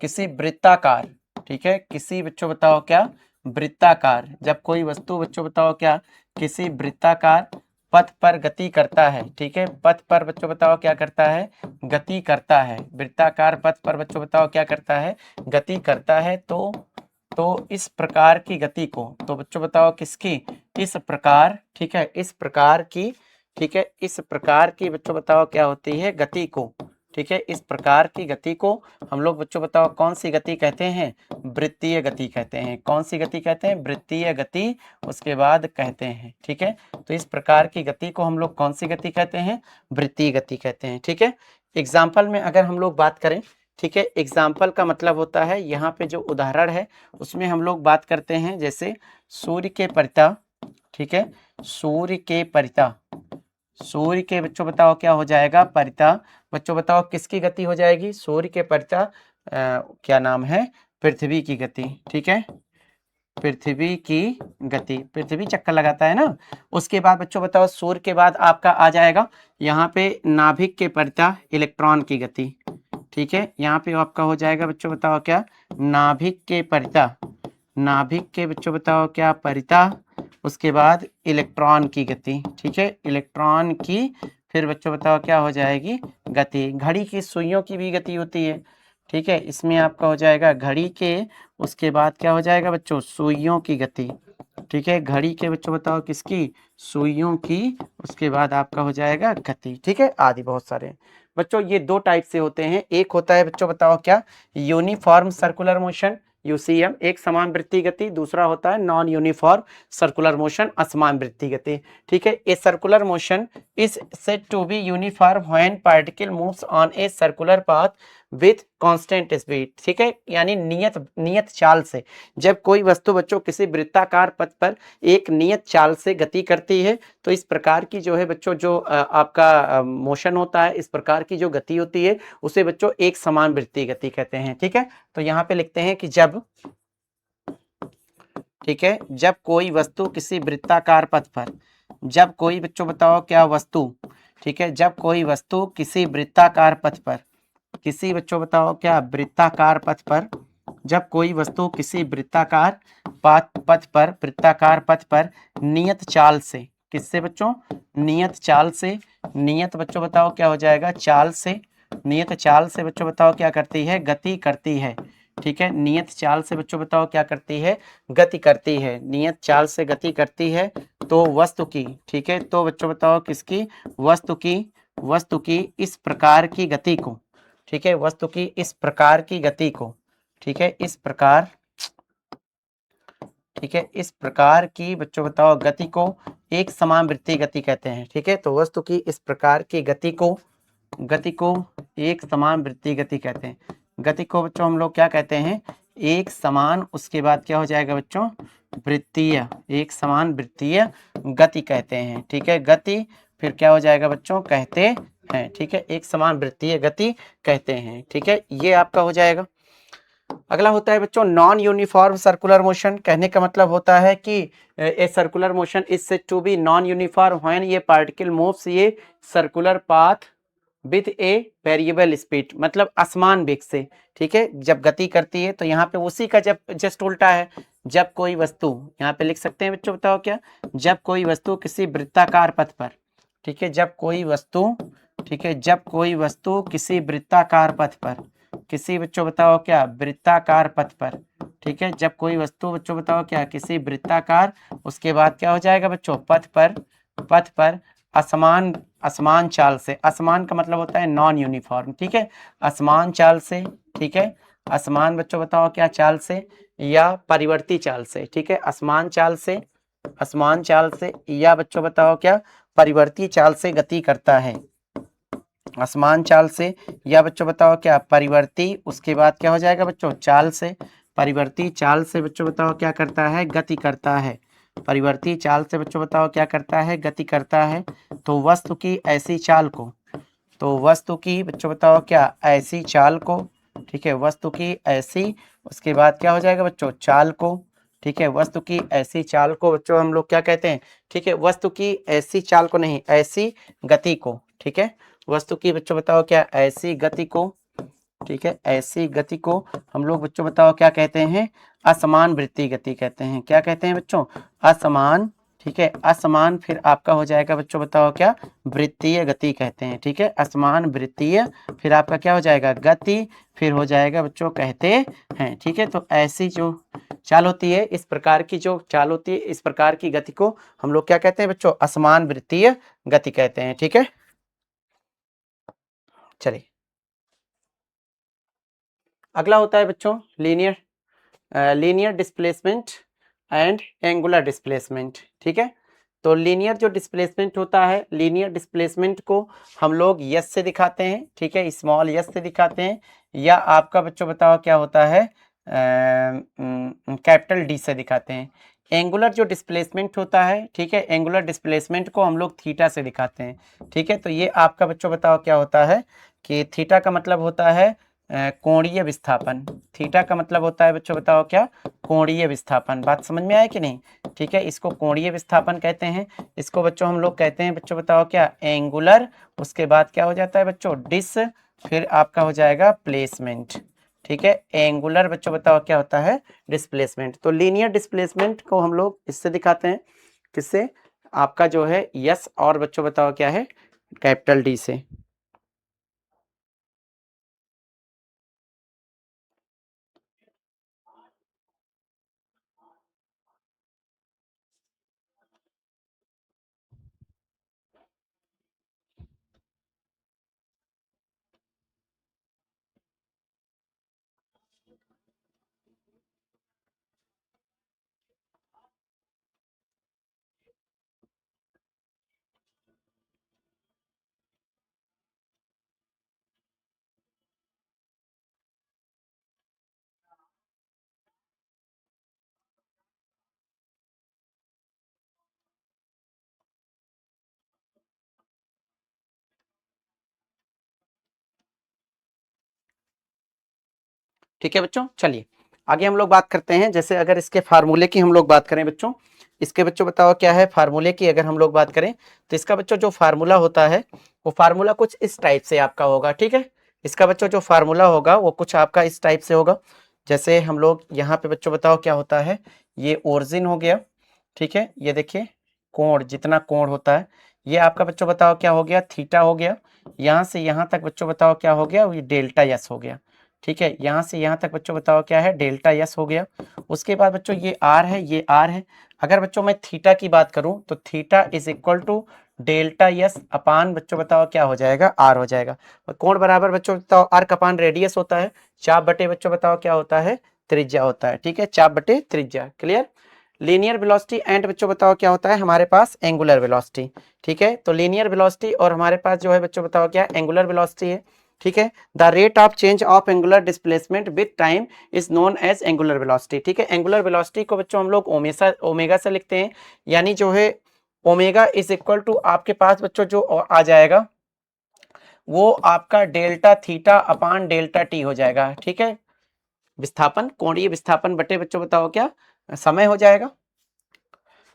किसी वृत्ताकार, ठीक है, किसी बच्चों बताओ क्या, वृत्ताकार, जब कोई वस्तु बच्चों बताओ क्या, किसी वृत्ताकार पथ पर गति करता है, ठीक है, पथ पर बच्चों बताओ क्या करता है, गति करता है, वृत्ताकार पथ पर बच्चों बताओ क्या करता है, गति करता है। तो इस प्रकार की गति को, तो बच्चों बताओ किसकी, इस प्रकार, ठीक है, इस प्रकार की, ठीक है, इस प्रकार की बच्चों बताओ क्या होती है, गति को, ठीक है, इस प्रकार की गति को हम लोग बच्चों बताओ कौन सी गति कहते हैं, वृत्तीय गति कहते हैं। कौन सी गति कहते हैं, वृत्तीय गति उसके बाद कहते हैं। ठीक है, तो इस प्रकार की गति को हम लोग कौन सी गति कहते हैं, वृत्तीय गति कहते हैं। ठीक है, एग्जाम्पल में अगर हम लोग बात करें, ठीक है, एग्जाम्पल का मतलब होता है यहाँ पे जो उदाहरण है उसमें हम लोग बात करते हैं, जैसे सूर्य के परितः, ठीक है, सूर्य के परितः, सूर्य के बच्चों बताओ क्या हो जाएगा, परितः, बच्चों बताओ किसकी गति हो जाएगी, सूर्य के परितः क्या नाम है, पृथ्वी की गति। ठीक है, पृथ्वी की गति, पृथ्वी चक्कर लगाता है ना। उसके बाद बच्चों बताओ सूर्य के बाद आपका आ जाएगा यहाँ पे नाभिक के परितः इलेक्ट्रॉन की गति। ठीक है, यहाँ पे आपका हो जाएगा बच्चों बताओ क्या, नाभिक के परितः, नाभिक के बच्चों बताओ क्या, परितः, उसके बाद इलेक्ट्रॉन की गति। ठीक है, इलेक्ट्रॉन की फिर बच्चों बताओ क्या हो जाएगी, गति। घड़ी की सुइयों की भी गति होती है। ठीक है, इसमें आपका हो जाएगा घड़ी के, उसके बाद क्या हो जाएगा बच्चों, सुइयों की गति। ठीक है, घड़ी के बच्चों बताओ किसकी, सुइयों की, उसके बाद आपका हो जाएगा गति। ठीक है, आदि बहुत सारे बच्चों, ये दो टाइप से होते हैं। एक होता है बच्चों बताओ क्या, यूनिफॉर्म सर्कुलर मोशन, यूसीएम, एक समान वृत्तीय गति। दूसरा होता है नॉन यूनिफॉर्म सर्कुलर मोशन, असमान वृत्तीय गति। ठीक है, a circular motion is said to be uniform when particle moves on a circular path with constant speed. ठीक है, यानी नियत चाल से, जब कोई वस्तु बच्चों किसी वृत्ताकार पथ पर एक नियत चाल से गति करती है, तो इस प्रकार की जो है बच्चों, जो आपका मोशन होता है, इस प्रकार की जो गति होती है उसे बच्चों एक समान वृत्तीय गति कहते हैं। ठीक है, तो यहाँ पे लिखते हैं कि जब, ठीक है, जब कोई वस्तु किसी वृत्ताकार पथ पर, जब कोई बच्चों बताओ क्या वस्तु, ठीक है, जब कोई वस्तु किसी वृत्ताकार पथ पर, किसी बच्चों बताओ क्या वृत्ताकार पथ पर, जब कोई वस्तु किसी वृत्ताकार पथ पर, वृत्ताकार पथ पर नियत चाल से, किससे बच्चों, नियत चाल से, नियत बच्चों बताओ क्या हो जाएगा, चाल से, नियत चाल से बच्चों बताओ क्या करती है, गति करती है। ठीक है, नियत चाल से बच्चों बताओ क्या करती है, गति करती है, नियत चाल से गति करती है, तो वस्तु की, ठीक है, तो बच्चों बताओ किसकी, वस्तु की, वस्तु की इस प्रकार की गति को, ठीक है, वस्तु की इस प्रकार की गति को, ठीक है, इस प्रकार, ठीक है, इस प्रकार की बच्चों बताओ गति को एक समान वृत्तीय गति कहते हैं। ठीक है, तो वस्तु की इस प्रकार की गति को एक समान वृत्तीय गति कहते हैं। गति को बच्चों हम लोग क्या कहते हैं, एक समान, उसके बाद क्या हो जाएगा बच्चों, वृत्तीय, एक समान वृत्तीय गति कहते हैं। ठीक है, गति फिर क्या हो जाएगा बच्चों, कहते हैं। ठीक है, एक समान वृत्तीय गति कहते हैं। ठीक है, ये आपका हो जाएगा। अगला होता है बच्चों नॉन यूनिफॉर्म सर्कुलर मोशन। कहने का मतलब होता है कि a circular motion is said to be non uniform when ये पार्टिकल मूव्स ये circular path with a variable speed, मतलब असमान वेग से। ठीक है, जब गति करती है तो यहाँ पे उसी का जब जस्ट उल्टा है, जब कोई वस्तु, यहाँ पे लिख सकते हैं बच्चों बताओ क्या, जब कोई वस्तु किसी वृत्ताकार पथ पर, ठीक है, जब कोई वस्तु, ठीक है, जब कोई वस्तु किसी वृत्ताकार पथ पर, किसी बच्चों बताओ क्या वृत्ताकार पथ पर, ठीक है, जब कोई वस्तु बच्चों बताओ क्या किसी वृत्ताकार, उसके बाद क्या हो जाएगा बच्चों, पथ पर असमान असमान चाल से, असमान का मतलब होता है नॉन यूनिफॉर्म, ठीक है, असमान चाल से, ठीक है, असमान बच्चों बताओ क्या चाल से या परिवर्ती चाल से, ठीक है, असमान चाल से, असमान चाल से या बच्चों बताओ क्या परिवर्ती चाल से गति करता है, असमान चाल से या बच्चों बताओ क्या परिवर्ती, उसके बाद क्या हो जाएगा बच्चों चाल से, परिवर्ती चाल से बच्चों बताओ क्या करता है गति करता है, परिवर्ती चाल से बच्चों बताओ क्या करता है गति करता है। तो वस्तु की ऐसी चाल को, तो वस्तु की बच्चों बताओ क्या ऐसी चाल को, ठीक है, वस्तु की ऐसी, उसके बाद क्या हो जाएगा बच्चों चाल को, ठीक है, वस्तु की ऐसी चाल को बच्चों हम लोग क्या कहते हैं, ठीक है, वस्तु की ऐसी चाल को नहीं, ऐसी गति को, ठीक है, वस्तु की बच्चों बताओ क्या ऐसी गति को, ठीक है, ऐसी गति को हम लोग बच्चों बताओ क्या कहते हैं, असमान वृत्तीय गति कहते हैं। क्या कहते हैं बच्चों, असमान, ठीक है, असमान फिर आपका हो जाएगा बच्चों बताओ क्या वृत्तीय गति कहते हैं, ठीक है, असमान वृत्तीय फिर आपका क्या हो जाएगा गति, फिर हो जाएगा बच्चों कहते हैं, ठीक है। तो ऐसी जो चाल होती है, इस प्रकार की जो चाल होती है, इस प्रकार की गति को हम लोग क्या कहते हैं बच्चों, असमान वृत्तीय गति कहते हैं, ठीक है। चलिए अगला होता है बच्चों linear, linear displacement and angular displacement, ठीक है। तो लीनियर जो डिस्प्लेसमेंट होता है, लीनियर डिस्प्लेसमेंट को हम लोग यस से दिखाते हैं, ठीक है, स्मॉल यस से दिखाते हैं, या आपका बच्चों बताओ क्या होता है कैपिटल डी से दिखाते हैं। एंगुलर जो डिस्प्लेसमेंट होता है, ठीक है, एंगुलर डिस्प्लेसमेंट को हम लोग थीटा से दिखाते हैं, ठीक है। तो ये आपका बच्चों बताओ क्या होता है कि थीटा का मतलब होता है कोणीय विस्थापन, थीटा का मतलब होता है बच्चों बताओ क्या कोणीय विस्थापन। बात समझ में आए कि नहीं, ठीक है, इसको कोणीय विस्थापन कहते हैं। इसको बच्चों हम लोग कहते हैं बच्चों बताओ क्या एंगुलर, उसके बाद क्या हो जाता है बच्चों डिस, फिर आपका हो जाएगा प्लेसमेंट, ठीक है। एंगुलर बच्चों बताओ क्या होता है डिस्प्लेसमेंट। तो लीनियर डिस्प्लेसमेंट को हम लोग इससे दिखाते हैं, किससे, आपका जो है यस और बच्चों बताओ क्या है कैपिटल डी से। ठीक है बच्चों, चलिए आगे हम लोग बात करते हैं। जैसे अगर इसके फार्मूले की हम लोग बात करें बच्चों, इसके बच्चों बताओ क्या है फार्मूले की अगर हम लोग बात करें, तो इसका बच्चों जो फार्मूला होता है वो फार्मूला कुछ इस टाइप से आपका होगा, ठीक है। इसका बच्चों जो फार्मूला होगा वो कुछ आपका इस टाइप से होगा। जैसे हम लोग यहाँ पे बच्चों बताओ क्या होता है, ये ओरिजिन हो गया, ठीक है, ये देखिए कोण, जितना कोण होता है ये आपका बच्चों बताओ क्या हो गया थीटा हो गया, यहाँ से यहाँ तक बच्चों बताओ क्या हो गया, ये डेल्टा यस हो गया, ठीक है, यहाँ से यहाँ तक बच्चों बताओ क्या है डेल्टा यस हो गया। उसके बाद बच्चों ये आर है, ये आर है। अगर बच्चों मैं थीटा की बात करूं तो theta is equal to delta S upon बच्चों बताओ क्या हो जाएगा आर हो जाएगा। और कोण बराबर बच्चों बताओ आर का अपान रेडियस होता है, चाप बटे बच्चों बताओ क्या होता है त्रिज्या होता है, ठीक है, चाप बटे त्रिज्या, क्लियर। लीनियर वेलोसिटी एंड बच्चों बताओ क्या होता है हमारे पास एंगुलर वेलोसिटी, ठीक है। तो लीनियर वेलोसिटी और हमारे पास जो है बच्चों बताओ क्या एंगुलर वेलोसिटी है, ठीक है। The rate of change of angular displacement with time is known as angular velocity, ठीक है। एंगुलर वेलोसिटी को बच्चों हम लोग ओमेगा से लिखते हैं, यानी जो है ओमेगा इज इक्वल टू आपके पास बच्चों जो आ जाएगा वो आपका delta theta upon delta T हो जाएगा, ठीक है। विस्थापन कोणीय विस्थापन बटे बच्चों बताओ क्या समय हो जाएगा।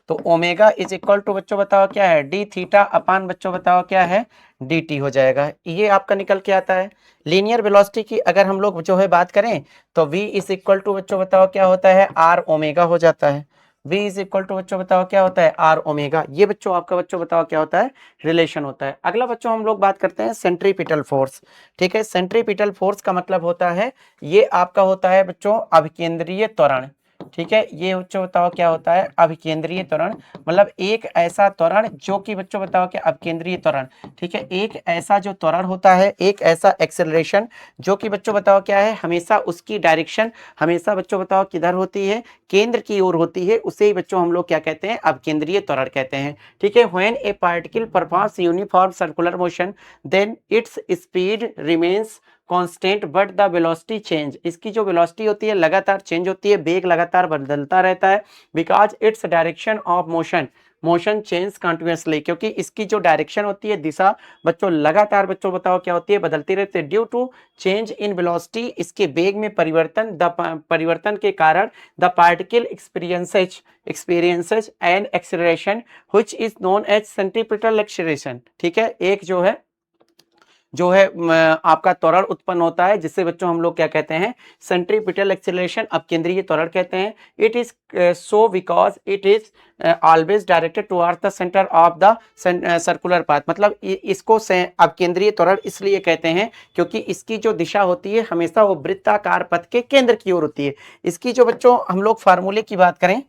तो ओमेगा इज इक्वल टू बच्चों बताओ क्या है डी थीटा अपान बच्चों बताओ क्या है डी टी हो जाएगा, ये आपका निकल के आता है। लीनियर वेलोसिटी की अगर हम लोग जो है बात करें तो v इज इक्वल टू बच्चों बताओ क्या होता है आर ओमेगा हो जाता है, v इज इक्वल टू बच्चों बताओ क्या होता है आर ओमेगा, ये बच्चों आपका बच्चों बताओ क्या होता है रिलेशन होता है। अगला बच्चों हम लोग बात करते हैं सेंट्रीपिटल फोर्स, ठीक है। सेंट्रीपिटल फोर्स का मतलब होता है ये आपका होता है बच्चों अभिकेंद्रीय त्वरण, ठीक है, ये बच्चों बताओ क्या होता है, अभिकेंद्रीय त्वरण। मतलब एक ऐसा त्वरण जो कि बच्चों बताओ क्या, अभिकेंद्रीय त्वरण। ठीक है, एक ऐसा जो त्वरण होता है, एक ऐसा एक्सेलरेशन जो कि बच्चों बताओ क्या है, हमेशा उसकी डायरेक्शन हमेशा बच्चों बताओ किधर होती है, केंद्र की ओर होती है, उसे ही बच्चों हम लोग क्या कहते हैं, अभिकेंद्रीय त्वरण कहते हैं। ठीक है, when a particle performs uniform circular motion then its speed remains constant but the velocity change, इसकी जो वेलोसिटी होती है लगातार चेंज होती है, वेग लगातार बदलता रहता है, because it's direction of motion change continuously, क्योंकि इसकी जो डायरेक्शन होती है, दिशा बच्चों लगातार बच्चों बताओ क्या होती है, बदलती रहती है। Due to change in velocity, इसके वेग में परिवर्तन के कारण the particle experiences an acceleration which is known as centripetal acceleration. ठीक है, एक जो है आपका त्वरण उत्पन्न होता है, जिससे बच्चों हम लोग क्या कहते हैं, सेंट्रीपिटल एक्सेलरेशन, अपकेंद्रीय त्वरण कहते हैं। It is so because it is always directed towards the centre of the circular path. मतलब इसको अपकेंद्रीय त्वरण इसलिए कहते हैं क्योंकि इसकी जो दिशा होती है हमेशा वो वृत्ताकार पथ के केंद्र की ओर होती है। इसकी जो बच्चों हम लोग फार्मूले की बात करें,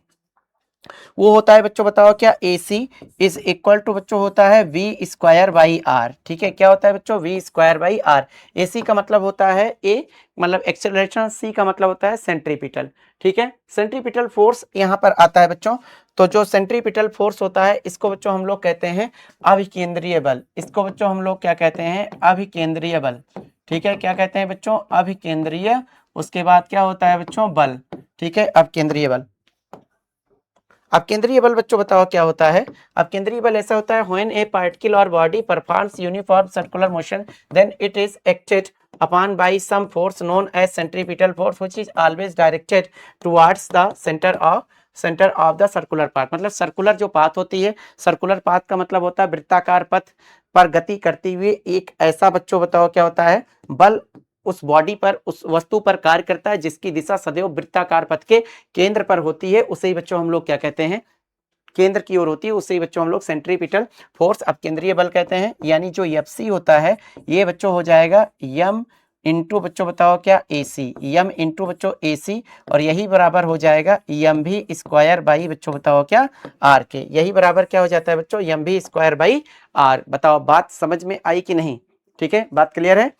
वो होता है बच्चों बताओ क्या, ए सी इज इक्वल टू बच्चों होता है वी स्क्वायर बाई आर। ठीक है, क्या होता है बच्चों, वी स्क्वायर बाई आर। ए सी का मतलब होता है ए, मतलब एक्सेलरेशन, सी का मतलब होता है सेंट्रीपिटल। ठीक है, सेंट्रीपिटल फोर्स यहाँ पर आता है बच्चों। तो जो सेंट्रीपिटल फोर्स होता है इसको बच्चों हम लोग कहते हैं अभिकेंद्रीय बल। इसको बच्चों हम लोग क्या कहते हैं, अभिकेंद्रीय बल। ठीक है, क्या कहते हैं बच्चों, अभिकेंद्रीय। उसके बाद क्या होता है बच्चों, बल। ठीक है, अभिकेंद्रीय बल। अब केंद्रीय बल बच्चों बताओ क्या होता है। अब केंद्रीय बल ऐसा होता है, व्हेन ए पार्टिकल और body performs uniform circular motion then it is acted upon by some force known as centripetal force which is always directed towards the centre of the circular path. मतलब सर्कुलर जो पाथ होती है, सर्कुलर पाथ का मतलब होता है वृत्ताकार पथ पर गति करती हुई एक ऐसा बच्चों बताओ क्या होता है, बल उस बॉडी पर, उस वस्तु पर कार्य करता है जिसकी दिशा सदैव वृत्ताकार पथ के केंद्र पर होती है, उसे ही बच्चों हम लोग क्या कहते हैं, केंद्र की ओर होती है, उसे ही बच्चों हम लोग सेंट्रीपिटल फोर्स अपकेंद्रीय बल कहते हैं। यानी जो एफसी होता है ये बच्चों हो जाएगा यम इंटू बच्चों बताओ क्या, एसी, यम इंटू बच्चों एसी, और यही बराबर हो जाएगा यम भी स्क्वायर बाई बच्चों बताओ क्या, आर के। यही बराबर क्या हो जाता है बच्चों, यम भी स्क्वायर बाई आर। बताओ बात समझ में आई कि नहीं। ठीक है, बात क्लियर है।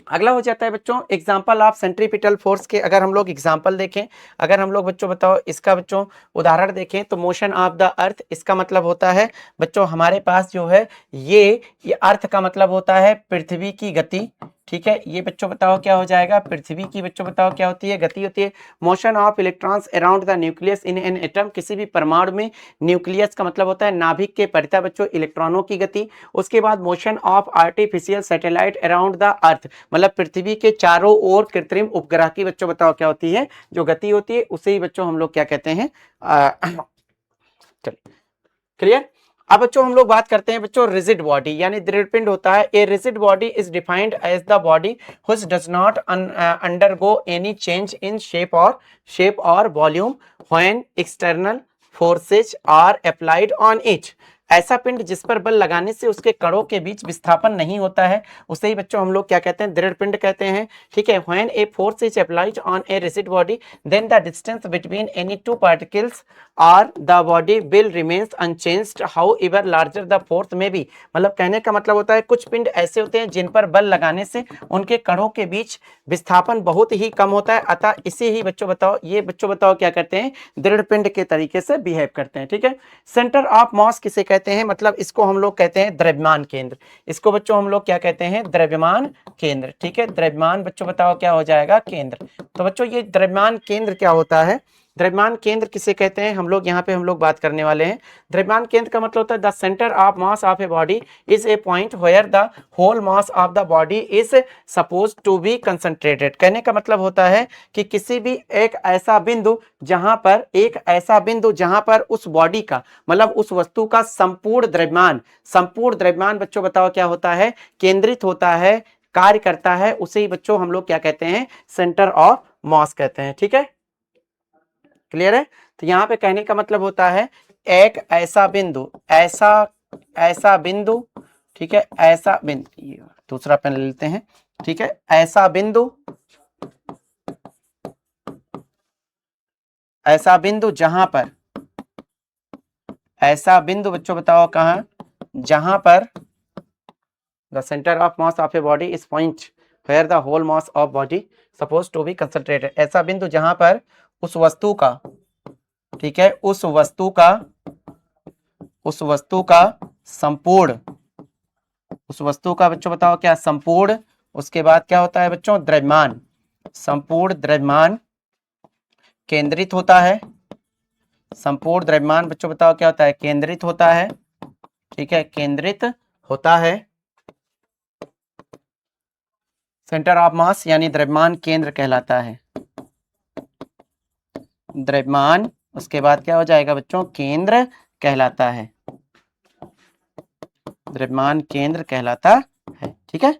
अगला हो जाता है बच्चों एग्जाम्पल ऑफ सेंट्रीपिटल फोर्स के। अगर हम लोग एग्जाम्पल देखें, अगर हम लोग बच्चों बताओ इसका बच्चों उदाहरण देखें, तो मोशन ऑफ द अर्थ, इसका मतलब होता है बच्चों हमारे पास जो है ये अर्थ का मतलब होता है पृथ्वी की गति। ठीक है, ये बच्चों बताओ क्या हो जाएगा, पृथ्वी की बच्चों बताओ क्या होती है, गति होती है। Motion of electrons around the nucleus in an atom, किसी भी परमाणु में न्यूक्लियस का मतलब होता है नाभिक के परितः बच्चों इलेक्ट्रॉनों की गति। उसके बाद motion of artificial satellite around the earth, मतलब पृथ्वी के चारों ओर कृत्रिम उपग्रह की बच्चों बताओ क्या होती है, जो गति होती है, उसे ही बच्चों हम लोग क्या कहते हैं, चलिए क्लियर। अब बच्चों हम लोग बात करते हैं बच्चों रिजिड बॉडी, यानी दृढ़ पिंड होता है। A rigid body is defined as the body which does not undergo any change in shape और volume when external forces are applied on it. ऐसा पिंड जिस पर बल लगाने से उसके कणों के बीच विस्थापन नहीं होता है, उसे ही बच्चों हम लोग क्या कहते हैं, दृढ़ पिंड कहते हैं। ठीक है, when a force is applied on a rigid body then the distance between any two particles और the body will remains unchanged however larger the force में बी। मतलब कहने का मतलब होता है कुछ पिंड ऐसे होते हैं जिन पर बल लगाने से उनके कणों के बीच विस्थापन बहुत ही कम होता है, अतः इसे ही बच्चों बताओ, ये बच्चों बताओ क्या करते हैं, दृढ़ पिंड के तरीके से बिहेव करते हैं। ठीक है, सेंटर ऑफ मास किसे कहते हैं, मतलब इसको हम लोग कहते हैं द्रव्यमान केंद्र। इसको बच्चों हम लोग क्या कहते हैं, द्रव्यमान केंद्र। ठीक है, द्रव्यमान बच्चों बताओ क्या हो जाएगा, केंद्र। तो बच्चों ये द्रव्यमान केंद्र क्या होता है, द्रव्यमान केंद्र किसे कहते हैं, हम लोग यहाँ पे हम लोग बात करने वाले हैं। द्रव्यमान केंद्र का मतलब होता है the centre of mass of a body is a point where the whole mass of the body is suppose to be concentrated. कहने का मतलब होता है कि किसी भी एक ऐसा बिंदु जहां पर उस बॉडी का, मतलब उस वस्तु का संपूर्ण द्रव्यमान बच्चों बताओ क्या होता है, केंद्रित होता है, कार्य करता है, उसे ही बच्चों हम लोग क्या कहते हैं, सेंटर ऑफ मास कहते हैं। ठीक है, क्लियर है। तो यहाँ पे कहने का मतलब होता है एक ऐसा बिंदु, ठीक है, ऐसा बिंदु, दूसरा पेन ले लेते हैं। ठीक है, ऐसा बिंदु जहां पर, ऐसा बिंदु बच्चों बताओ कहां, जहां पर the centre of mass of a body is point where the whole mass of body suppose to be concentrated. ऐसा बिंदु जहां पर उस वस्तु का, ठीक है, उस वस्तु का संपूर्ण, उस वस्तु का बच्चों बताओ क्या, संपूर्ण, उसके बाद क्या होता है बच्चों, द्रव्यमान, संपूर्ण द्रव्यमान केंद्रित होता है। संपूर्ण द्रव्यमान बच्चों बताओ क्या होता है, केंद्रित होता है, ठीक है, केंद्रित होता है। सेंटर ऑफ मास यानी द्रव्यमान केंद्र कहलाता है, द्रव्यमान, उसके बाद क्या हो जाएगा बच्चों, केंद्र कहलाता है, द्रव्यमान केंद्र कहलाता है, ठीक है।